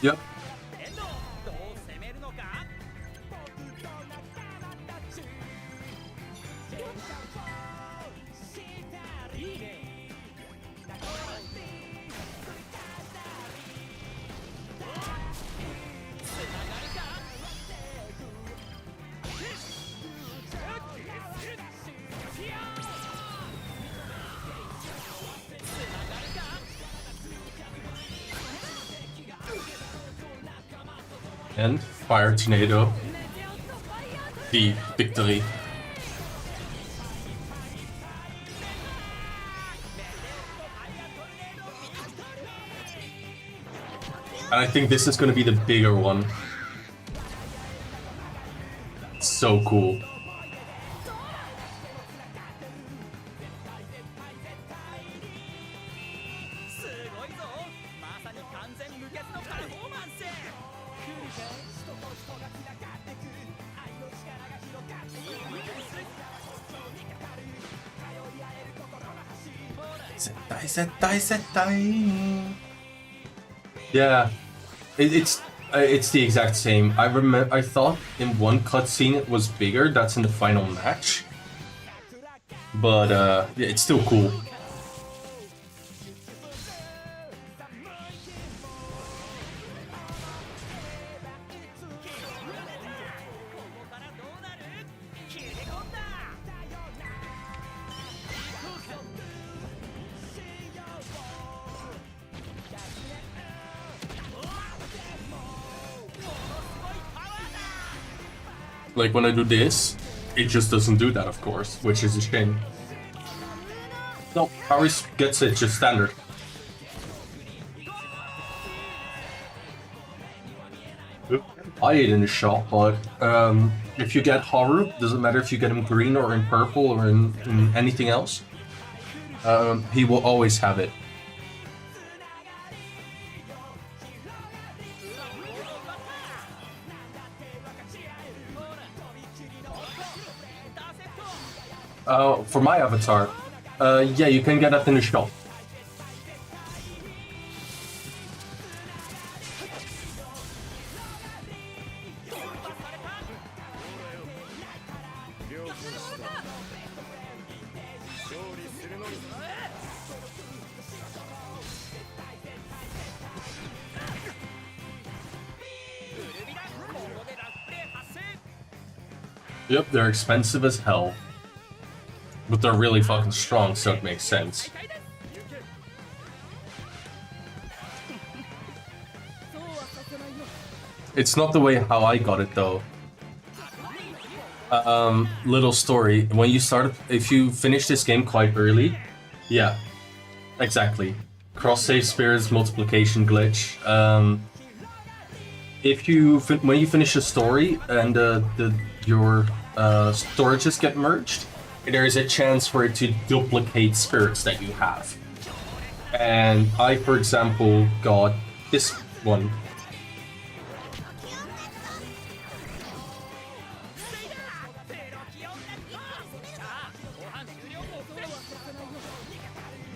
Yep. And Fire Tornado. The victory. And I think this is going to be the bigger one. So cool. Yeah, it's the exact same. I thought in one cutscene it was bigger. That's in the final match, but yeah, it's still cool. Like when I do this, it just doesn't do that, of course, which is a shame. No, Harris gets it just standard. I ate in the shop, but if you get Haru, doesn't matter if you get him green or in purple or in anything else, he will always have it. For my avatar, yeah, you can get that in the shop. Yep, they're expensive as hell. But they're really fucking strong, so it makes sense. It's not the way how I got it, though. Little story. When you start, if you finish this game quite early, yeah, exactly. Cross-save spirits, multiplication glitch. If you when you finish a story and your storages get merged, there is a chance for it to duplicate spirits that you have. And I, for example, got this one.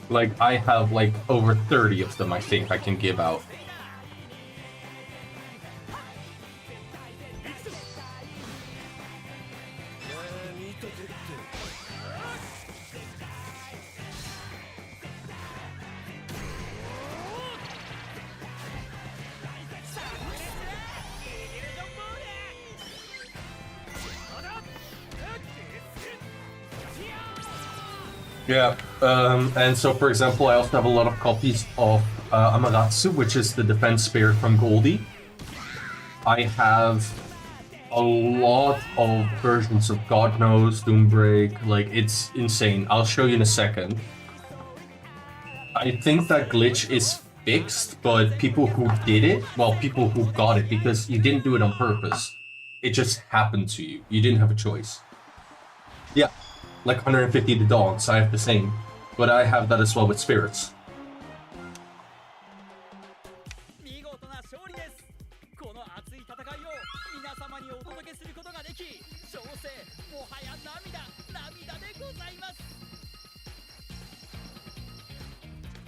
Like, I have like over 30 of them, I think, I can give out. Yeah, and so for example, I also have a lot of copies of Amaterasu, which is the defense spirit from Goldie. I have a lot of versions of God Knows, Doombreak, like it's insane. I'll show you in a second. I think that glitch is fixed, but people who did it, well, people who got it, because you didn't do it on purpose. It just happened to you. You didn't have a choice. Yeah, like 150 to dogs, I have the same. But I have that as well with spirits.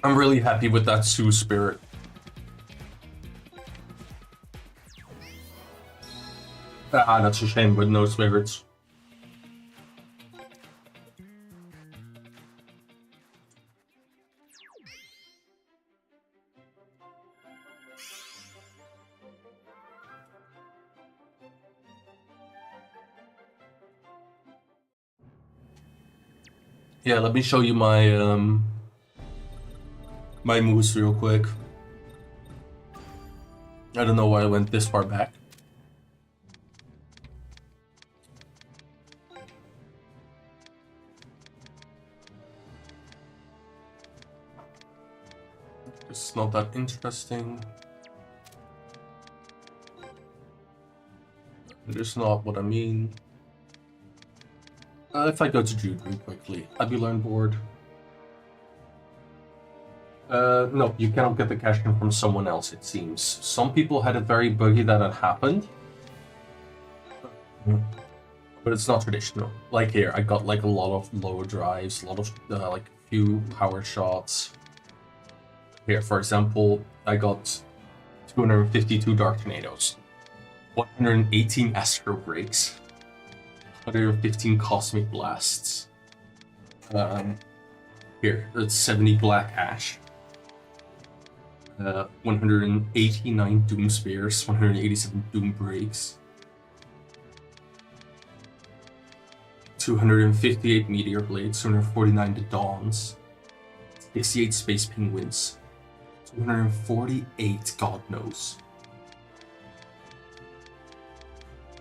I'm really happy with that Sue spirit. Ah, that's a shame with no spirits. Yeah, let me show you my my moves real quick. I don't know why I went this far back. It's not that interesting. It's not what I mean. If I go to Jude real quickly, I'd be learn board. No, you cannot get the cash in from someone else, it seems. Some people had it very buggy that it happened. But it's not traditional. Like here, I got like a lot of lower drives, a lot of like a few power shots. Here, for example, I got 252 Dark Tornadoes, 118 Astro Breaks, 115 Cosmic Blasts. Here, it's 70 Black Ash. 189 Doom Spears, 187 Doom Breaks, 258 Meteor Blades, 249 The Dawns, 68 Space Penguins, 248 God Knows,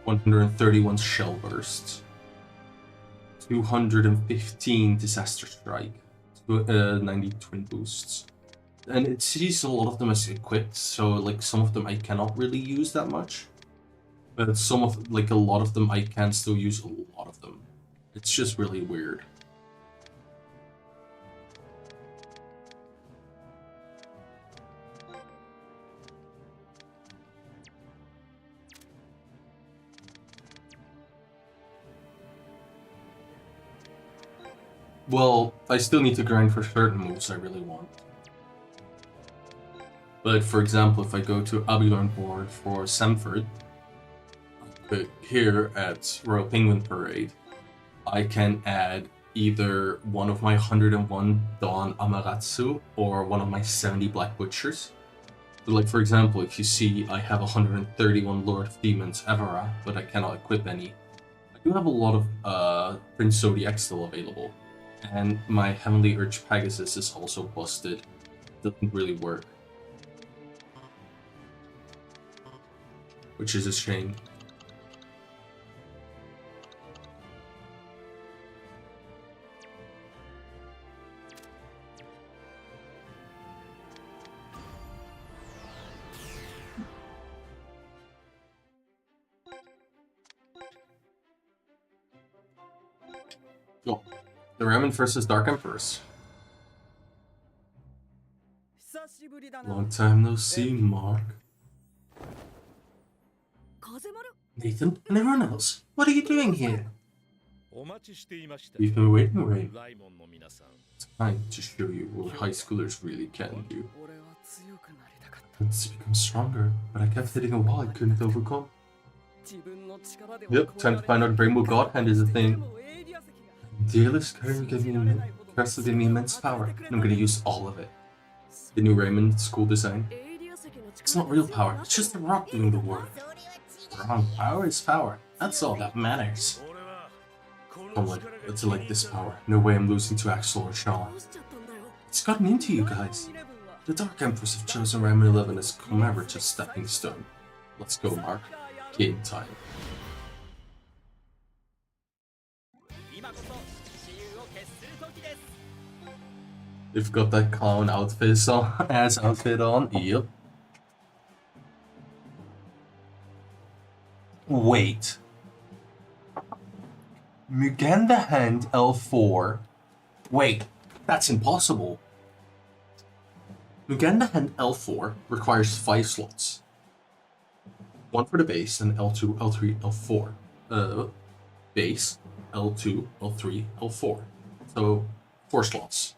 131 Shell Bursts, 215 Disaster Strike, 90 Twin Boosts. And it sees a lot of them as equipped, so like some of them I cannot really use that much. But some of, like a lot of them I can still use a lot of them. It's just really weird. Well, I still need to grind for certain moves I really want. But for example, if I go to Abilorn board for Samford, here at Royal Penguin Parade, I can add either one of my 101 Dawn Amaterasu or one of my 70 Black Butchers. So like for example, if you see I have 131 Lord of Demons Evera, but I cannot equip any. I do have a lot of Prince Zodiac still available. And my Heavenly Urge Pegasus is also busted. Doesn't really work. Which is a shame. Oh, the Ramen versus Dark Emperors. Long time no see, Mark. Nathan and everyone else, what are you doing here? We've been waiting, Ray. It's time to show you what high schoolers really can do. I wanted to become stronger, but I kept hitting a wall I couldn't overcome. Yep, time to find out if Rainbow God Hand is a thing. The alias curse gave me immense power, and I'm gonna use all of it. The new Raymond school design. It's not real power, it's just the rock doing the work. Wrong, power is power. That's all that matters. Come on, let's elect this power. No way I'm losing to Axel or Shaw. It's gotten into you guys. The Dark Empress have chosen Ram 11 as commemorative stepping stone. Let's go, Mark. Game time. You've got that clown outfit on. Yep. Wait. Muganda Hand L4. Wait, that's impossible. Muganda Hand L4 requires 5 slots. 1 for the base and L2, L3, L4. Base, L2, L3, L4. So 4 slots.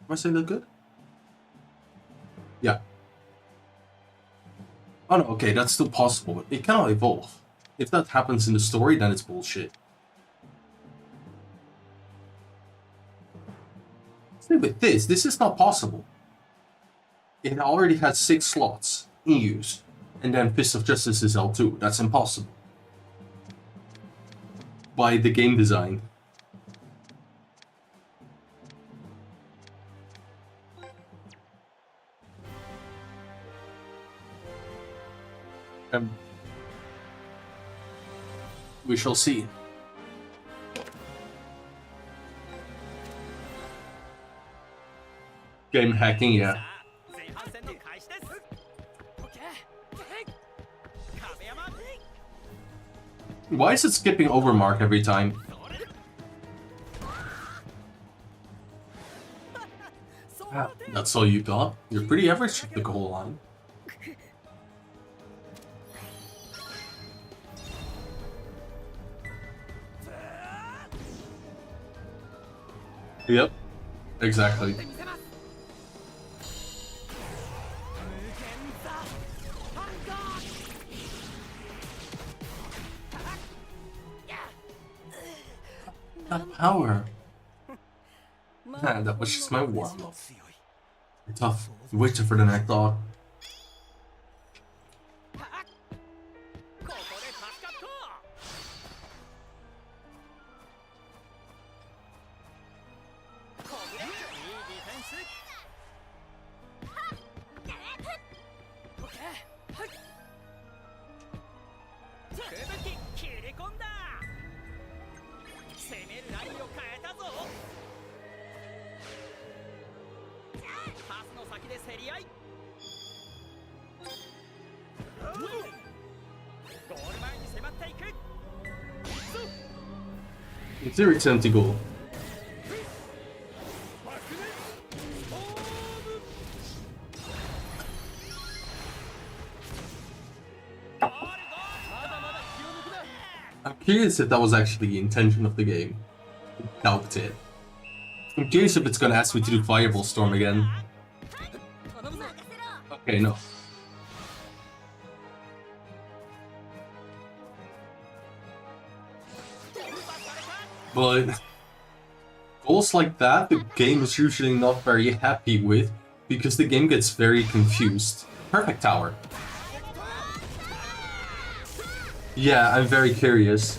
Am I saying that good? Yeah. Oh no, okay, that's still possible, but it cannot evolve. If that happens in the story, then it's bullshit. With this is not possible. It already has 6 slots in use, and then Fist of Justice is L2. That's impossible. By the game design. We shall see. Game hacking, yeah. Why is it skipping over Mark every time? Ah, that's all you got? You're pretty average at the goal line. Yep, exactly. That power. Nah, that was just my warm-up. Tough. Waiting for the next thought. It's a return to goal. I'm curious if that was actually the intention of the game. Doubt it. I'm curious if it's gonna ask me to do Fireball Storm again. Okay, no. But goals like that, the game is usually not very happy with, because the game gets very confused. Perfect tower. Yeah, I'm very curious.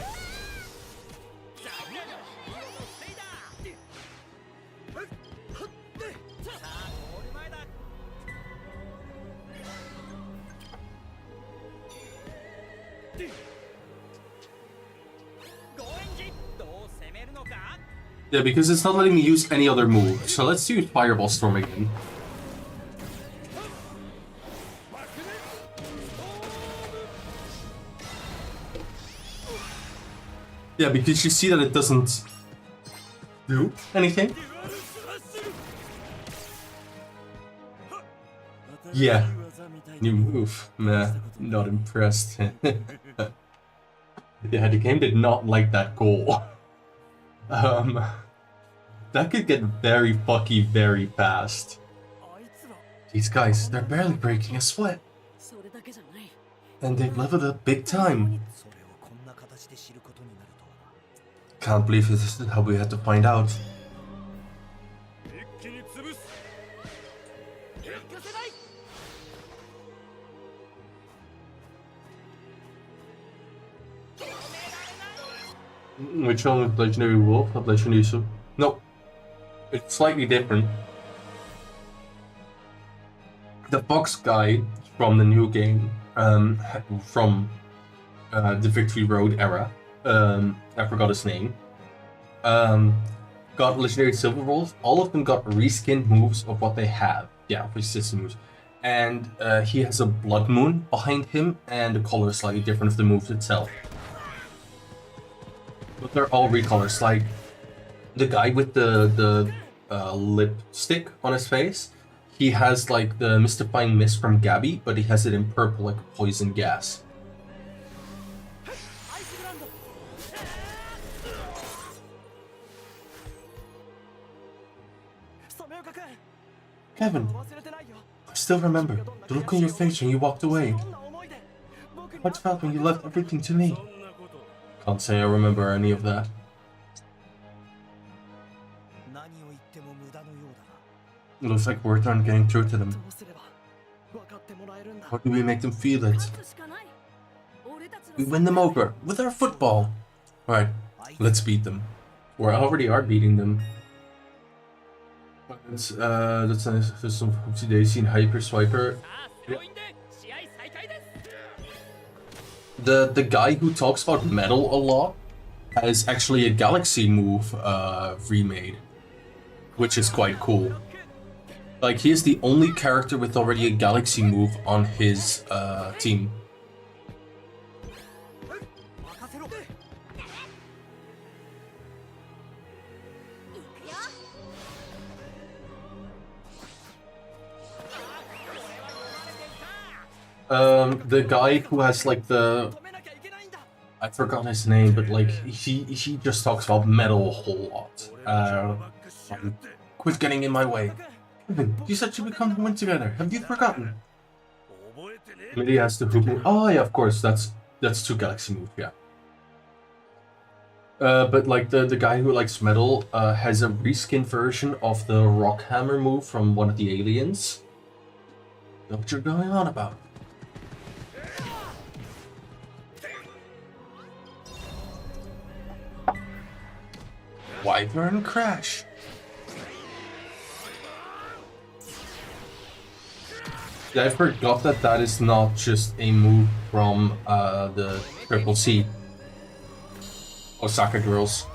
Yeah, because it's not letting me use any other move. So let's use Fireball Storm again. Yeah, because you see that it doesn't do anything. Yeah. New move. Nah, not impressed. Yeah, the game did not like that goal. That could get very fucky very fast. These guys, they're barely breaking a sweat. And they've leveled up big time. Can't believe this is how we had to find out. Which one with Legendary Wolf? Not Legendary Soup? No. It's slightly different. The Fox guy from the new game, from the Victory Road era, I forgot his name, got Legendary Silver Wolf. All of them got reskin moves of what they have. Yeah, resistant moves. And he has a Blood Moon behind him, and the color is slightly different of the moves itself. But they're all recolors. Like the guy with the lipstick on his face, he has like the Mystifying Mist from Gabby, but he has it in purple like a poison gas. Kevin, I still remember the look on your face when you walked away. What felt when you left everything to me? Can't say I remember any of that. It looks like words aren't getting through to them. How do we make them feel it? We win them over with our football. Alright, let's beat them. We already are beating them. That's nice. There's some Hoopsie Daisy and Hyper Swiper. Yeah. The guy who talks about metal a lot has actually a Galaxy move remade, which is quite cool. Like, he is the only character with already a Galaxy move on his team. The guy who has like I forgot his name, but like he just talks about metal a whole lot. Quit getting in my way. Kevin, you said you become win together. Have you forgotten? Maybe he has the hoop. Oh yeah, of course. That's two Galaxy moves. Yeah. But like the guy who likes metal has a reskin version of the Rock Hammer move from one of the aliens. Know what you're going on about? Wyvern Crash. Yeah, I forgot that is not just a move from the Triple C Osaka girls.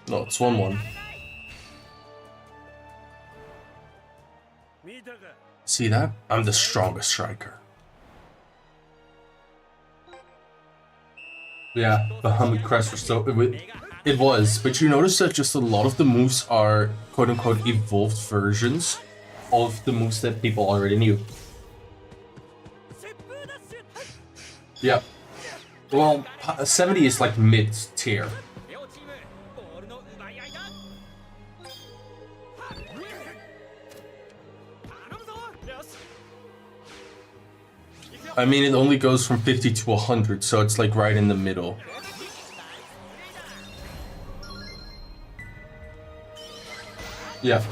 No, it's 1-1. See that? I'm the strongest striker. Yeah, the Humid Crest was so... It was, but you notice that just a lot of the moves are quote-unquote evolved versions of the moves that people already knew. Yeah. Well, 70 is like mid-tier. I mean, it only goes from 50 to 100, so it's like right in the middle. Yeah.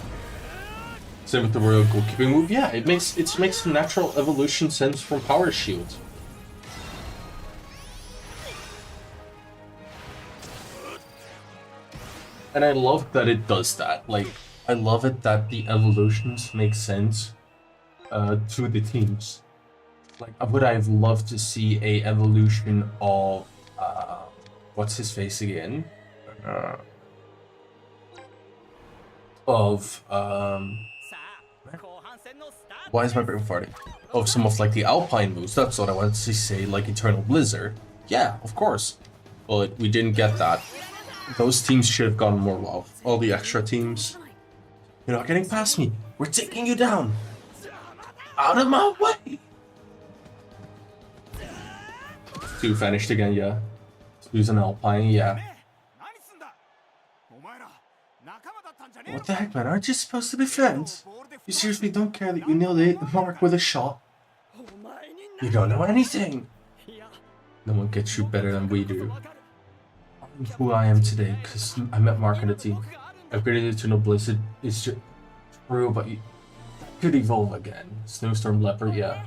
Same with the Royal Goalkeeping move. Yeah, it makes natural evolution sense from Power Shield. And I love that it does that. Like, I love it that the evolutions make sense to the teams. Like, would I have loved to see a evolution of what's his face again? Why is my brain farting? Of some of like the Alpine moves. That's what I wanted to say, like Eternal Blizzard. Yeah, of course. But we didn't get that. Those teams should have gotten more love. All the extra teams. You're not getting past me. We're taking you down. Out of my way. Two vanished again, yeah. Use an Alpine, yeah. What the heck, man? Aren't you supposed to be friends? You seriously don't care that you nailed it, Mark, with a shot? You don't know anything! No one gets you better than we do. I'm who I am today, because I met Mark and the team. Upgraded Eternal Blizzard is just true, but could evolve again. Snowstorm Leopard, yeah.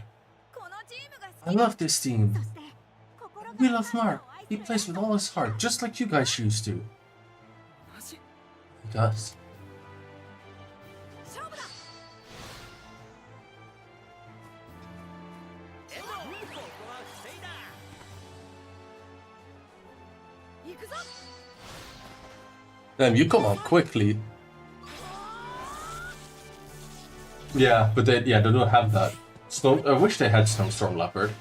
I love this team. We love Mark. He plays with all his heart, just like you guys used to. He does. Damn, you come on quickly. Yeah, but they don't have that. I wish they had Snowstorm Leopard.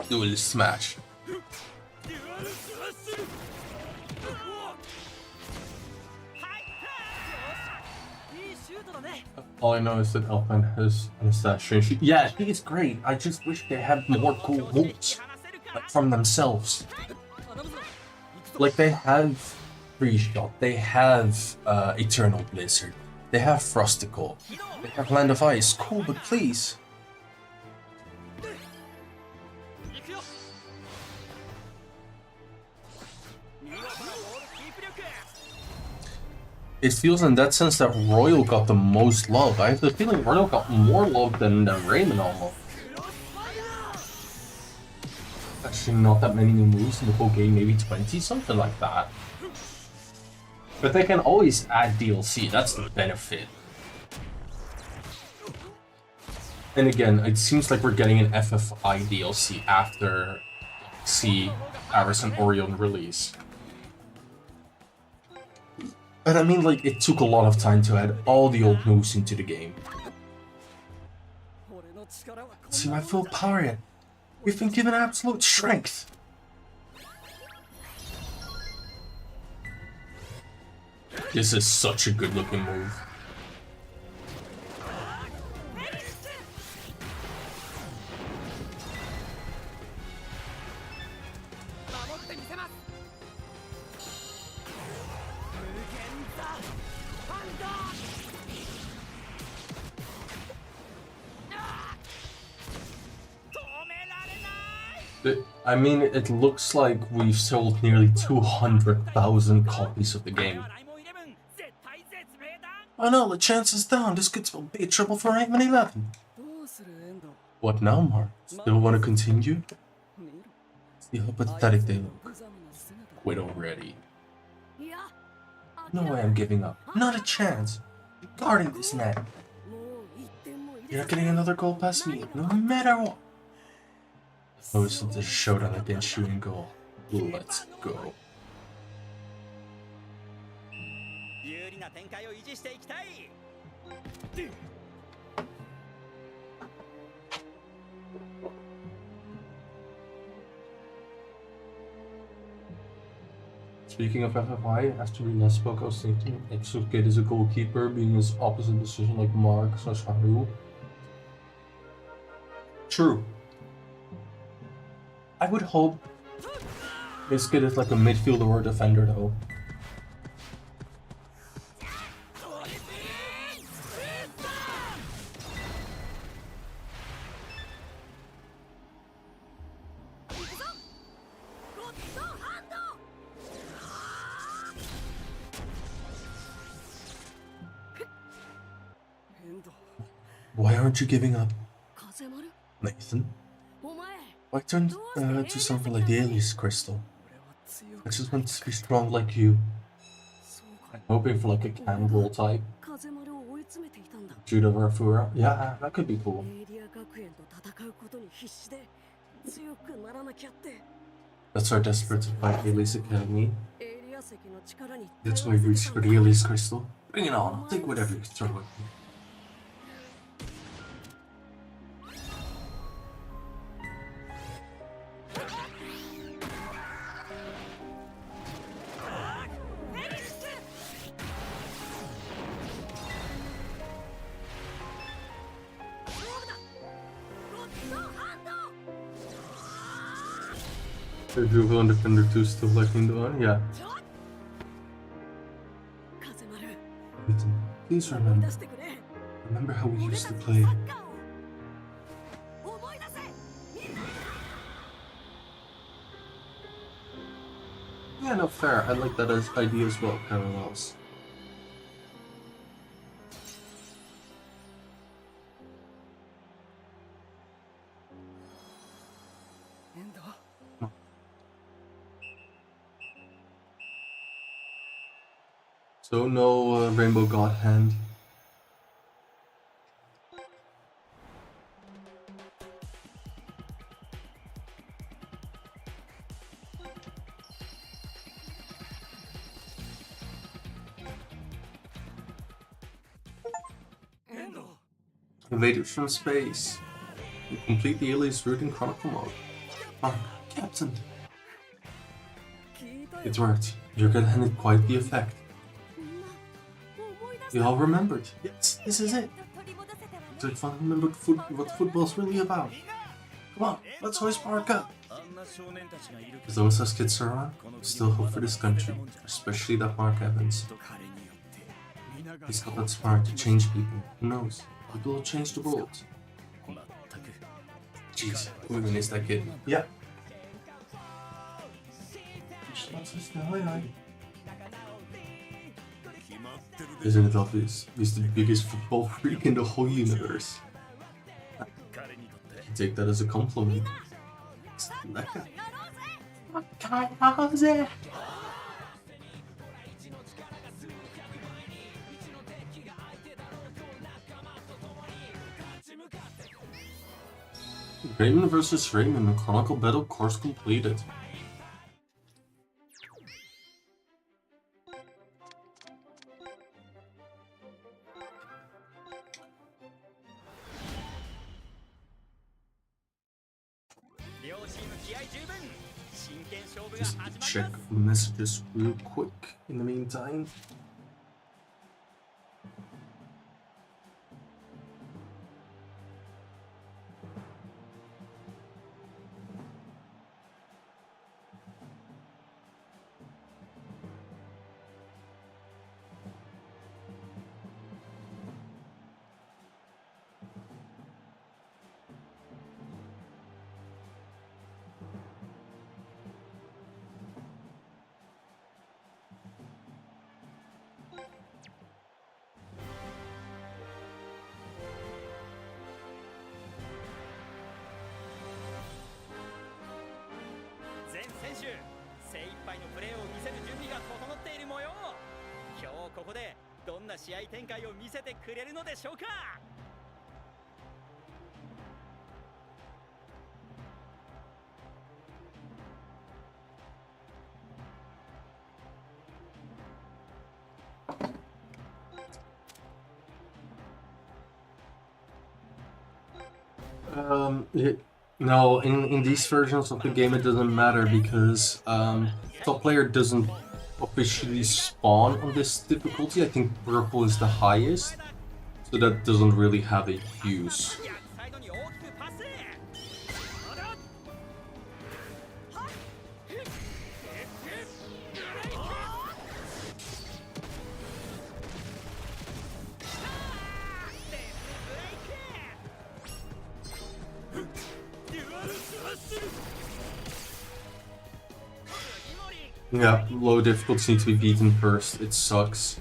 Dual smash. All I know is that Alpine has an assassination. Yeah, she is great. I just wish they had more cool moves, like from themselves. Like they have Free Shot, they have Eternal Blizzard, they have Frosticle, they have Land of Ice. Cool, but please. It feels in that sense that Royal got the most love. I have the feeling Royal got more love than Raymond almost. Actually, not that many new moves in the whole game, maybe 20, something like that. But they can always add DLC, that's the benefit. And again, it seems like we're getting an FFI DLC after Aris and Orion release. But I mean, like, it took a lot of time to add all the old moves into the game. See my full power yet? We've been given absolute strength. This is such a good looking move. I mean, it looks like we've sold nearly 200,000 copies of the game. Oh no, the chance is down. This could spell big trouble for 11. What now, Mark? Still want to continue? See how pathetic they look. Quit already. No way I'm giving up. Not a chance. I'm guarding this net. You're not getting another goal past me, no matter what. Most of the showdown against you and goal. Let's go. Speaking of FFI, after we last spoke, I was thinking Exokid is a goalkeeper, being his opposite position like Mark/Haru. True. I would hope this kid is like a midfielder or a defender though. Why aren't you giving up? Nathan? Why turn to something like the alias crystal? I just want to be strong like you. I'm hoping for like a can roll type. Judo Rafura. Yeah, that could be cool. That's our desperate to fight Alias Academy. That's why we reach for the alias crystal. Bring it on, I'll take whatever you can throw at me. The Juvo and Defender 2 still liking the one? Yeah. Ethan, please remember how we used to play. Yeah, no, fair. I like that as idea as well, parallels. So no Rainbow God Hand. Invaders from space. You complete the alias route in chronicle mode. Captain. It worked. Your god had quite the effect. We all remembered. Yes, this is it. So I finally remembered what football's really about. Come on, let's hoist SAKKA. As long as us kids are around, we still hope for this country, especially that Mark Evans. He's got that spark to change people. Who knows? Maybe we'll change the world. Jeez, who even is that kid? Yeah. Isn't it obvious? He's the biggest football freak in the whole universe. You take that as a compliment. YAROUZE! Raymond vs. Raymond, Chronicle Battle course completed. Just check messages real quick in the meantime. No, in these versions of the game it doesn't matter because top player doesn't officially spawn on this difficulty. I think purple is the highest, so that doesn't really have a use. Yeah, low difficulties need to be beaten first. It sucks.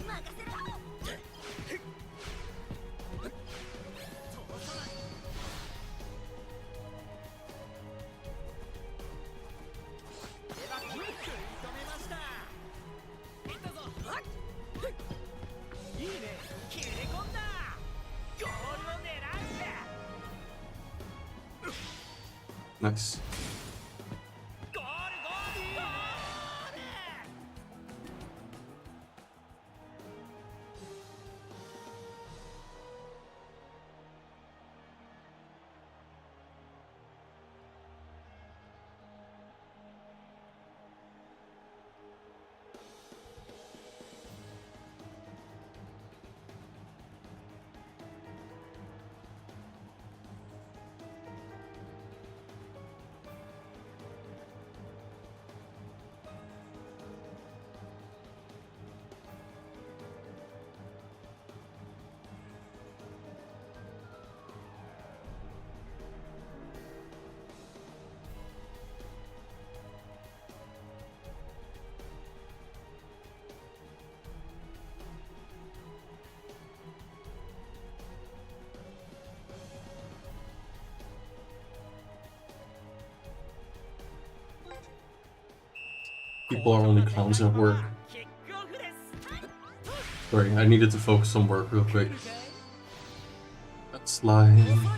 Nice. People are only clowns at work. Sorry, I needed to focus on work real quick. That's slime.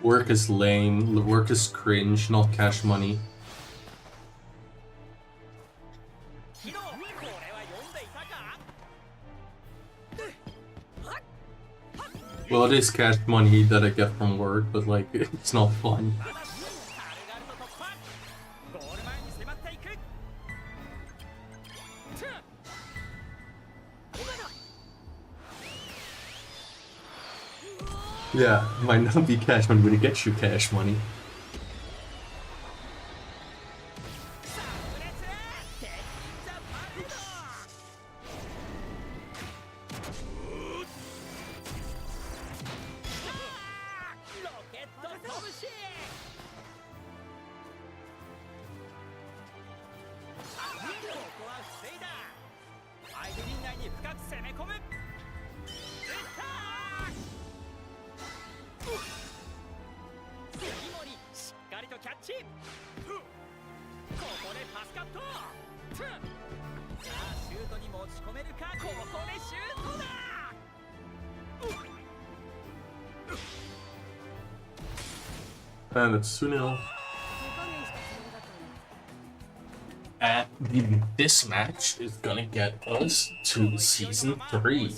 Work is lame, work is cringe, not cash money. Well, it is cash money that I get from work, but like, it's not fun. Yeah, might not be cash money, but it gets you cash money. And it's 2-0. And this match is gonna get us to Season 3.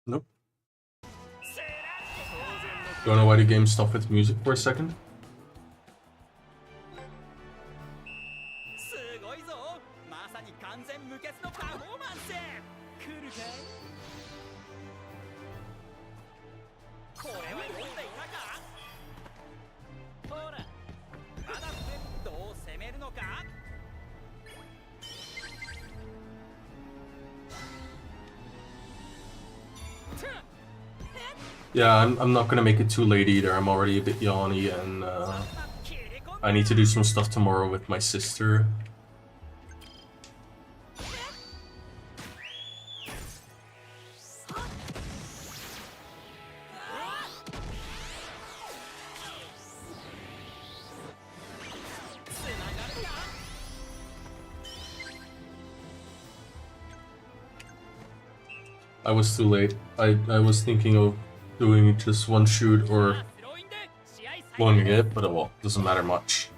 Nope. Don't know why the game stopped with music for a second. Yeah, I'm not gonna make it too late either. I'm already a bit yawny, and I need to do some stuff tomorrow with my sister. I was too late. I was thinking of doing just one shoot or blowing it, but well, doesn't matter much.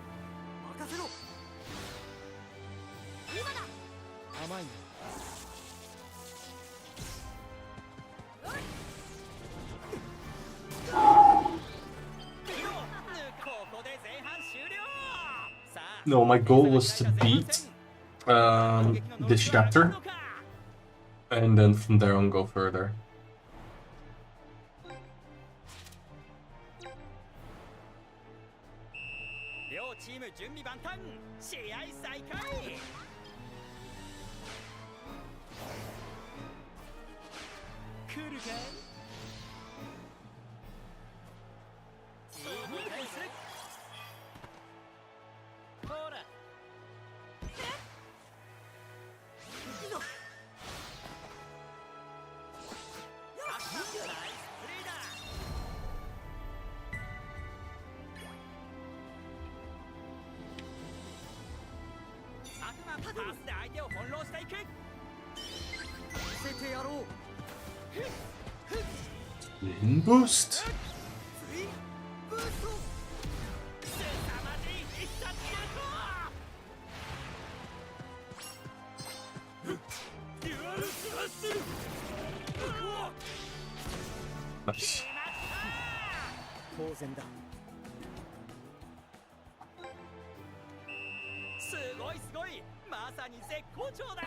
No, my goal was to beat this chapter, and then from there on go further. Spin boost. Nice. 当然だ。すごいすごい、まさに絶好調だ。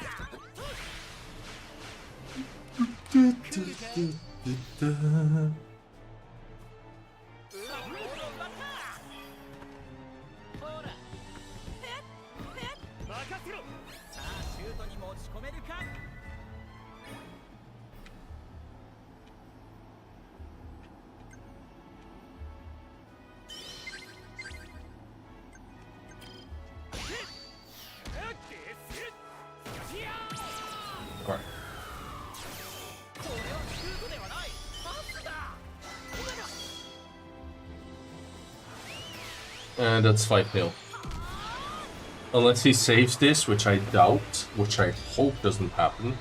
ほら、任せろ。さあシュートに持ち込めるか。And that's 5-0. Unless he saves this, which I doubt, which I hope doesn't happen.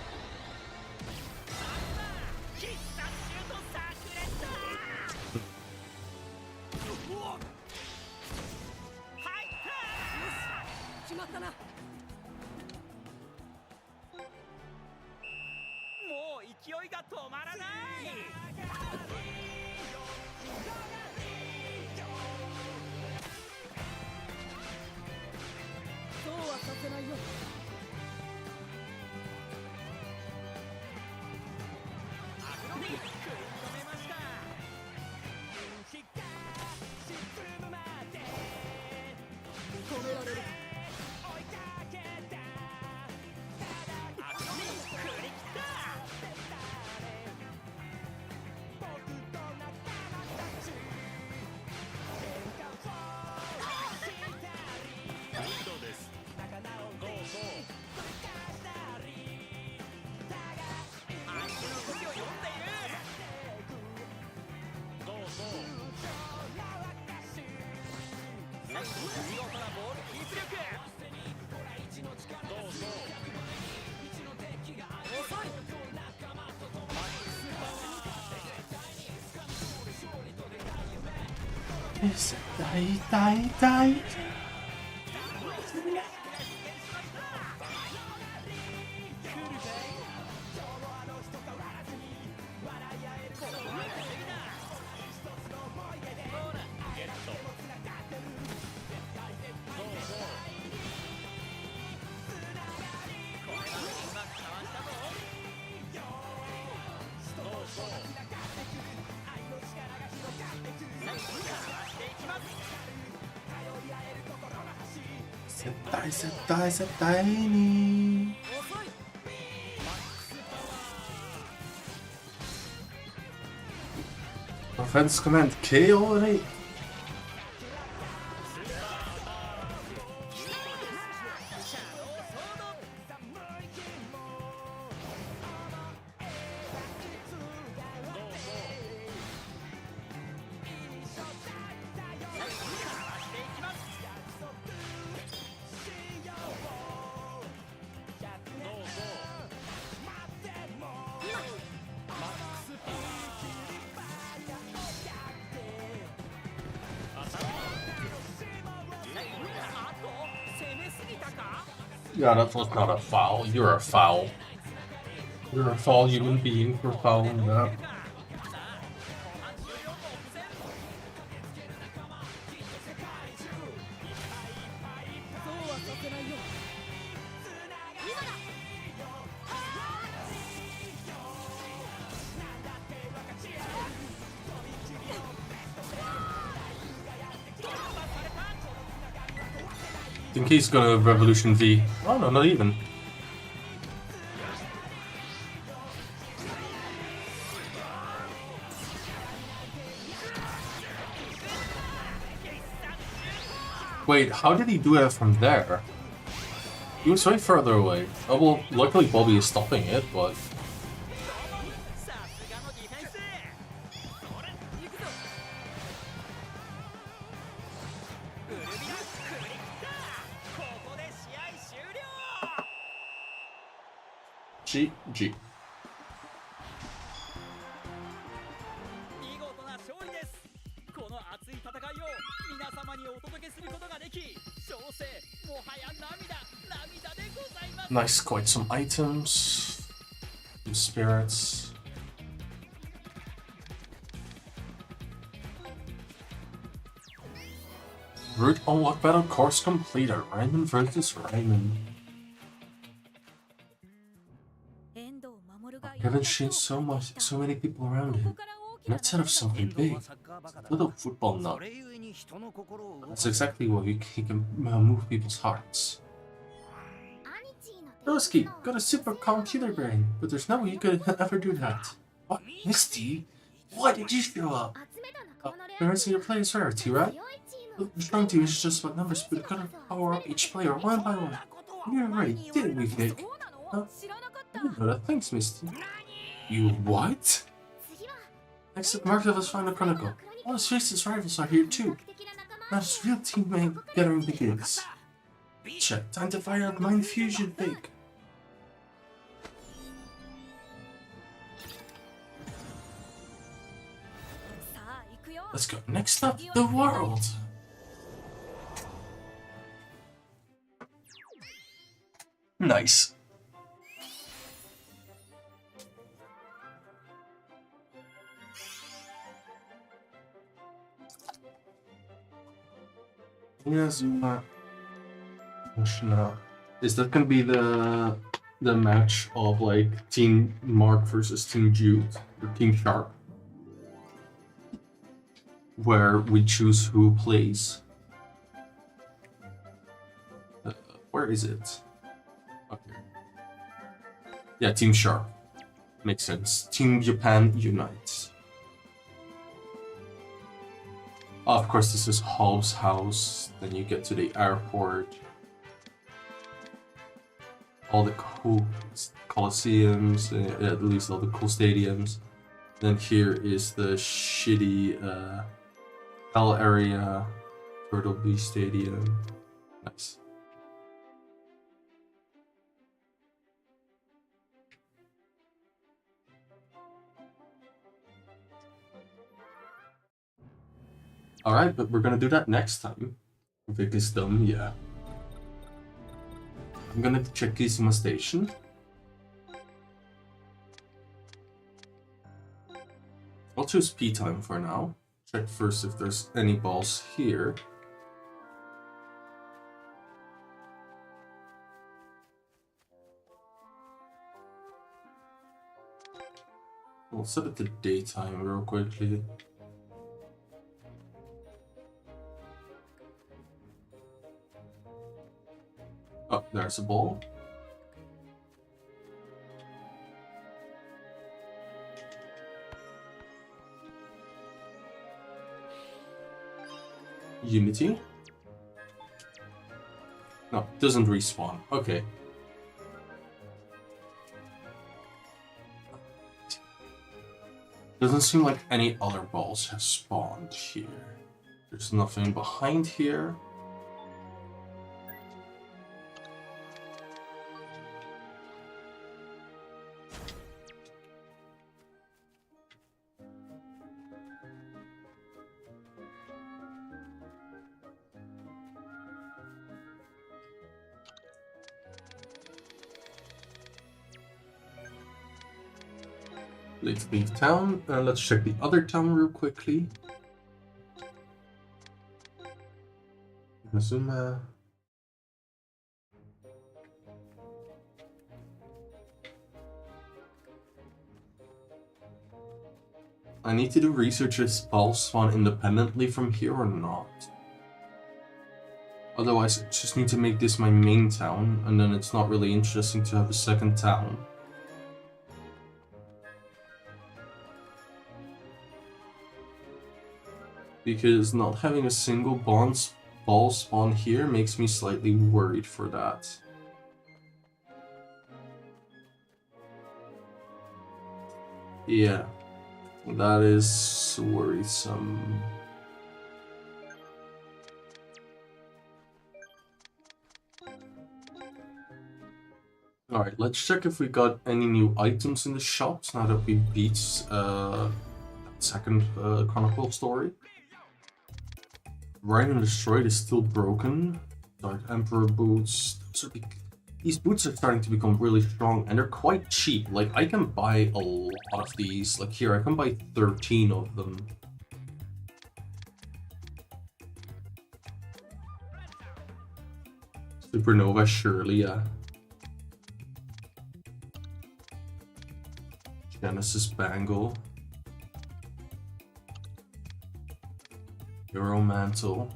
Die. Tiny. Offense command KO. Yeah, that was not a foul. You're a foul. You're a foul human being for fouling that. I think he's gonna Revolution V. Oh no, not even. Wait, how did he do that from there? He was way further away. Oh well, luckily Bobby is stopping it, but... GG. 見事な勝利です。この熱い戦いを皆様にお届けすることができ、勝勢もはや涙でございます。 Nice, quite some items. Some spirits. Route unlock battle course completed. Ryman versus Ryman. I haven't seen so many people around him. Not set of something big. A little football nut. That's exactly what he can move people's hearts. Broski, got a super computer brain, but there's no way you could ever do that. What, Misty? Why did you show up? Embarrassing your player's rarity, right? The strong team is just about numbers, but it gotta power up each player one by one. We were right, didn't we, Vic? Huh? I didn't know that. Thanks, Misty. You what? Next up, Mark Level's final chronicle. All his fiercest rivals are here too. Now his real teammate gathering begins. Check, time to fire up Mind Fusion, Vic. Let's go. Next up, the world. Nice. Inazuma. Is that gonna be the match of like Team Mark versus Team Jude or Team Sharp, where we choose who plays? Where is it? Okay. Yeah, Team Sharp. Makes sense. Team Japan unites. Oh, of course, this is Hobbs' house. Then you get to the airport. All the cool coliseums, at least all the cool stadiums. Then here is the shitty Hell area, Turtle Beach Stadium. Nice. Alright, but we're gonna do that next time. Vic is done, yeah. I'm gonna check Inazuma Station. I'll choose P time for now. Check first if there's any balls here. We'll set it to daytime real quickly. Oh, there's a ball. Unity? No, doesn't respawn. Okay. Doesn't seem like any other balls have spawned here. There's nothing behind here. Let's leave town. Let's check the other town real quickly. Inazuma. I need to do research if balls spawn independently from here or not. Otherwise, I just need to make this my main town, and then it's not really interesting to have a second town. Because not having a single ball spawn here makes me slightly worried for that. Yeah, that is worrisome. Alright, let's check if we got any new items in the shops now that we beat second chronicle story. Right and Destroyed is still broken. Dark Emperor boots. These boots are starting to become really strong and they're quite cheap. Like, I can buy a lot of these. Like here, I can buy 13 of them. Supernova, surely, yeah. Genesis Bangle. Euro Mantle.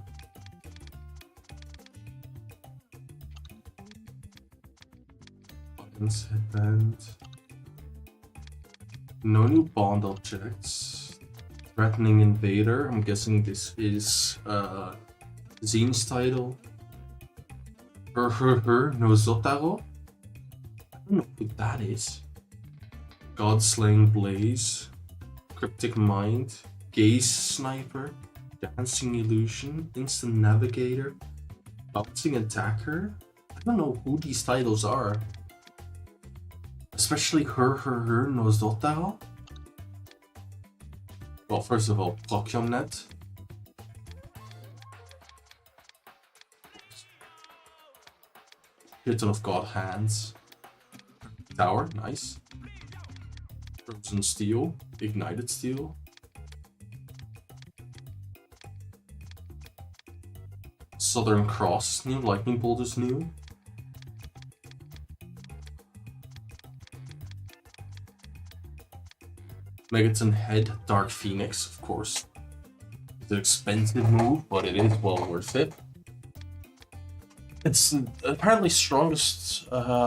Buttons, headband. No new bond objects. Threatening Invader. I'm guessing this is Zine's title. No Zotaro. I don't know who that is. Godslaying Blaze. Cryptic Mind. Gaze Sniper. Dancing Illusion, Instant Navigator, Bouncing Attacker. I don't know who these titles are. Especially her no Zotaro. Well, first of all, Prokyomnet. Shitton of God Hands. Tower, nice. Frozen Steel, Ignited Steel. Southern Cross is new, Lightning Bolt is new. Megaton Head, Dark Phoenix, of course. It's an expensive move, but it is well worth it. It's apparently strongest wood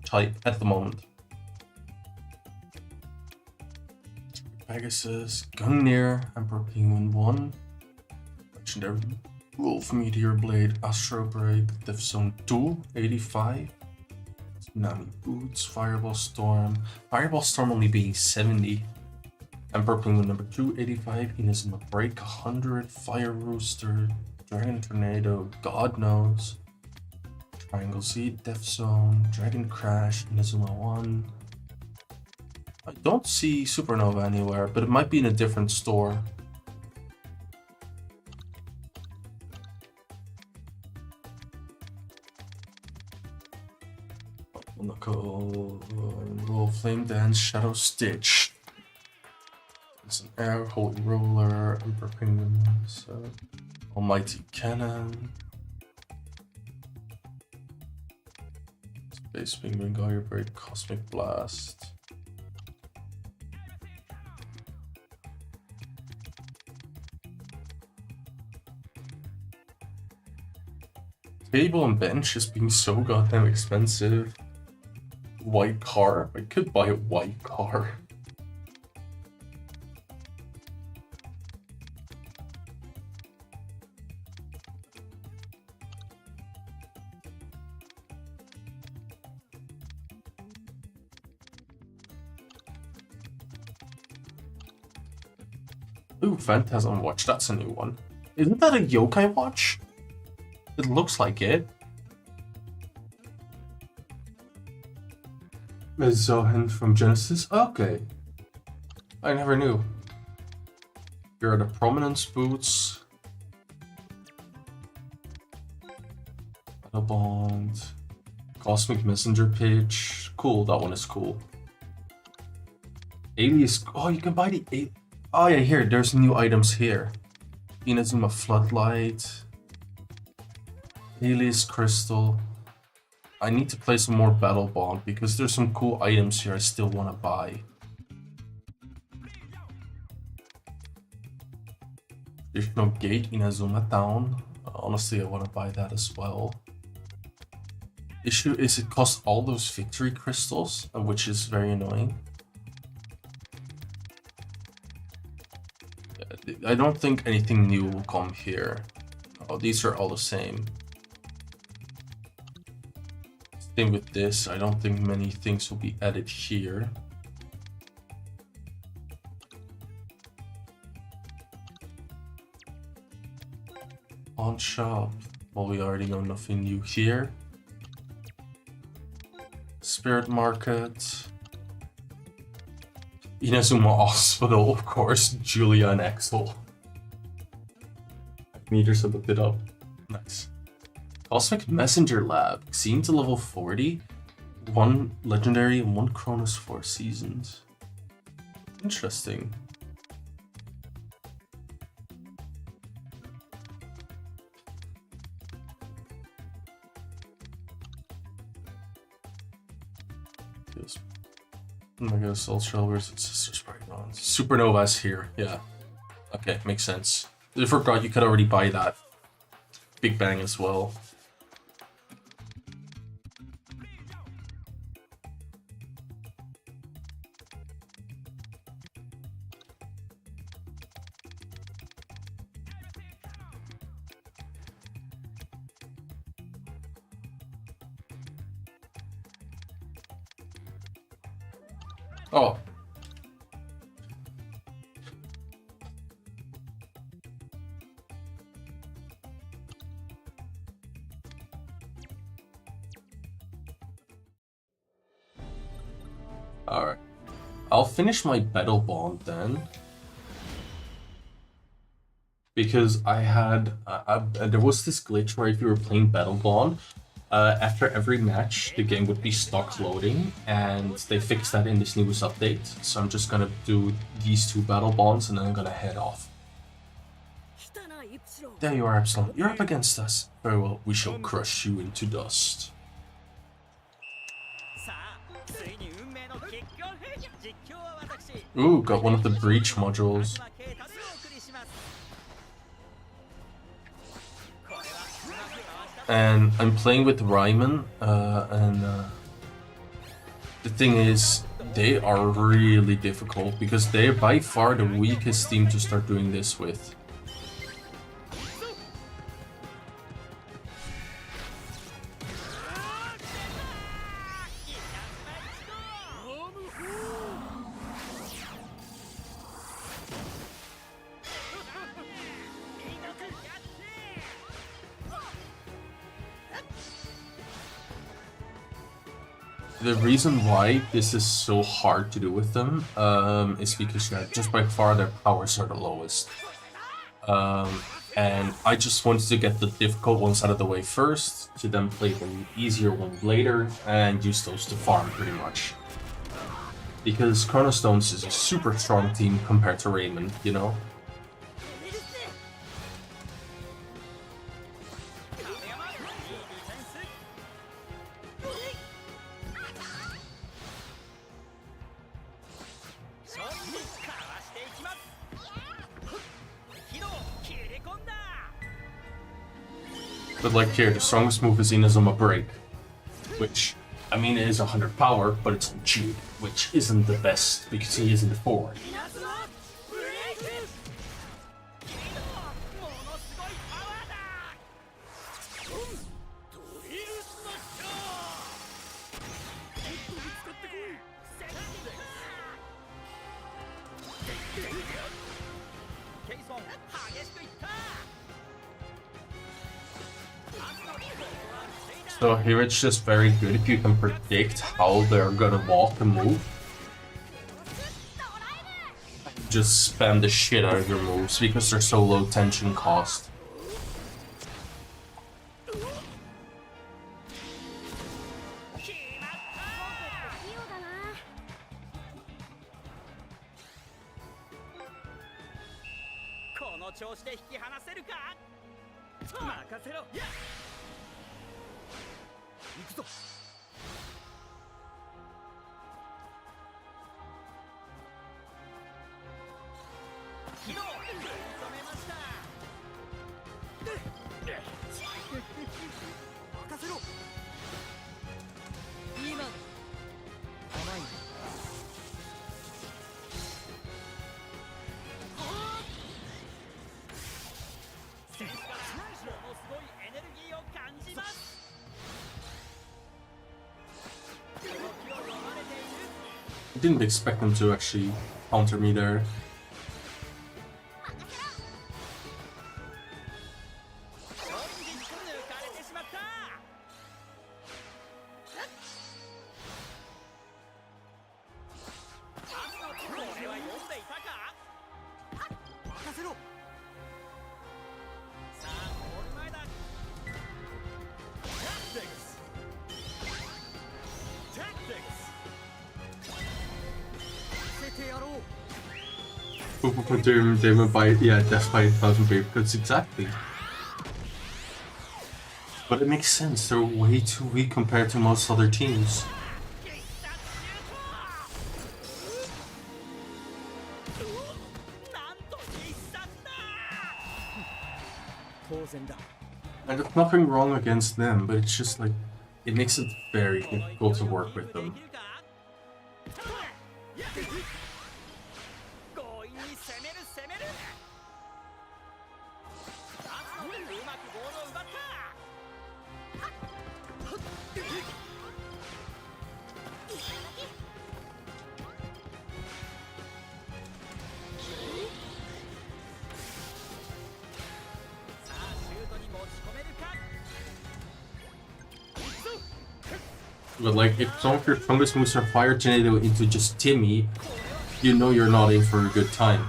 type at the moment. Pegasus, Gungnir, Emperor Penguin 1. Legendary Wolf Meteor Blade, Astro Break, Death Zone 2, 85. Tsunami Boots, Fireball Storm. Fireball Storm only being 70. Emperor Penguin number 2, 85. Inazuma Break, 100. Fire Rooster, Dragon Tornado, God Knows. Triangle Z, Death Zone, Dragon Crash, Inazuma 1. I don't see Supernova anywhere, but it might be in a different store. Roll, Flame Dance, Shadow Stitch. It's an Air, Holy Roller, Emperor Penguin, Almighty Cannon. Space Penguin, Gaia Break, Cosmic Blast. Table and bench is being so goddamn expensive. White car. I could buy a white car. Ooh, Phantasm Watch. That's a new one. Isn't that a yokai watch? It looks like it. Zohan from Genesis. Okay. I never knew. Here are the Prominence boots. Battle Bond. Cosmic Messenger Pitch. Cool, that one is cool. Alias. Oh, you can buy the. Oh, yeah, here. There's new items here. Inazuma Floodlight. Alias Crystal. I need to play some more Battle Bond because there's some cool items here I still want to buy. Additional Gate, Inazuma Town. Honestly, I want to buy that as well. Issue is it costs all those victory crystals, which is very annoying. I don't think anything new will come here. Oh, these are all the same. Same with this, I don't think many things will be added here. On shop, well, we already know nothing new here. Spirit Market. Inazuma Hospital, of course. Julia and Axel. Meters have looked it up. Nice. Cosmic Messenger Lab. Seen to level 40. 1 legendary and 1 Chronos 4 seasons. Interesting. Oh my god, Soul Shellers and Sisters Bright on. Supernova's here, yeah. Okay, makes sense. I forgot you could already buy that. Big Bang as well. Oh. Alright. I'll finish my Battle Bond then. Because I had... there was this glitch where if you were playing Battle Bond, after every match, the game would be stock loading, and they fixed that in this newest update. So I'm just gonna do these 2 Battle Bonds, and then I'm gonna head off. There you are, Epsilon. You're up against us. Very well, we shall crush you into dust. Ooh, got one of the Breach modules. And I'm playing with Ryman, the thing is, they are really difficult because they're by far the weakest team to start doing this with. The reason why this is so hard to do with them is because just by far their powers are the lowest. And I just wanted to get the difficult ones out of the way first, to then play the easier ones later, and use those to farm pretty much. Because Chronostones is a super strong team compared to Raymond, you know? But like here, the strongest move is Inazuma Break, which, I mean, it is 100 power, but it's on Jude, which isn't the best because he isn't the forward. So here it's just very good if you can predict how they're gonna walk and move. Just spam the shit out of your moves because they're so low tension cost. I didn't expect them to actually counter me there. They went by, yeah, death by 1,000 paper-cuts, exactly. But it makes sense, they're way too weak compared to most other teams. And there's nothing wrong against them, but it's just like, it makes it very difficult to work with them. But like, if some of your strongest moves are fire tornado into just Timmy, you know you're not in for a good time.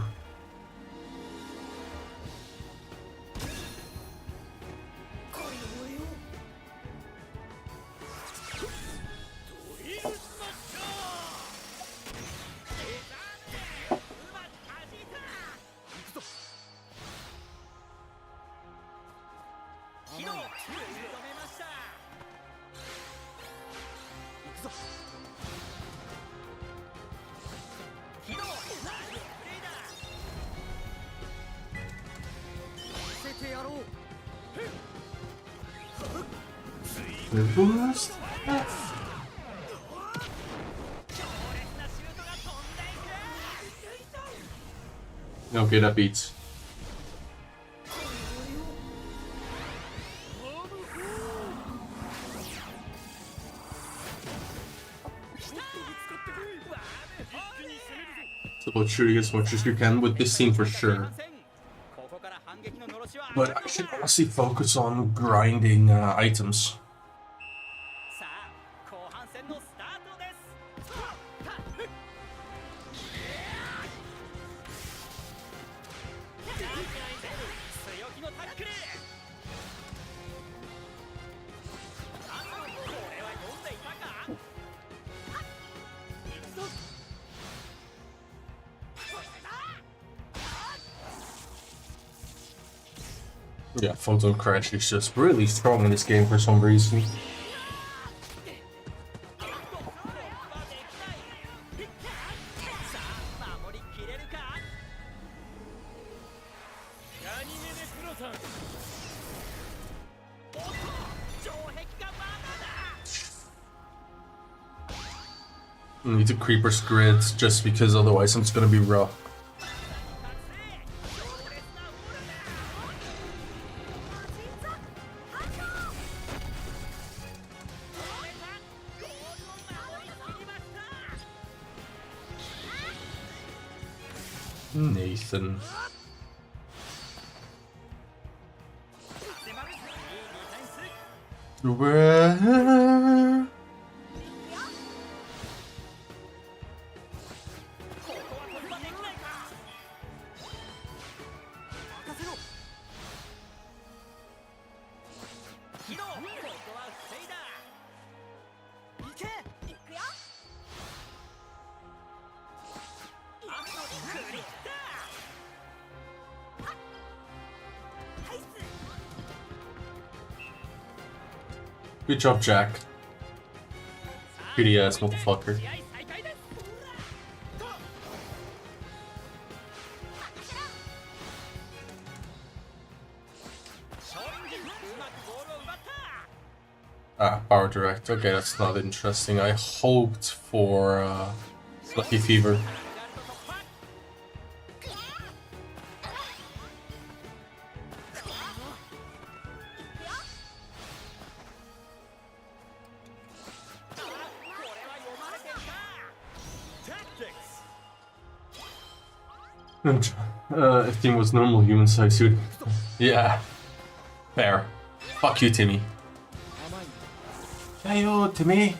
Okay, that beats. It's about shooting as much as you can with this team for sure. But I should honestly focus on grinding items. Yeah, Photo Crash is just really strong in this game for some reason. I need to Creeper's Grids just because otherwise it's gonna be rough. Nathan. Where? Good job, Jack. Pretty ass motherfucker. Ah, Power Direct. Okay, that's not interesting. I hoped for Lucky Fever. If team was normal human size suit. Yeah. Fair. Fuck you, Timmy. Hey yo, Timmy.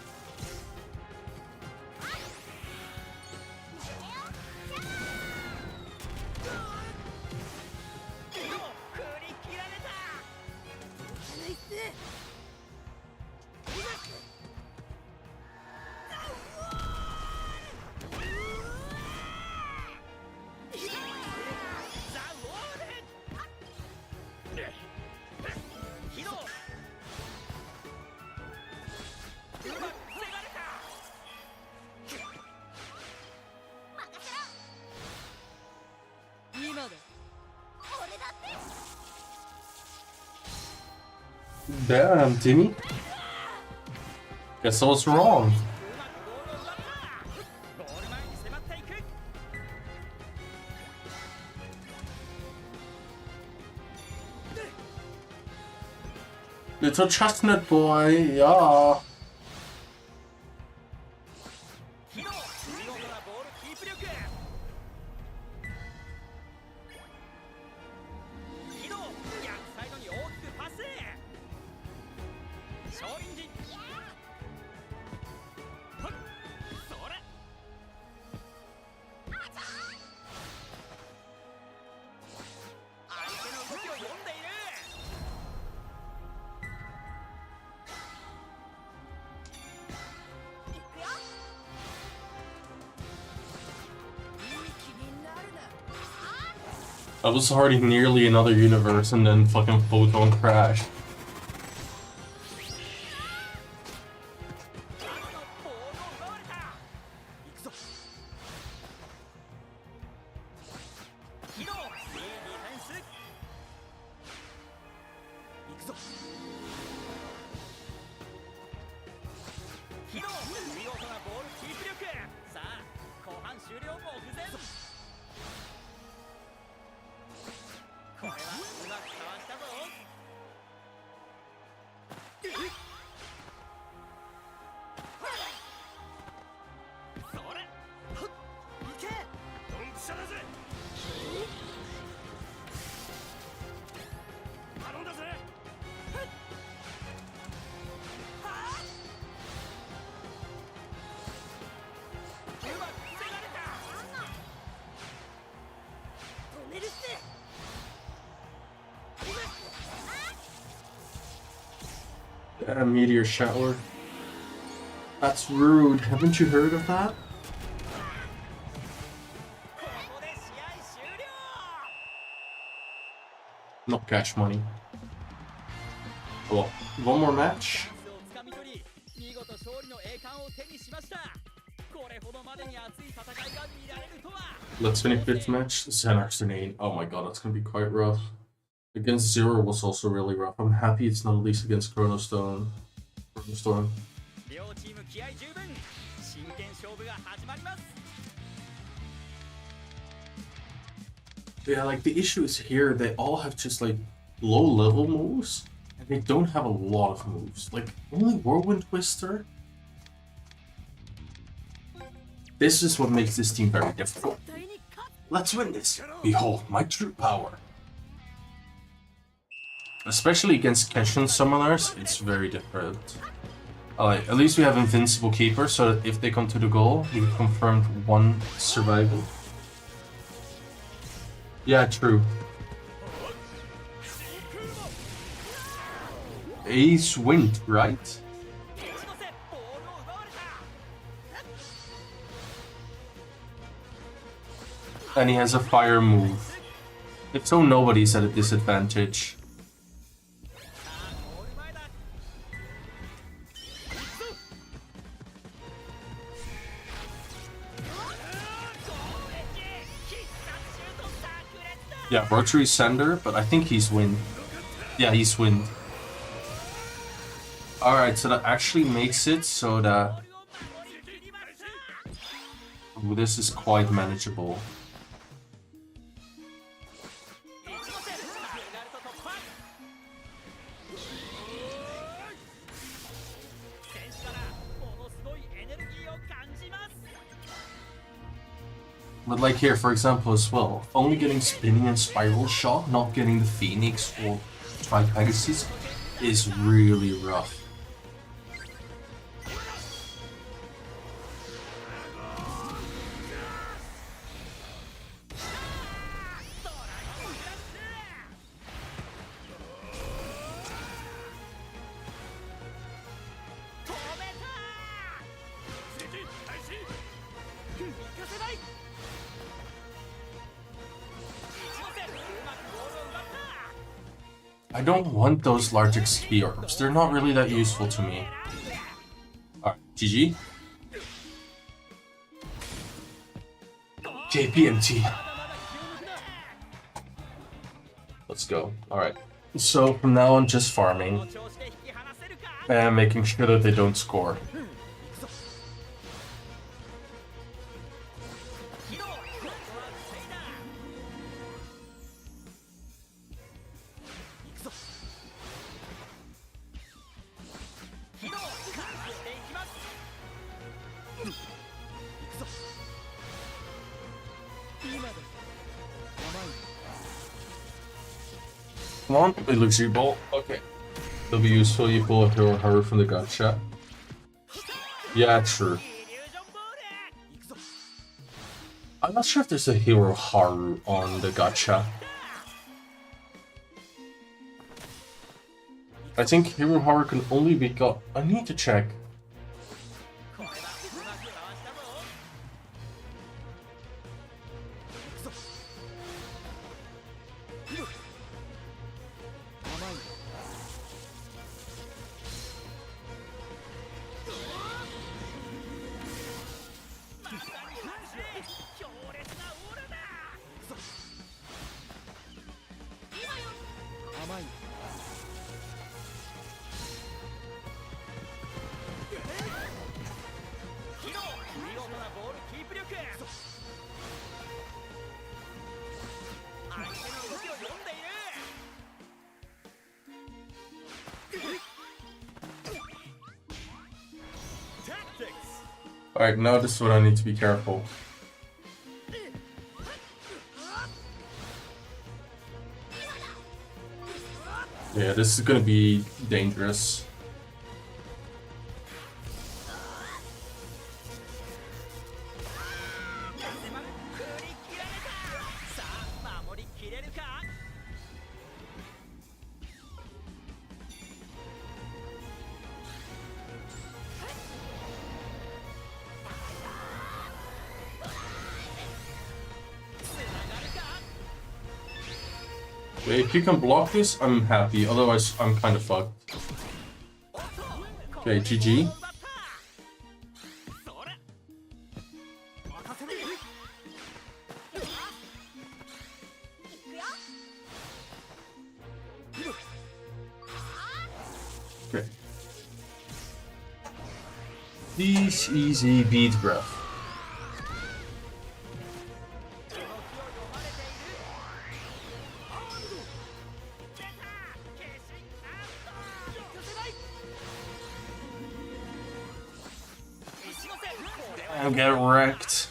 起動うまく防がれた今だ俺だって Damn, Timmy. Guess I was wrong. うまくゴールを奪ったゴール前に迫っていく Little chestnut boy, yeah. 起動見事なボールキープ力起動逆サイドに大きくパス松陰寺はっそれ相手の動きを読んでいるいくよいい気になるな I was already nearly another universe and then fucking photon crashed. あのボールを奪われた行くぞ起動いいディフェンス行くぞ起動見事なボールキープ力さあ後半終了目前これはうまくかわしたぞそれはっいけドンピシャだぜ頼んだぜはっうまく防がれた止めるって A meteor shower. That's rude. Haven't you heard of that? ここで試合終了 Not cash money. Well, one more match. チャンスをつかみ取り見事勝利の栄冠を手にしましたこれほどまでに熱い戦いが見られるとは Let's finish this match. Xenarxinane. Oh my god, that's gonna be quite rough. Against Zero was also really rough. I'm happy it's not at least against Chronostorm. 両チーム気合十分真剣勝負が始まります Yeah, like the issue is here, they all have just like low level moves, and they don't have a lot of moves. Like only Whirlwind Twister. This is what makes this team very difficult. Let's win this. Behold my true power. Especially against Keshin summoners, it's very different. Alright, at least we have Invincible Keeper, so that if they come to the goal, we confirmed one survival. Yeah, true. Ace Wind, right? 一ノ瀬ボールを奪われた And he has a fire move. If so, nobody's at a disadvantage. さあゴール前だ行くぞ攻撃必殺シュート炸裂だ Yeah, Rotary Sender, but I think he's Wind. Yeah, he's Wind. Alright, so that actually makes it so that ボールを守り切りました ooh, this is quite manageable. 一ノ瀬軽々と突破選手からものすごいエネルギーを感じます But like here, for example, as well, only getting Spinning and Spiral Shot, not getting the Phoenix or Tri-Pegasus is really rough. I don't want those large XP orbs. They're not really that useful to me. Alright, GG. KPMT. Let's go. Alright. So from now on, just farming. And making sure that they don't score. Come on, Elixir Bolt. Okay. It'll be useful if you pull a Hero Haru from the gacha. Yeah, true. I'm not sure if there's a Hero Haru on the gacha. I think Hero Haru can only be got. I need to check. Alright, now this is what I need to be careful. Yeah, this is gonna be dangerous. If you can block this, I'm happy. Otherwise, I'm kind of fucked. Okay, GG. Okay. These easy beat graph. I'll get wrecked.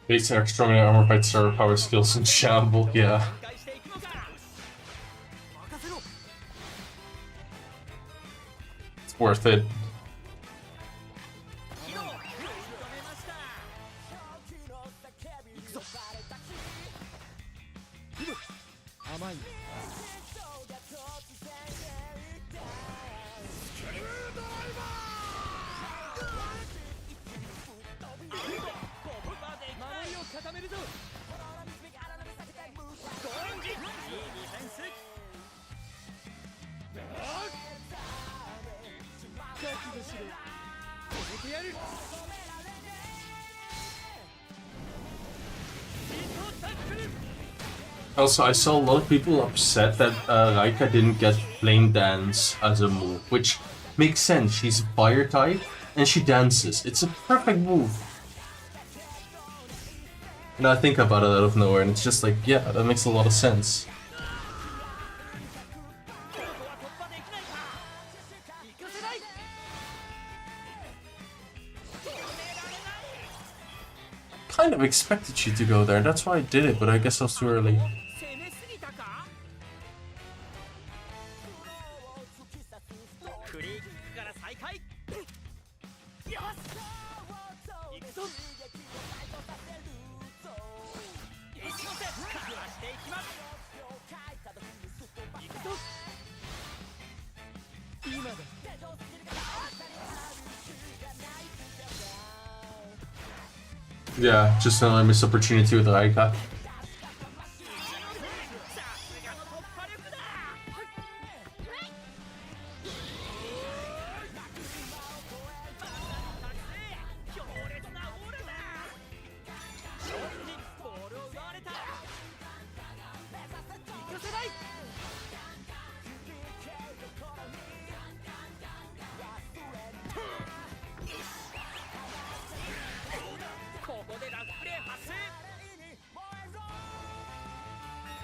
Base and extraordinary armor fight star power skills and shamble, yeah. It's worth it. Also, I saw a lot of people upset that Raika didn't get Flame Dance as a move, which makes sense. She's fire type and she dances. It's a perfect move. And I think about it out of nowhere, and it's just like, yeah, that makes a lot of sense. Kind of expected you to go there, that's why I did it, but I guess I was too early. 攻めすぎたかクリークから再開よし行くぞ一ノ瀬かわしていきます行くぞ今だ Yeah, just another missed opportunity with Raika. さすがの突破力だ強烈なオールだ勝負にボールを奪われた行かせないここでラフプレー発生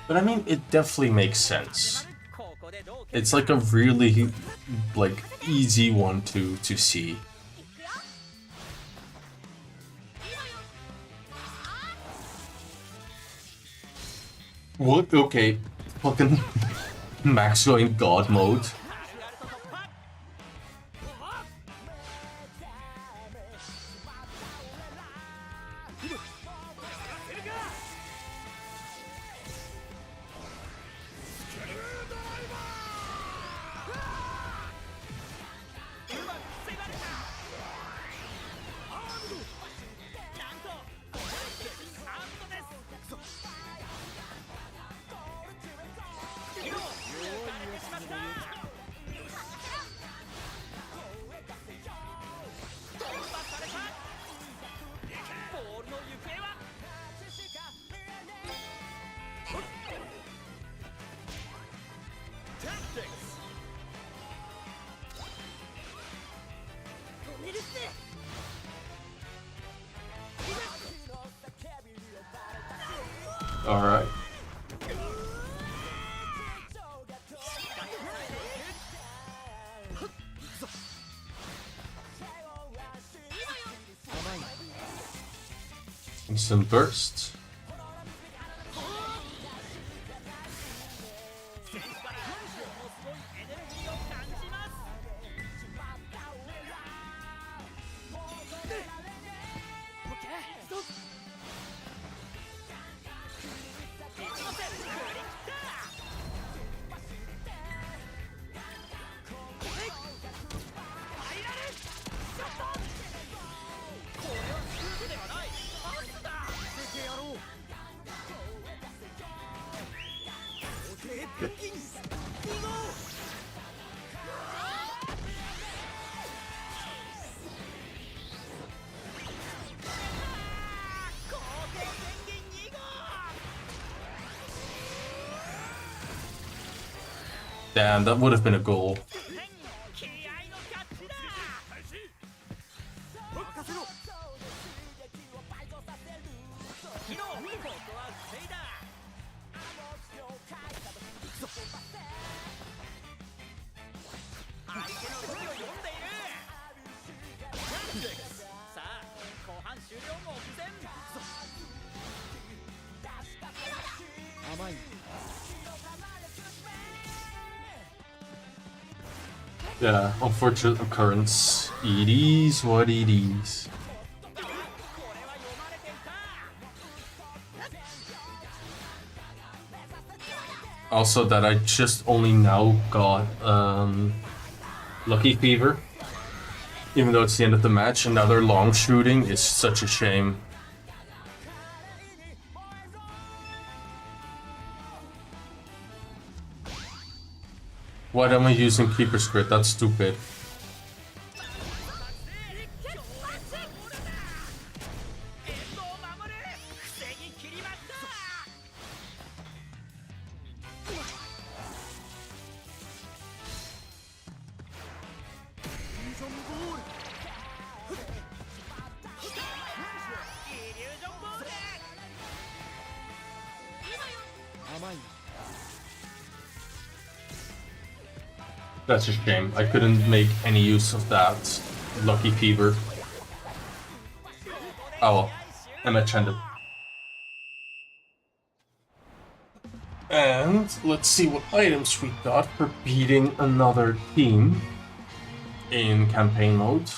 But I mean, it definitely makes sense. ここでどう It's like a really, like, easy one to see. What? Okay. Fucking Max going God mode. ボールの行方は Alright. Instant burst. Damn, that would have been a goal. 気合のキャッチだ昨日ここは防いだ相手の動きを読んでいるさあ後半終了目前甘い Yeah, unfortunate occurrence. It is what it is. Also, that I just only now got Lucky Fever. Even though it's the end of the match, another long shooting is such a shame. Why am I using Keeper's Crit? That's stupid. That's a shame. I couldn't make any use of that lucky fever. Oh well, I'm at Chandon. And let's see what items we got for beating another team in campaign mode.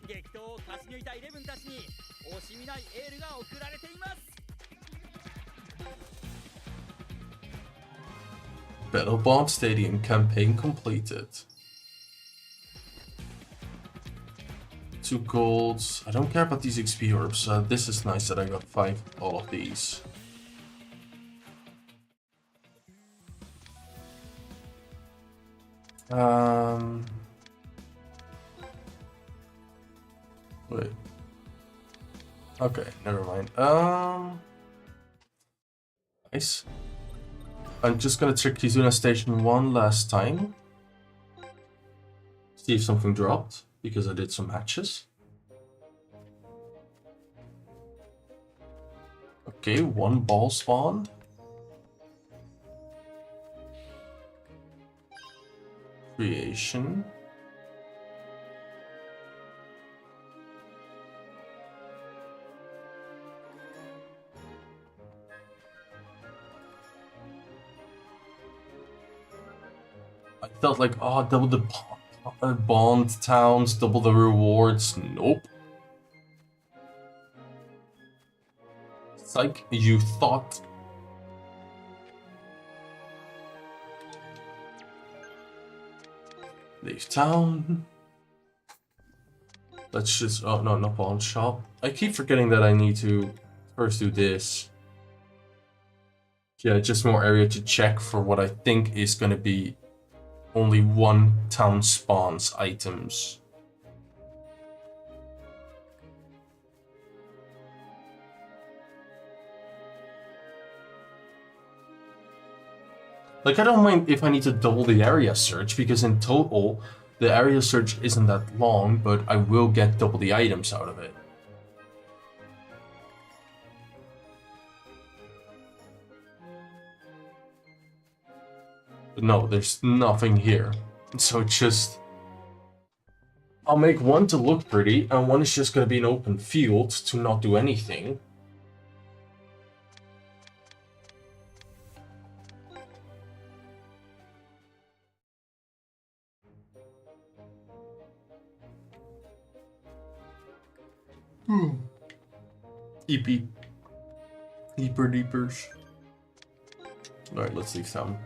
激闘を勝ち抜いたイレブンたちに惜しみないエールが送られています。 Battle Bond Stadium campaign completed. 2 golds. I don't care about these XP orbs. This is nice that I got 5 all of these. Wait. Okay, never mind. Nice. I'm just gonna check Kizuna Station one last time. See if something dropped, because I did some matches. Okay, 1 ball spawned. Creation. I felt like, oh, double the bond towns, double the rewards. Nope. It's like you thought. Leave town. Let's just, oh no, not pawn shop. I keep forgetting that I need to first do this. Yeah, just more area to check for what I think is gonna be only 1 town spawns items. Like, I don't mind if I need to double the area search, because in total, the area search isn't that long, but I will get double the items out of it. But no, there's nothing here. So it's just... I'll make 1 to look pretty, and 1 is just gonna be an open field to not do anything. EP. Deeper deepers. Alright, let's leave town.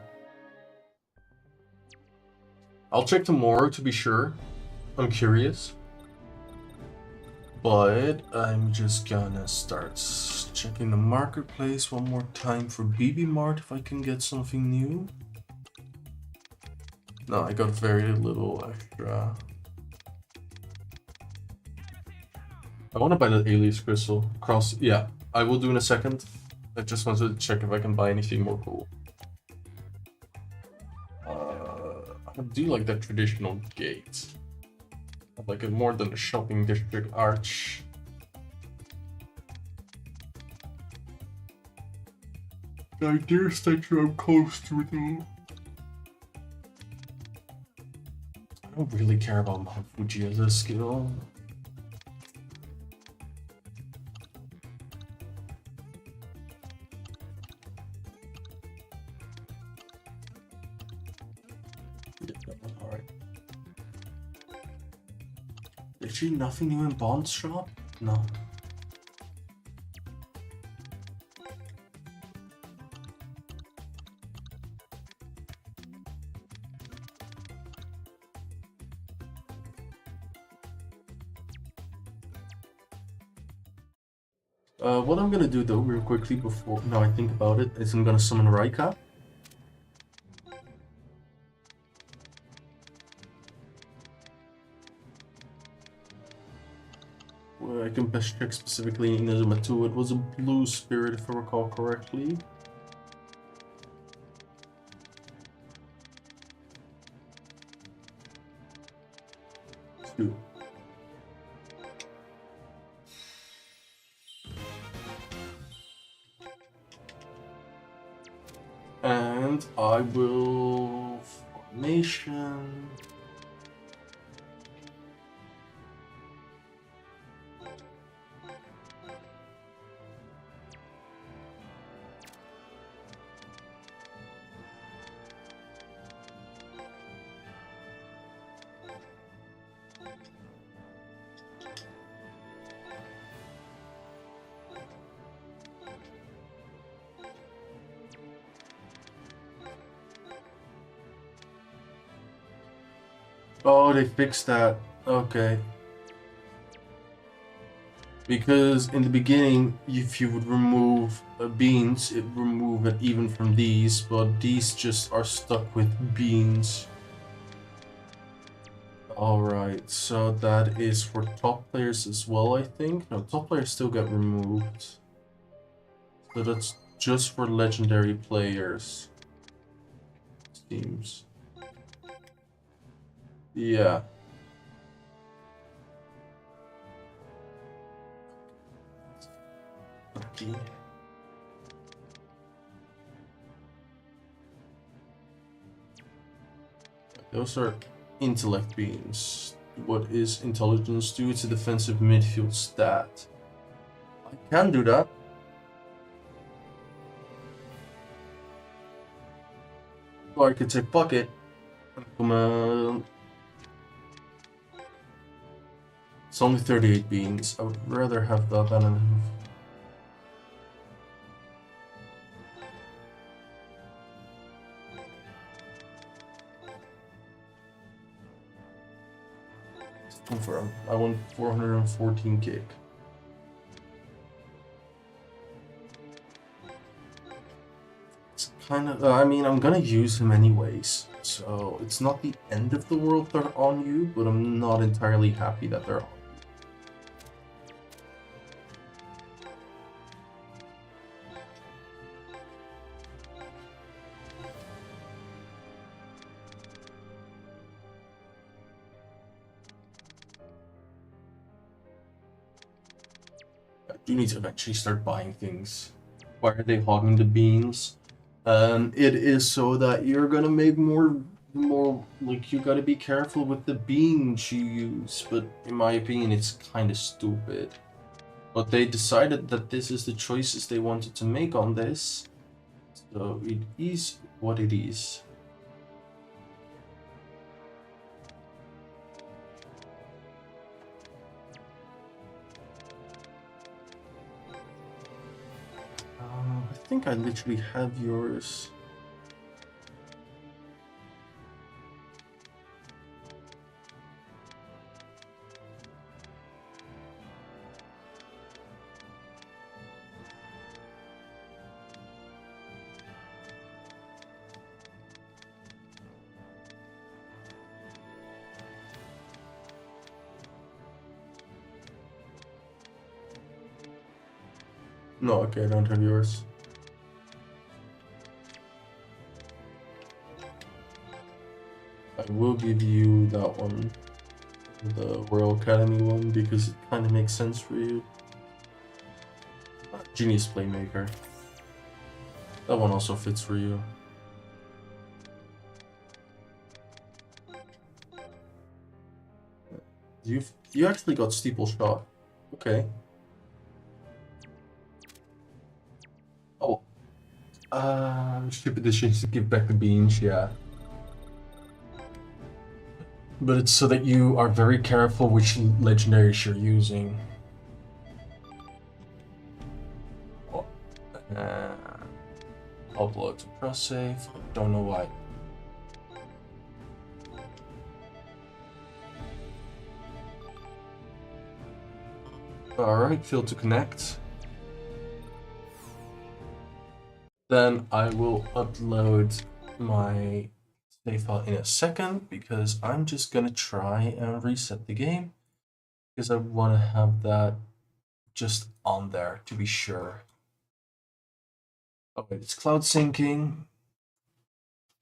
I'll check tomorrow to be sure. I'm curious. But I'm just gonna start checking the marketplace one more time for BB Mart if I can get something new. No, I got very little extra. I want to buy that alias crystal. Yeah, I will do in a second. I just wanted to check if I can buy anything more cool. I do like that traditional gate. I like it more than the shopping district arch. The idea statue I'm close to though. I don't really care about Mount Fuji as a skill. Alright. Actually, nothing new in Bond's shop? No. What I'm gonna do though, real quickly before now I think about it, is I'm gonna summon Raika. I can best check specifically in Inazuma 2. It was a blue spirit if I recall correctly. Two. And I will Animation. Oh, they fixed that. Okay. Because in the beginning, if you would remove beans, it would remove it even from these, but these just are stuck with beans. Alright, so that is for top players as well, I think. No, top players still get removed. So that's just for legendary players. Seems. Yeah. Okay. Those are intellect beans. What is intelligence do? It's a defensive midfield stat. I can do that. Or I could take bucket. Come on. It's only 38 beans. I would rather have that than confirm. I want 414 gig. It's kind of. I mean, I'm gonna use him anyways, so it's not the end of the world they're on you, but I'm not entirely happy that they're on. I do need to eventually start buying things. Why are they hogging the beans? It is so that you're gonna make more like you gotta be careful with the beans you use, but in my opinion it's kinda stupid. But they decided that this is the choices they wanted to make on this. So it is what it is. I think I literally have yours. No, okay, I don't have yours. I will give you that one, the Royal Academy one, because it kind of makes sense for you. Genius Playmaker. That one also fits for you. You actually got Steeple Shot. Okay. Oh. Stupid decisions to give back the beans, yeah. But it's so that you are very careful which legendaries you're using. Oh. Upload to press save. Don't know why. Alright, failed to connect. Then I will upload my save file in a second because I'm just gonna try and reset the game because I want to have that just on there to be sure. Oh wait, it's cloud syncing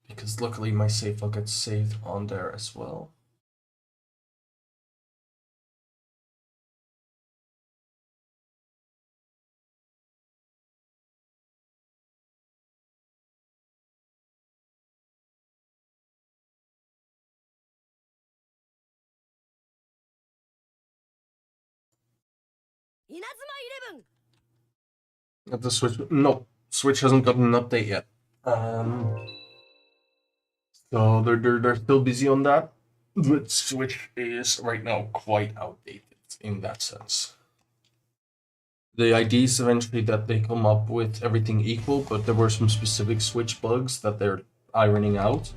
because luckily my save file gets saved on there as well. At the Switch, no, Switch hasn't gotten an update yet. So they're still busy on that. But Switch is right now quite outdated in that sense. The idea is eventually that they come up with everything equal, but there were some specific Switch bugs that they're ironing out.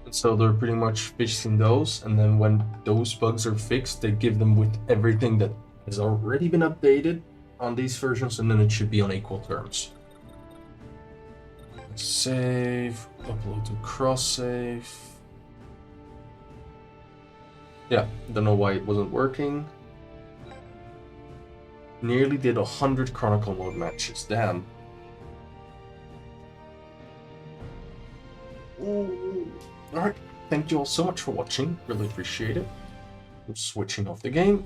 And so they're pretty much fixing those, and then when those bugs are fixed, they give them with everything that has already been updated on these versions, and then it should be on equal terms. Save, upload to cross-save. Yeah, don't know why it wasn't working. Nearly did 100 Chronicle mode matches, damn. Alright, thank you all so much for watching, really appreciate it. I'm switching off the game.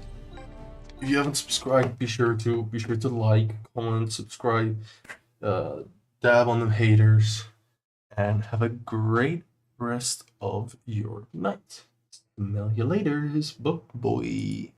If you haven't subscribed, be sure to like, comment, subscribe, dab on the haters, and have a great rest of your night. Smell you later, book boy.